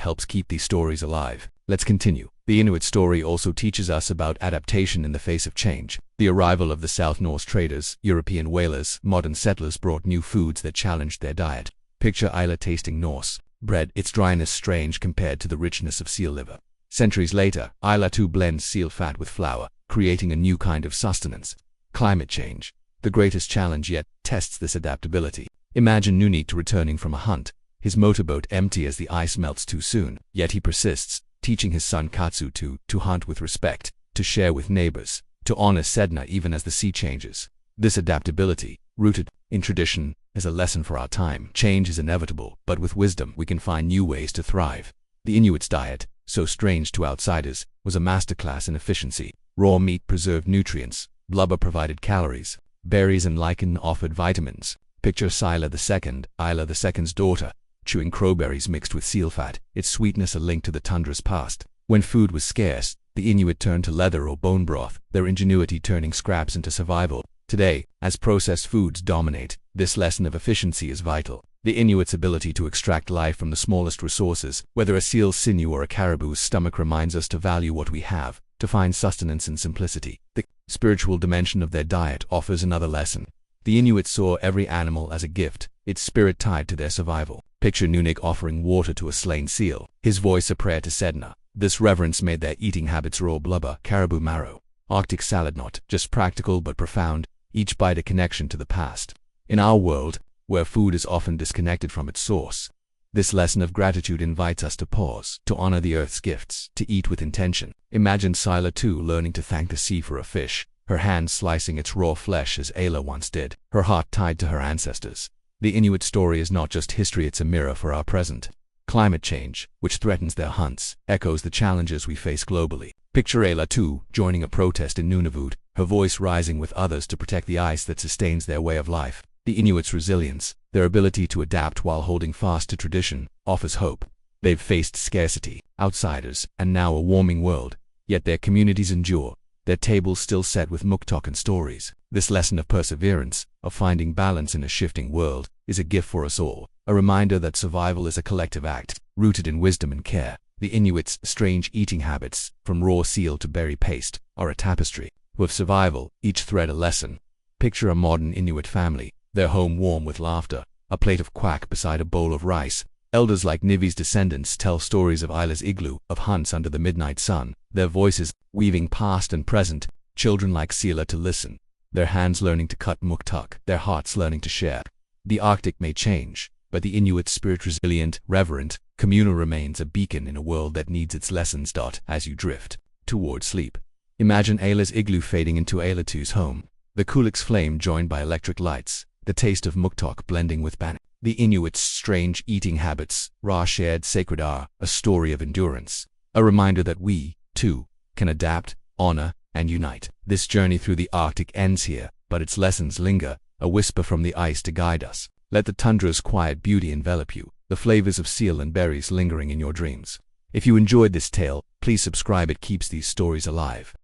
helps keep these stories alive. Let's continue. The Inuit story also teaches us about adaptation in the face of change. The arrival of the South Norse traders, European whalers, modern settlers brought new foods that challenged their diet. Picture Ayla tasting Norse bread, its dryness strange compared to the richness of seal liver. Centuries later, Ayla too blends seal fat with flour, creating a new kind of sustenance. Climate change, the greatest challenge yet, tests this adaptability. Imagine Nunavut returning from a hunt, his motorboat empty as the ice melts too soon, yet he persists, teaching his son Katsu to hunt with respect, to share with neighbors, to honor Sedna even as the sea changes. This adaptability, rooted in tradition, as a lesson for our time. Change is inevitable, but with wisdom we can find new ways to thrive. The Inuits' diet, so strange to outsiders, was a masterclass in efficiency. Raw meat preserved nutrients, blubber provided calories, berries and lichen offered vitamins. Picture Isla II's daughter, chewing crowberries mixed with seal fat, its sweetness a link to the tundra's past. When food was scarce, the Inuit turned to leather or bone broth, their ingenuity turning scraps into survival. Today, as processed foods dominate, this lesson of efficiency is vital. The Inuit's ability to extract life from the smallest resources, whether a seal's sinew or a caribou's stomach, reminds us to value what we have, to find sustenance in simplicity. The spiritual dimension of their diet offers another lesson. The Inuit saw every animal as a gift, its spirit tied to their survival. Picture Nunnik offering water to a slain seal, his voice a prayer to Sedna. This reverence made their eating habits raw blubber, caribou marrow. Arctic salad, not just practical but profound, each bite a connection to the past. In our world, where food is often disconnected from its source, this lesson of gratitude invites us to pause, to honor the earth's gifts, to eat with intention. Imagine Sila too learning to thank the sea for a fish, her hands slicing its raw flesh as Ayla once did, her heart tied to her ancestors. The Inuit story is not just history, it's a mirror for our present. Climate change, which threatens their hunts, echoes the challenges we face globally. Picture Ayla too joining a protest in Nunavut, her voice rising with others to protect the ice that sustains their way of life. The Inuits' resilience, their ability to adapt while holding fast to tradition, offers hope. They've faced scarcity, outsiders, and now a warming world, yet their communities endure, their tables still set with muktok and stories. This lesson of perseverance, of finding balance in a shifting world, is a gift for us all, a reminder that survival is a collective act, rooted in wisdom and care. The Inuits' strange eating habits, from raw seal to berry paste, are a tapestry. With survival, each thread a lesson. Picture a modern Inuit family, their home warm with laughter, a plate of quack beside a bowl of rice. Elders like Nivi's descendants tell stories of Isla's igloo, of hunts under the midnight sun, their voices weaving past and present, children like Sila to listen, their hands learning to cut muktuk, their hearts learning to share. The Arctic may change, but the Inuit spirit, resilient, reverent, communal, remains a beacon in a world that needs its lessons. As you drift toward sleep, imagine Ayla's igloo fading into Ayla II's home, the kulik's flame joined by electric lights, the taste of muktok blending with bannock. The Inuit's strange eating habits, raw shared sacred, are a story of endurance, a reminder that we, too, can adapt, honor, and unite. This journey through the Arctic ends here, but its lessons linger, a whisper from the ice to guide us. Let the tundra's quiet beauty envelop you, the flavors of seal and berries lingering in your dreams. If you enjoyed this tale, please subscribe. It keeps these stories alive.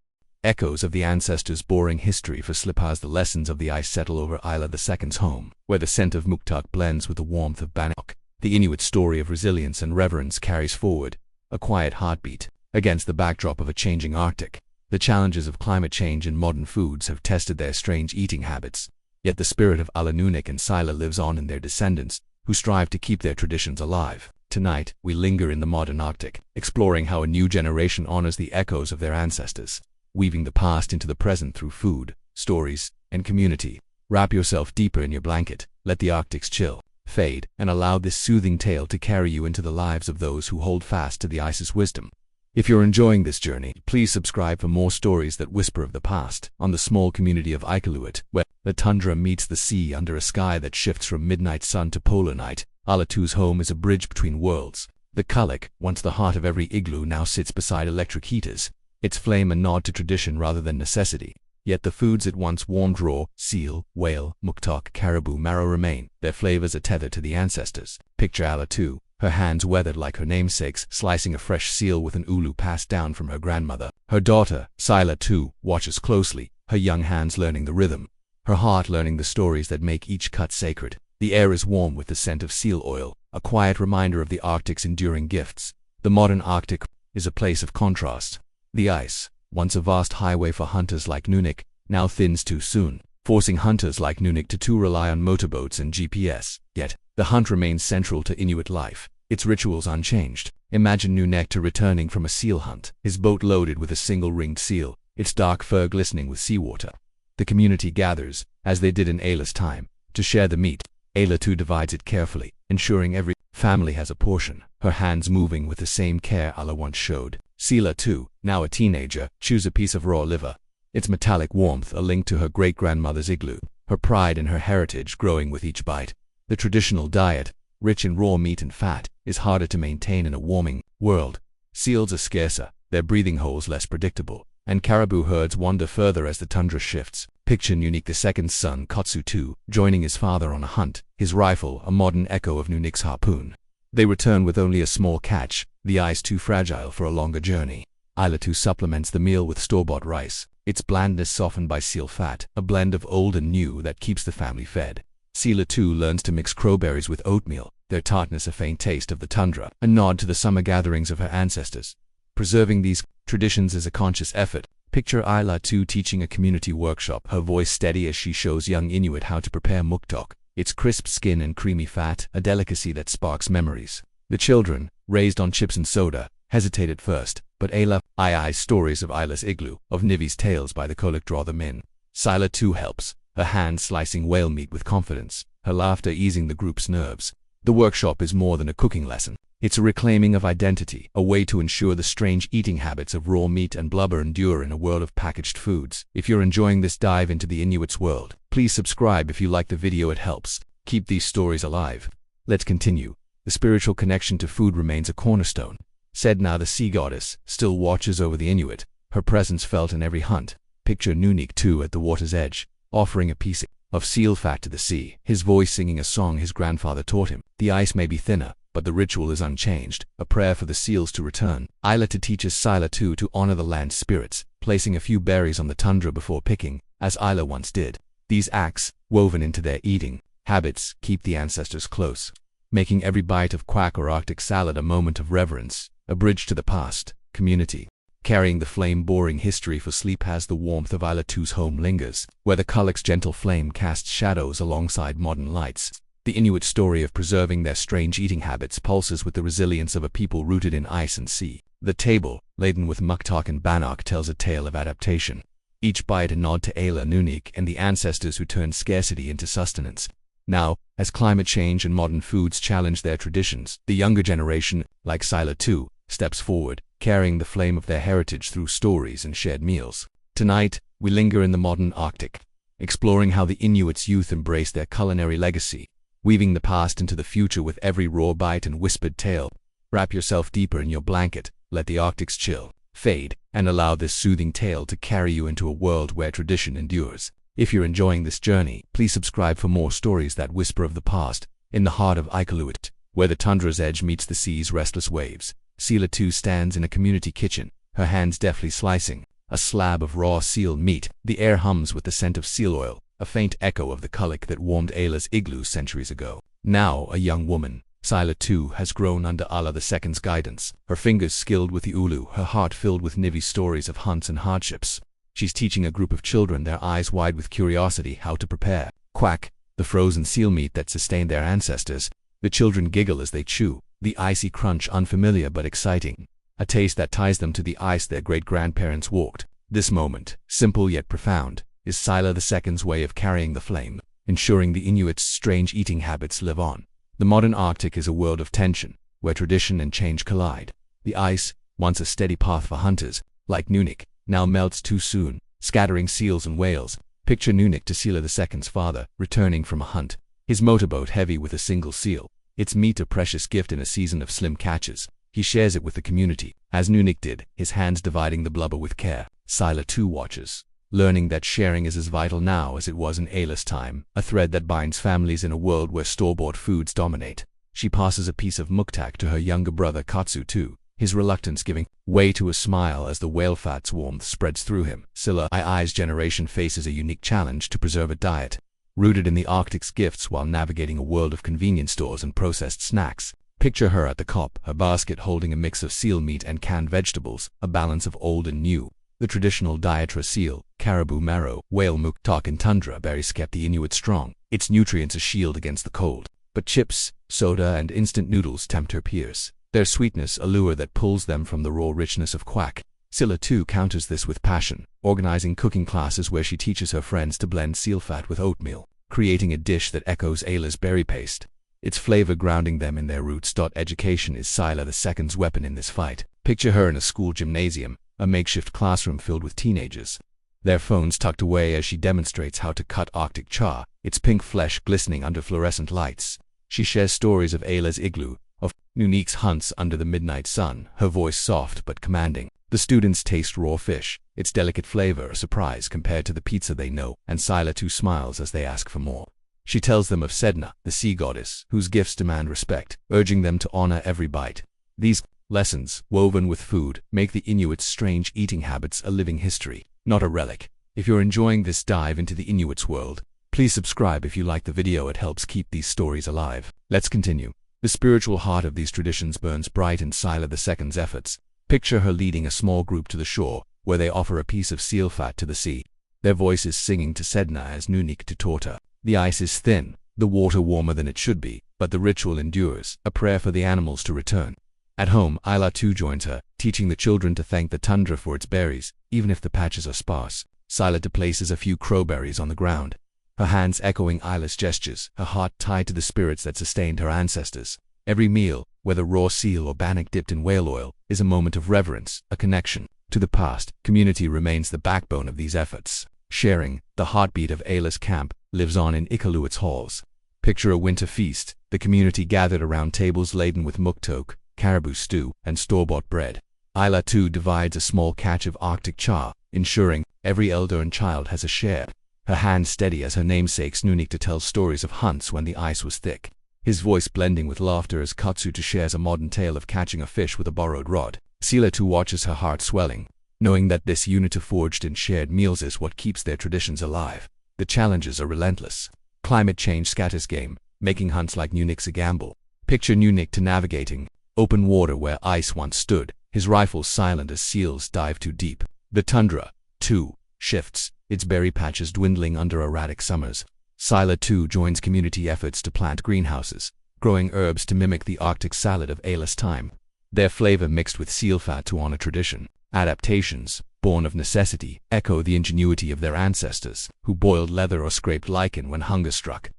Echoes of the ancestors' boring history for slip as the lessons of the ice settle over Isla II's home, where the scent of muktuk blends with the warmth of bannock. The Inuit story of resilience and reverence carries forward, a quiet heartbeat, against the backdrop of a changing Arctic. The challenges of climate change and modern foods have tested their strange eating habits, yet the spirit of Ala Nunnik and Sila lives on in their descendants, who strive to keep their traditions alive. Tonight, we linger in the modern Arctic, exploring how a new generation honors the echoes of their ancestors, weaving the past into the present through food, stories, and community. Wrap yourself deeper in your blanket, let the Arctic's chill fade, and allow this soothing tale to carry you into the lives of those who hold fast to the ice's wisdom. If you're enjoying this journey, please subscribe for more stories that whisper of the past. On the small community of Inuit, where the tundra meets the sea under a sky that shifts from midnight sun to polar night, Ala II's home is a bridge between worlds. The kulik, once the heart of every igloo, now sits beside electric heaters, its flame a nod to tradition rather than necessity. Yet the foods it once warmed, raw seal, whale, muktok, caribou marrow, remain, their flavors a tether to the ancestors. Picture Ala II, her hands weathered like her namesake's, slicing a fresh seal with an ulu passed down from her grandmother. Her daughter, Sila II, watches closely, her young hands learning the rhythm, her heart learning the stories that make each cut sacred. The air is warm with the scent of seal oil, a quiet reminder of the Arctic's enduring gifts. The modern Arctic is a place of contrast. The ice, once a vast highway for hunters like Nunnik, now thins too soon, forcing hunters like Nunnik to rely on motorboats and GPS. Yet, the hunt remains central to Inuit life, its rituals unchanged. Imagine Nunnik returning from a seal hunt, his boat loaded with a single ringed seal, its dark fur glistening with seawater. The community gathers, as they did in Ayla's time, to share the meat. Ayla II divides it carefully, ensuring every family has a portion, her hands moving with the same care Ala once showed. Sila II, now a teenager, chews a piece of raw liver, its metallic warmth a link to her great-grandmother's igloo, her pride in her heritage growing with each bite. The traditional diet, rich in raw meat and fat, is harder to maintain in a warming world. Seals are scarcer, their breathing holes less predictable, and caribou herds wander further as the tundra shifts. Picture Nunik II's son Kotsu II joining his father on a hunt, his rifle a modern echo of Nunik's harpoon. They return with only a small catch, the ice too fragile for a longer journey. Isla II supplements the meal with store-bought rice, its blandness softened by seal fat, a blend of old and new that keeps the family fed. Sila II learns to mix crowberries with oatmeal, their tartness a faint taste of the tundra, a nod to the summer gatherings of her ancestors. Preserving these traditions is a conscious effort. Picture Isla II teaching a community workshop, her voice steady as she shows young Inuit how to prepare muktok, its crisp skin and creamy fat, a delicacy that sparks memories. The children, raised on chips and soda, hesitate at first, but Ayla II's stories of Isla's igloo, of Nivi's tales by the Kolak draw them in. Sila II helps, her hands slicing whale meat with confidence, her laughter easing the group's nerves. The workshop is more than a cooking lesson. It's a reclaiming of identity, a way to ensure the strange eating habits of raw meat and blubber endure in a world of packaged foods. If you're enjoying this dive into the Inuit's world, please subscribe if you like the video. It helps keep these stories alive. Let's continue. The spiritual connection to food remains a cornerstone. Sedna, the sea goddess, still watches over the Inuit, her presence felt in every hunt. Picture Nunik II at the water's edge, offering a piece of seal fat to the sea, his voice singing a song his grandfather taught him. The ice may be thinner, but the ritual is unchanged, a prayer for the seals to return. Isla II teaches Sila II to honor the land's spirits, placing a few berries on the tundra before picking, as Isla once did. These acts, woven into their eating habits, keep the ancestors close, making every bite of quack or Arctic salad a moment of reverence, a bridge to the past. Community, carrying the flame-boring history for sleep as the warmth of Isla II's home lingers, where the Kulak's gentle flame casts shadows alongside modern lights. The Inuit story of preserving their strange eating habits pulses with the resilience of a people rooted in ice and sea. The table, laden with muktok and bannock, tells a tale of adaptation. Each bite a nod to Ayla Nunik and the ancestors who turned scarcity into sustenance. Now, as climate change and modern foods challenge their traditions, the younger generation, like Sila II, steps forward, carrying the flame of their heritage through stories and shared meals. Tonight, we linger in the modern Arctic, exploring how the Inuits' youth embrace their culinary legacy, weaving the past into the future with every raw bite and whispered tale. Wrap yourself deeper in your blanket, let the Arctic's chill fade, and allow this soothing tale to carry you into a world where tradition endures. If you're enjoying this journey, please subscribe for more stories that whisper of the past. In the heart of Inuit, where the tundra's edge meets the sea's restless waves, Sila II stands in a community kitchen, her hands deftly slicing a slab of raw seal meat. The air hums with the scent of seal oil, a faint echo of the Kulak that warmed Ayla's igloo centuries ago. Now a young woman, Sila II has grown under Isla II's guidance, her fingers skilled with the ulu, her heart filled with Nivi's stories of hunts and hardships. She's teaching a group of children, their eyes wide with curiosity, how to prepare quack, the frozen seal meat that sustained their ancestors. The children giggle as they chew, the icy crunch unfamiliar but exciting, a taste that ties them to the ice their great-grandparents walked. This moment, simple yet profound, is Sila II's way of carrying the flame, ensuring the Inuits' strange eating habits live on. The modern Arctic is a world of tension, where tradition and change collide. The ice, once a steady path for hunters, like Nunik, now melts too soon, scattering seals and whales. Picture Nunik to Sila II's father, returning from a hunt, his motorboat heavy with a single seal, its meat a precious gift in a season of slim catches. He shares it with the community, as Nunik did, his hands dividing the blubber with care. Sila II watches, learning that sharing is as vital now as it was in Ayla's time, a thread that binds families in a world where store-bought foods dominate. She passes a piece of muktak to her younger brother Kotsu II, his reluctance giving way to a smile as the whale fat's warmth spreads through him. Sila II's generation faces a unique challenge to preserve a diet rooted in the Arctic's gifts while navigating a world of convenience stores and processed snacks. Picture her at the COP, her basket holding a mix of seal meat and canned vegetables, a balance of old and new. The traditional diet for seal, caribou marrow, whale muktak and tundra berries kept the Inuit strong, its nutrients a shield against the cold. But chips, soda and instant noodles tempt her peers, their sweetness a lure that pulls them from the raw richness of quack. Sila II counters this with passion, organizing cooking classes where she teaches her friends to blend seal fat with oatmeal, creating a dish that echoes Ayla's berry paste, its flavor grounding them in their roots. Education is Sila II's weapon in this fight. Picture her in a school gymnasium, a makeshift classroom filled with teenagers, their phones tucked away as she demonstrates how to cut Arctic char, its pink flesh glistening under fluorescent lights. She shares stories of Ayla's igloo, of Inuit's hunts under the midnight sun, her voice soft but commanding. The students taste raw fish, its delicate flavor a surprise compared to the pizza they know, and Sila too smiles as they ask for more. She tells them of Sedna, the sea goddess, whose gifts demand respect, urging them to honor every bite. These lessons, woven with food, make the Inuits' strange eating habits a living history, not a relic. If you're enjoying this dive into the Inuits' world, please subscribe if you like the video. It helps keep these stories alive. Let's continue. The spiritual heart of these traditions burns bright in Sila II's efforts. Picture her leading a small group to the shore, where they offer a piece of seal fat to the sea. Their voices singing to Sedna as Nunik to Torta. The ice is thin, the water warmer than it should be, but the ritual endures, a prayer for the animals to return. At home, Ayla too joins her, teaching the children to thank the tundra for its berries, even if the patches are sparse. Sila places a few crowberries on the ground, her hands echoing Ayla's gestures, her heart tied to the spirits that sustained her ancestors. Every meal, whether raw seal or bannock dipped in whale oil, is a moment of reverence, a connection to the past. Community remains the backbone of these efforts. Sharing, the heartbeat of Ayla's camp, lives on in Iqaluit's halls. Picture a winter feast, the community gathered around tables laden with muktok, caribou stew, and store-bought bread. Ayla too divides a small catch of Arctic char, ensuring every elder and child has a share. Her hand steady as her namesake's Nunik to tell stories of hunts when the ice was thick, his voice blending with laughter as Katsuto shares a modern tale of catching a fish with a borrowed rod. Sila too watches, her heart swelling, knowing that this unity forged in shared meals is what keeps their traditions alive. The challenges are relentless. Climate change scatters game, making hunts like Nunik's a gamble. Picture Nunik to navigating open water where ice once stood, his rifle silent as seals dive too deep. The tundra, too, shifts, its berry patches dwindling under erratic summers. Sila too joins community efforts to plant greenhouses, growing herbs to mimic the Arctic salad of Ayla's time. Their flavor mixed with seal fat to honor tradition. Adaptations, born of necessity, echo the ingenuity of their ancestors, who boiled leather or scraped lichen when hunger struck.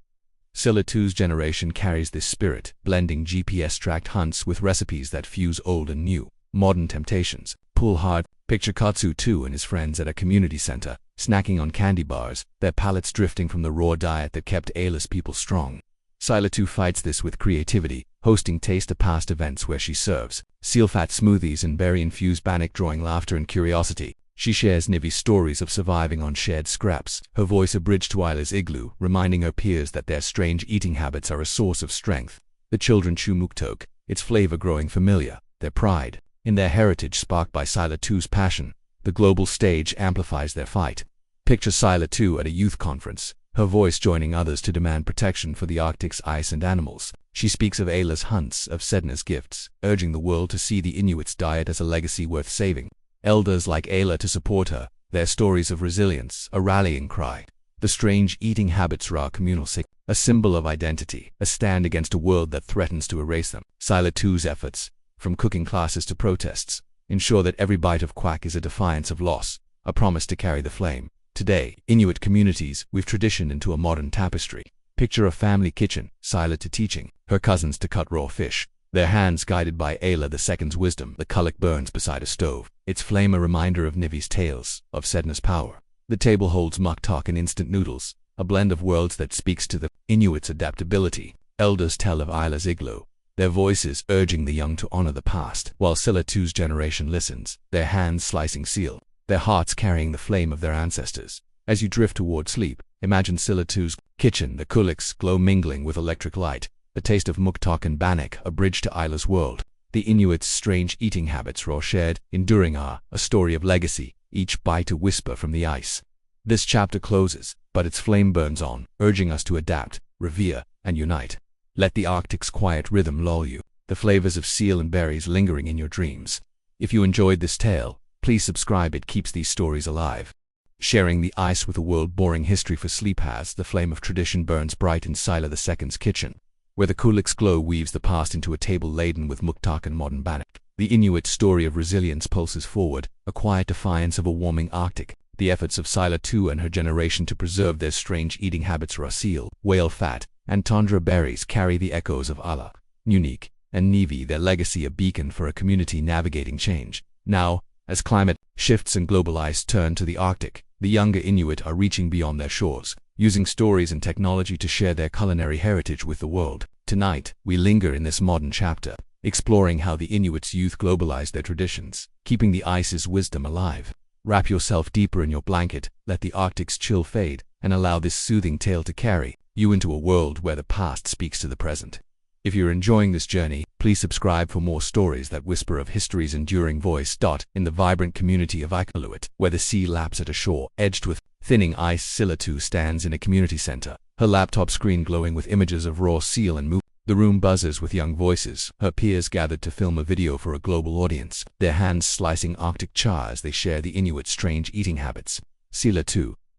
Sila II's generation carries this spirit, blending GPS-tracked hunts with recipes that fuse old and new. Modern temptations pull hard. Picture Katsuto and his friends at a community center, snacking on candy bars, their palates drifting from the raw diet that kept Ayla's people strong. Sila II fights this with creativity, hosting taste of past events where she serves seal fat smoothies and berry-infused bannock, drawing laughter and curiosity. She shares Nivi's stories of surviving on shared scraps, her voice a bridge to Ayla's igloo, reminding her peers that their strange eating habits are a source of strength. The children chew muktok, its flavor growing familiar, their pride in their heritage sparked by Sila II's passion. The global stage amplifies their fight. Picture Sila II at a youth conference, her voice joining others to demand protection for the Arctic's ice and animals. She speaks of Ayla's hunts, of Sedna's gifts, urging the world to see the Inuits' diet as a legacy worth saving. Elders like Ayla to support her, their stories of resilience, a rallying cry. The strange eating habits are communal sick, a symbol of identity, a stand against a world that threatens to erase them. Sila II's efforts, from cooking classes to protests, ensure that every bite of quack is a defiance of loss, a promise to carry the flame. Today, Inuit communities weave tradition into a modern tapestry. Picture a family kitchen, Sila II teaching her cousins to cut raw fish, their hands guided by Ayla II's wisdom. The kulak burns beside a stove, its flame a reminder of Nivi's tales, of Sedna's power. The table holds muktok and instant noodles, a blend of worlds that speaks to the Inuits' adaptability. Elders tell of Ayla's igloo, their voices urging the young to honor the past, while Sila II's generation listens, their hands slicing seal, their hearts carrying the flame of their ancestors. As you drift toward sleep, imagine Sila II's kitchen, the kulaks glow mingling with electric light, the taste of muktok and bannock, a bridge to Ayla's world. The Inuits' strange eating habits, raw shared, enduring are a story of legacy, each bite a whisper from the ice. This chapter closes, but its flame burns on, urging us to adapt, revere, and unite. Let the Arctic's quiet rhythm lull you, the flavors of seal and berries lingering in your dreams. If you enjoyed this tale, please subscribe. It keeps these stories alive. Sharing the ice with the world, boring history for sleep has the flame of tradition burns bright in Sila II's kitchen, where the kulak's glow weaves the past into a table laden with muktak and modern bannock. The Inuit story of resilience pulses forward, a quiet defiance of a warming Arctic. The efforts of Sila II and her generation to preserve their strange eating habits, raw seal, whale fat, and tundra berries, carry the echoes of Ayla, Nunik, and Nivi, their legacy a beacon for a community navigating change. Now, as climate shifts and global ice turn to the Arctic, The younger Inuit are reaching beyond their shores, using stories and technology to share their culinary heritage with the world. Tonight, we linger in this modern chapter, exploring how the Inuits' youth globalized their traditions, keeping the ice's wisdom alive. Wrap yourself deeper in your blanket, let the Arctic's chill fade, and allow this soothing tale to carry you into a world where the past speaks to the present. If you're enjoying this journey, please subscribe for more stories that whisper of history's enduring voice. In the vibrant community of Inuit, where the sea laps at a shore edged with thinning ice, Sila stands in a community center, her laptop screen glowing with images of raw seal and movement. The room buzzes with young voices, her peers gathered to film a video for a global audience, their hands slicing Arctic char as they share the Inuit strange eating habits. Sila,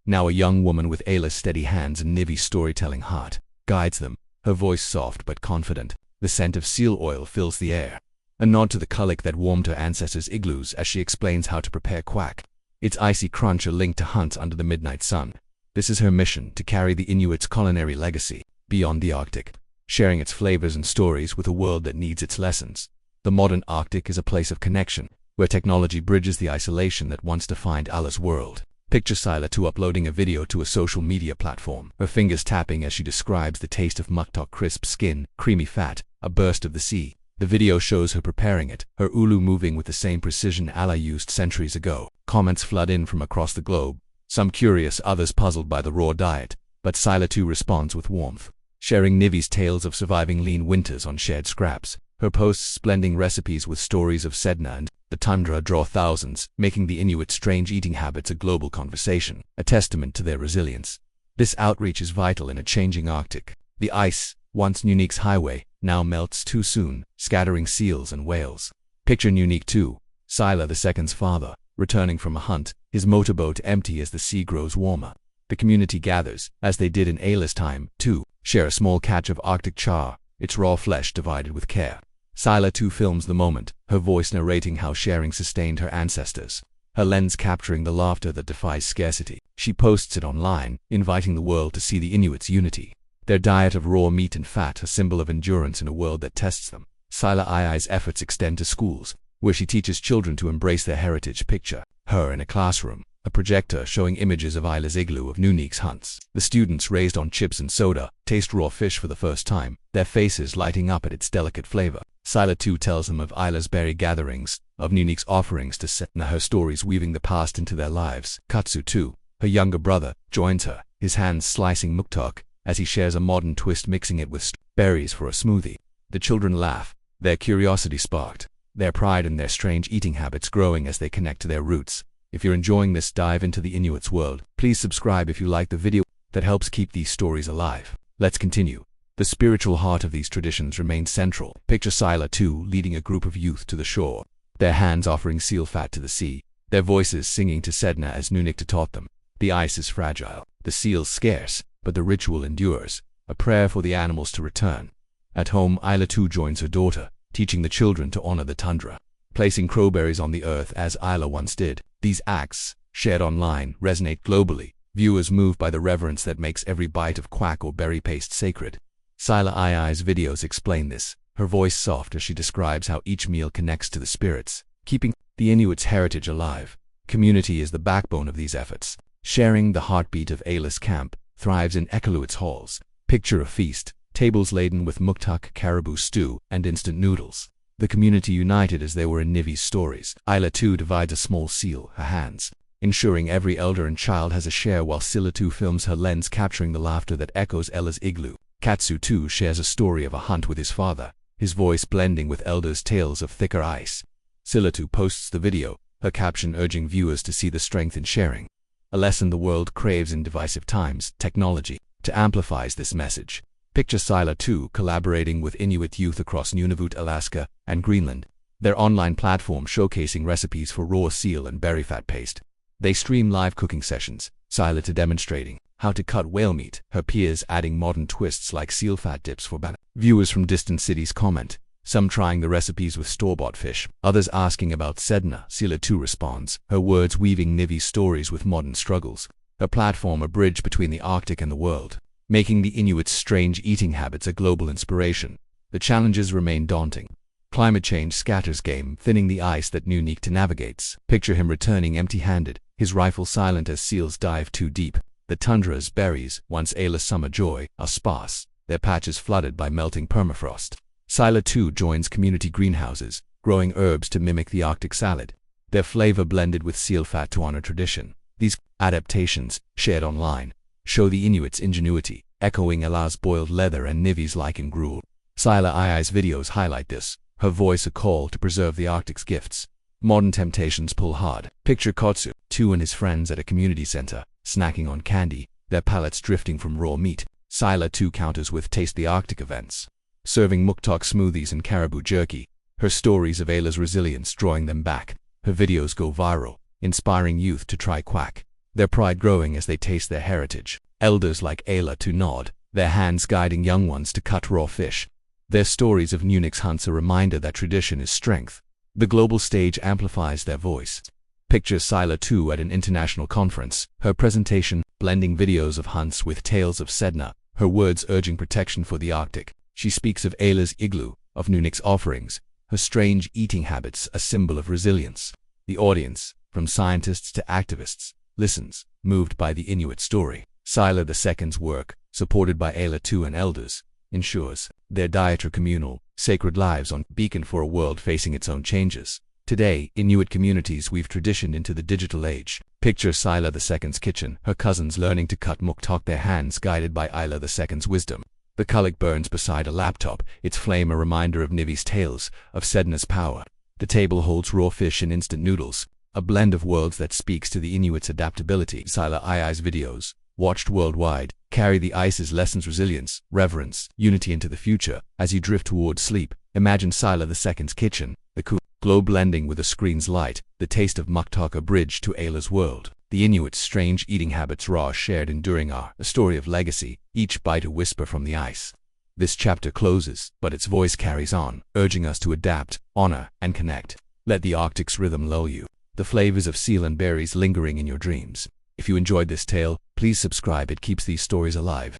now a young woman with Ayla's steady hands and Nivi's storytelling heart, guides them, her voice soft but confident. The scent of seal oil fills the air, a nod to the kulak that warmed her ancestors' igloos as she explains how to prepare quack, its icy crunch a link to hunts under the midnight sun. This is her mission, to carry the Inuits' culinary legacy beyond the Arctic, sharing its flavors and stories with a world that needs its lessons. The modern Arctic is a place of connection, where technology bridges the isolation that once defined Allah's world. Picture Sila uploading a video to a social media platform, her fingers tapping as she describes the taste of muktok, crisp skin, creamy fat, a burst of the sea. The video shows her preparing it, her ulu moving with the same precision Allah used centuries ago. Comments flood in from across the globe, some curious, others puzzled by the raw diet, but Sila responds with warmth, sharing Nivi's tales of surviving lean winters on shared scraps. Her posts blending recipes with stories of Sedna and the tundra draw thousands, making the Inuit strange eating habits a global conversation, a testament to their resilience. This outreach is vital in a changing Arctic. The ice, once Nunuk's highway, now melts too soon, scattering seals and whales. Picture Nunuk, Sila II's father, returning from a hunt, his motorboat empty as the sea grows warmer. The community gathers, as they did in Ayla's time, to share a small catch of Arctic char, its raw flesh divided with care. Sila films the moment, her voice narrating how sharing sustained her ancestors, her lens capturing the laughter that defies scarcity. She posts it online, inviting the world to see the Inuits' unity, their diet of raw meat and fat, a symbol of endurance in a world that tests them. Sila's efforts extend to schools, where she teaches children to embrace their heritage. Picture her in a classroom, a projector showing images of Ayla's igloo of Nunuk's hunts. The students, raised on chips and soda, taste raw fish for the first time, their faces lighting up at its delicate flavor. Sila tells them of Ayla's berry gatherings, of Nunuk's offerings to Sedna, her stories weaving the past into their lives. Katsu, her younger brother, joins her, his hands slicing muktok, as he shares a modern twist, mixing it with berries for a smoothie. The children laugh, their curiosity sparked, their pride in their strange eating habits growing as they connect to their roots. If you're enjoying this dive into the Inuits' world, please subscribe if you like the video. That helps keep these stories alive. Let's continue. The spiritual heart of these traditions remains central. Picture Sila leading a group of youth to the shore, their hands offering seal fat to the sea, their voices singing to Sedna as Nunuk taught them. The ice is fragile, the seals scarce, but the ritual endures, a prayer for the animals to return. At home, Ayla joins her daughter, teaching the children to honor the tundra, placing crowberries on the earth as Ayla once did. These acts, shared online, resonate globally, viewers moved by the reverence that makes every bite of quack or berry paste sacred. Sila's videos explain this, her voice soft as she describes how each meal connects to the spirits, keeping the Inuits' heritage alive. Community is the backbone of these efforts. Sharing the heartbeat of Ayla's camp thrives in Inuits' halls. Picture a feast, tables laden with muktok, caribou stew, and instant noodles. The community united as they were in Nivi's stories. Ayla divides a small seal, her hands, ensuring every elder and child has a share, while Sila films, her lens capturing the laughter that echoes Ella's igloo. Katsu shares a story of a hunt with his father, his voice blending with elders' tales of thicker ice. Sila posts the video, her caption urging viewers to see the strength in sharing, a lesson the world craves in divisive times. Technology amplifies this message. Picture Sila collaborating with Inuit youth across Nunavut, Alaska, and Greenland, their online platform showcasing recipes for raw seal and berry fat paste. They stream live cooking sessions, Sila demonstrating how to cut whale meat, her peers adding modern twists like seal fat dips for banana. Viewers from distant cities comment, some trying the recipes with store-bought fish, others asking about Sedna. Sila responds, her words weaving Nivi's stories with modern struggles, her platform a bridge between the Arctic and the world, making the Inuits' strange eating habits a global inspiration. The challenges remain daunting. Climate change scatters game, thinning the ice that Nunuk navigates. Picture him returning empty-handed, his rifle silent as seals dive too deep. The tundra's berries, once Ayla's summer joy, are sparse, their patches flooded by melting permafrost. Sila too joins community greenhouses, growing herbs to mimic the Arctic salad, their flavor blended with seal fat to honor tradition. These adaptations, shared online, show the Inuits' ingenuity, echoing Ayla's boiled leather and Nivi's lichen gruel. Sila I's videos highlight this, her voice a call to preserve the Arctic's gifts. Modern temptations pull hard. Picture Kotsu, too, and his friends at a community center, snacking on candy, their palates drifting from raw meat. Sila too counters with Taste the Arctic events, serving muktok smoothies and caribou jerky, her stories of Ayla's resilience drawing them back. Her videos go viral, inspiring youth to try quack, their pride growing as they taste their heritage. Elders like Ayla too nod, their hands guiding young ones to cut raw fish. Their stories of Nunix hunts a reminder that tradition is strength. The global stage amplifies their voice. Picture Sila too at an international conference, her presentation blending videos of hunts with tales of Sedna, her words urging protection for the Arctic. She speaks of Ayla's igloo, of Nunix offerings, her strange eating habits a symbol of resilience. The audience, from scientists to activists, listens, moved by the Inuit story. Sila II's work, supported by Ayla too and elders, ensures their diet are communal, sacred lives on beacon for a world facing its own changes. Today, Inuit communities weave tradition into the digital age. Picture Sila II's kitchen, her cousins learning to cut muktok, their hands guided by Ayla II's wisdom. The kulak burns beside a laptop, its flame a reminder of Nivi's tales, of Sedna's power. The table holds raw fish and instant noodles, a blend of worlds that speaks to the Inuits' adaptability. Sila I's videos, watched worldwide, carry the ice's lessons: resilience, reverence, unity into the future. As you drift towards sleep, imagine Sila II's kitchen, the cool glow blending with the screen's light, the taste of muktok, a bridge to Ayla's world. The Inuits' strange eating habits, raw, shared, enduring, are a story of legacy, each bite a whisper from the ice. This chapter closes, but its voice carries on, urging us to adapt, honor, and connect. Let the Arctic's rhythm lull you, the flavors of seal and berries lingering in your dreams. If you enjoyed this tale, please subscribe, it keeps these stories alive.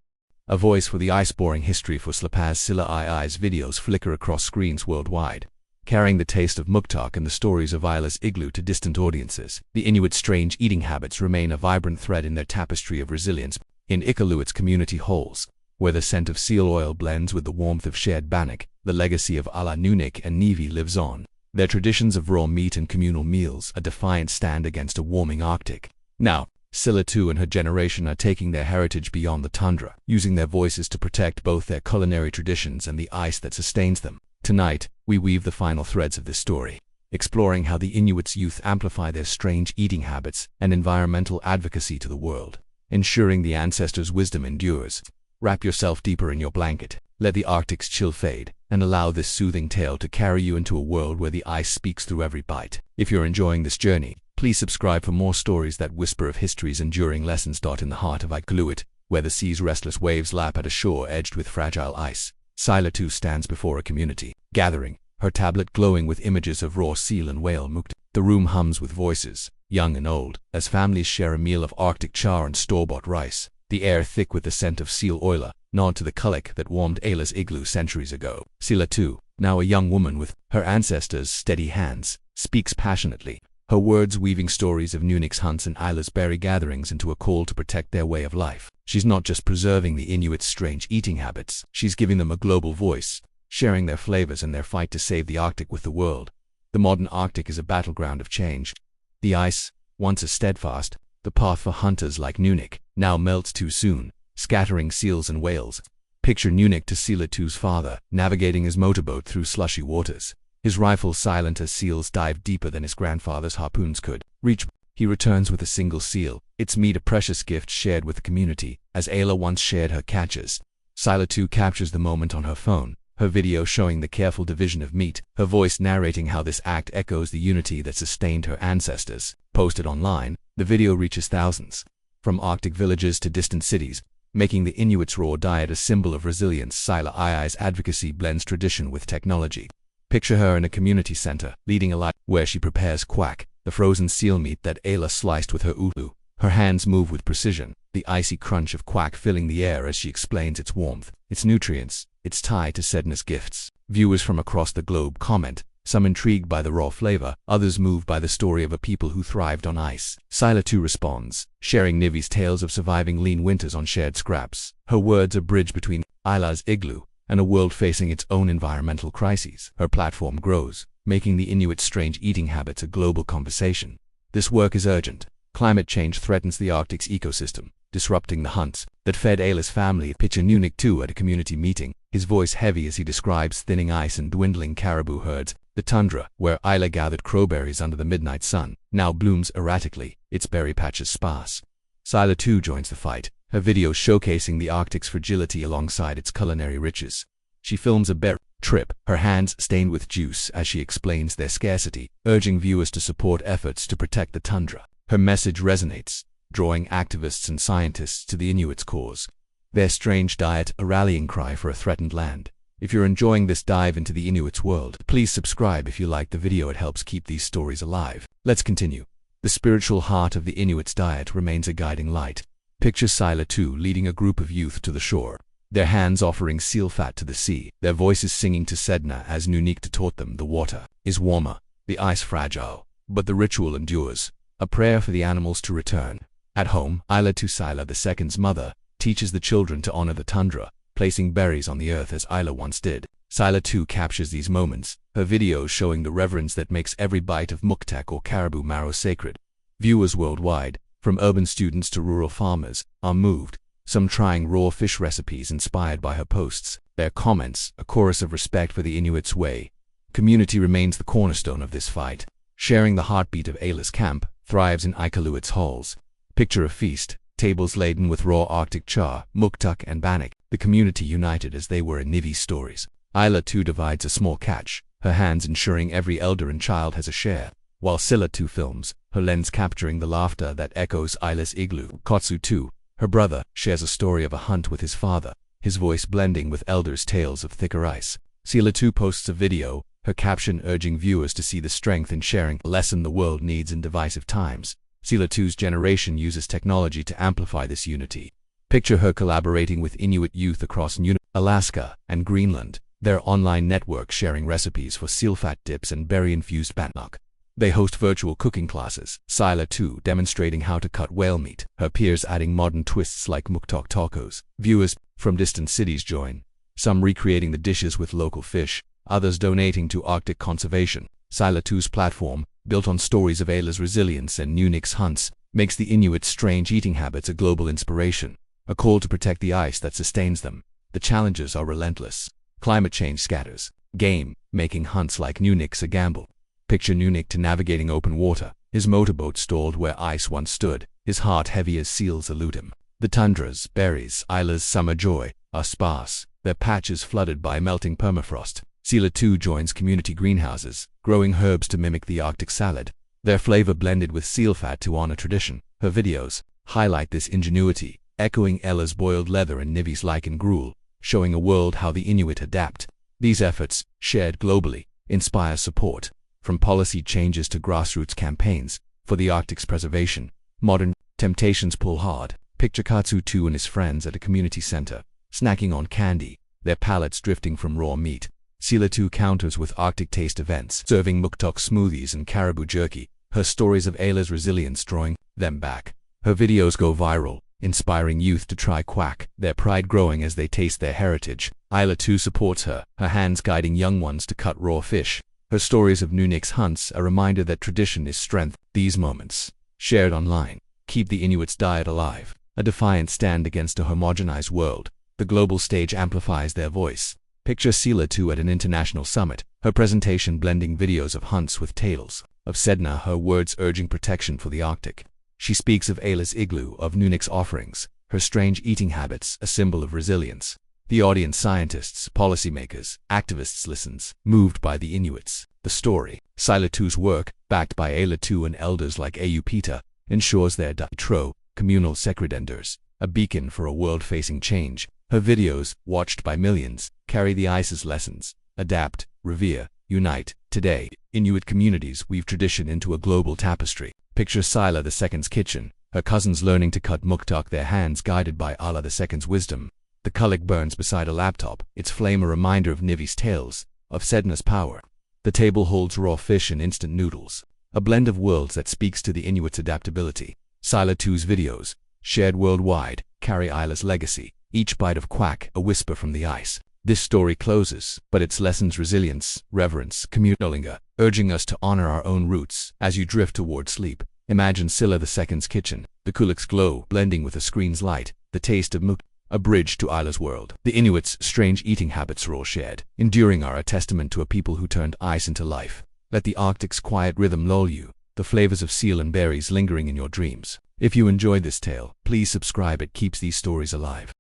A voice for the ice-boring history for Slapaz. Sila I's videos flicker across screens worldwide, carrying the taste of muktok and the stories of Ayla's igloo to distant audiences. The Inuits' strange eating habits remain a vibrant thread in their tapestry of resilience. In Iqaluit's community halls, where the scent of seal oil blends with the warmth of shared bannock, the legacy of Ayla, Nunix, and Nivi lives on. Their traditions of raw meat and communal meals, a defiant stand against a warming Arctic. Now, Sila too and her generation are taking their heritage beyond the tundra, using their voices to protect both their culinary traditions and the ice that sustains them. Tonight, we weave the final threads of this story, exploring how the Inuits' youth amplify their strange eating habits and environmental advocacy to the world, ensuring the ancestors' wisdom endures. Wrap yourself deeper in your blanket, let the Arctic's chill fade, and allow this soothing tale to carry you into a world where the ice speaks through every bite. If you're enjoying this journey, please subscribe for more stories that whisper of history's enduring lessons. In the heart of Iqaluit, where the sea's restless waves lap at a shore edged with fragile ice, Sila too stands before a community gathering, her tablet glowing with images of raw seal and whale muktok. The room hums with voices, young and old, as families share a meal of Arctic char and store-bought rice, the air thick with the scent of seal oil, a nod to the kulak that warmed Ayla's igloo centuries ago. Sila too, now a young woman with her ancestors' steady hands, speaks passionately, her words weaving stories of Nunix hunts and Ayla's berry gatherings into a call to protect their way of life. She's not just preserving the Inuits' strange eating habits, she's giving them a global voice, sharing their flavors and their fight to save the Arctic with the world. The modern Arctic is a battleground of change. The ice, once a steadfast, the path for hunters like Nunix, now melts too soon, scattering seals and whales. Picture Nunix to Sila too's father, navigating his motorboat through slushy waters, his rifle silent as seals dive deeper than his grandfather's harpoons could reach. He returns with a single seal, its meat a precious gift shared with the community, as Ayla once shared her catches. Sila too captures the moment on her phone, her video showing the careful division of meat, her voice narrating how this act echoes the unity that sustained her ancestors. Posted online, the video reaches thousands, from Arctic villages to distant cities, making the Inuits' raw diet a symbol of resilience. Sila I's advocacy blends tradition with technology. Picture her in a community center, leading a life where she prepares quack, the frozen seal meat that Ayla sliced with her ulu. Her hands move with precision, the icy crunch of quack filling the air as she explains its warmth, its nutrients, its tie to Sedna's gifts. Viewers from across the globe comment, some intrigued by the raw flavor, others moved by the story of a people who thrived on ice. Sila too responds, sharing Nivi's tales of surviving lean winters on shared scraps. Her words a bridge between Isla's igloo and a world facing its own environmental crises. Her platform grows, making the Inuit's strange eating habits a global conversation. This work is urgent. Climate change threatens the Arctic's ecosystem, disrupting the hunts that fed Ayla's family. Picture Inuit too at a community meeting, his voice heavy as he describes thinning ice and dwindling caribou herds. The tundra, where Ayla gathered crowberries under the midnight sun, now blooms erratically, its berry patches sparse. Sila too joins the fight, her videos showcasing the Arctic's fragility alongside its culinary riches. She films a berry trip, her hands stained with juice as she explains their scarcity, urging viewers to support efforts to protect the tundra. Her message resonates, drawing activists and scientists to the Inuit's cause. Their strange diet, a rallying cry for a threatened land. If you're enjoying this dive into the Inuit's world, please subscribe if you liked the video. It helps keep these stories alive. Let's continue. The spiritual heart of the Inuit's diet remains a guiding light. Picture Sila too leading a group of youth to the shore, their hands offering seal fat to the sea, their voices singing to Sedna as Nunik taught them the water is warmer, the ice fragile, but the ritual endures, a prayer for the animals to return. At home, Ayla to Sila II's mother teaches the children to honor the tundra, placing berries on the earth as Ayla once did. Sila too captures these moments, her videos showing the reverence that makes every bite of muktak or caribou marrow sacred. Viewers worldwide, from urban students to rural farmers, are moved, some trying raw fish recipes inspired by her posts. Their comments, a chorus of respect for the Inuit's way. Community remains the cornerstone of this fight. Sharing the heartbeat of Ayla's camp, thrives in Iqaluit's halls. Picture a feast, tables laden with raw Arctic char, muktak and bannock, the community united as they were in Nivi's stories. Ayla too divides a small catch, her hands ensuring every elder and child has a share, while Sila too films, her lens capturing the laughter that echoes Ayla's igloo. Kotsu too, her brother, shares a story of a hunt with his father, his voice blending with elders' tales of thicker ice. Sila too posts a video, her caption urging viewers to see the strength in sharing, a lesson the world needs in divisive times. Sila too's generation uses technology to amplify this unity. Picture her collaborating with Inuit youth across Alaska and Greenland, their online network sharing recipes for sealfat dips and berry-infused bannock. They host virtual cooking classes, Sila too demonstrating how to cut whale meat, her peers adding modern twists like muktak tacos. Viewers from distant cities join, some recreating the dishes with local fish, others donating to Arctic conservation. Sila too's platform, built on stories of Ayla's resilience and Nunik's hunts, makes the Inuit's strange eating habits a global inspiration, a call to protect the ice that sustains them. The challenges are relentless. Climate change scatters game, making hunts like Nunik's a gamble. Picture Nunik navigating open water, his motorboat stalled where ice once stood, his heart heavy as seals elude him. The tundras, berries, Ayla's summer joy, are sparse, their patches flooded by melting permafrost. Sila too joins community greenhouses, growing herbs to mimic the Arctic salad, their flavor blended with seal fat to honor tradition. Her videos highlight this ingenuity, echoing Ella's boiled leather and Nivi's lichen gruel, showing a world how the Inuit adapt. These efforts, shared globally, inspire support, from policy changes to grassroots campaigns for the Arctic's preservation. Modern temptations pull hard. Picture Katsu too and his friends at a community center, snacking on candy, their palates drifting from raw meat. Sila too counters with Arctic taste events, serving muktak smoothies and caribou jerky, her stories of Ayla's resilience drawing them back. Her videos go viral, inspiring youth to try quack, their pride growing as they taste their heritage. Ayla too supports her, her hands guiding young ones to cut raw fish. Her stories of Nunik's hunts, a reminder that tradition is strength. These moments, shared online, keep the Inuit's diet alive, a defiant stand against a homogenized world. The global stage amplifies their voice. Picture Sila too at an international summit, her presentation blending videos of hunts with tales of Sedna, her words urging protection for the Arctic. She speaks of Ayla's igloo, of Nunik's offerings, her strange eating habits, a symbol of resilience. The audience, scientists, policymakers, activists listens, moved by the Inuits. The story, Sila too's work, backed by Ayla too and elders like Ayupita, ensures their tro, communal secredenders, a beacon for a world facing change. Her videos, watched by millions, carry the ice's lessons: adapt, revere, unite. Today, Inuit communities weave tradition into a global tapestry. Picture Sila II's kitchen, her cousins learning to cut muktak, their hands guided by Ayla II's wisdom. The kulak burns beside a laptop, its flame a reminder of Nivi's tales, of Sedna's power. The table holds raw fish and instant noodles, a blend of worlds that speaks to the Inuit's adaptability. Sila 2's videos, shared worldwide, carry Isla's legacy, each bite of quack a whisper from the ice. This story closes, but its lessons resilience, reverence, communalinga, urging us to honor our own roots. As you drift toward sleep, imagine Sila II's kitchen, the kulik's glow blending with the screen's light, the taste of muk, a bridge to Isla's world. The Inuits' strange eating habits are all shared, enduring are a testament to a people who turned ice into life. Let the Arctic's quiet rhythm lull you, the flavors of seal and berries lingering in your dreams. If you enjoyed this tale, please subscribe. It keeps these stories alive.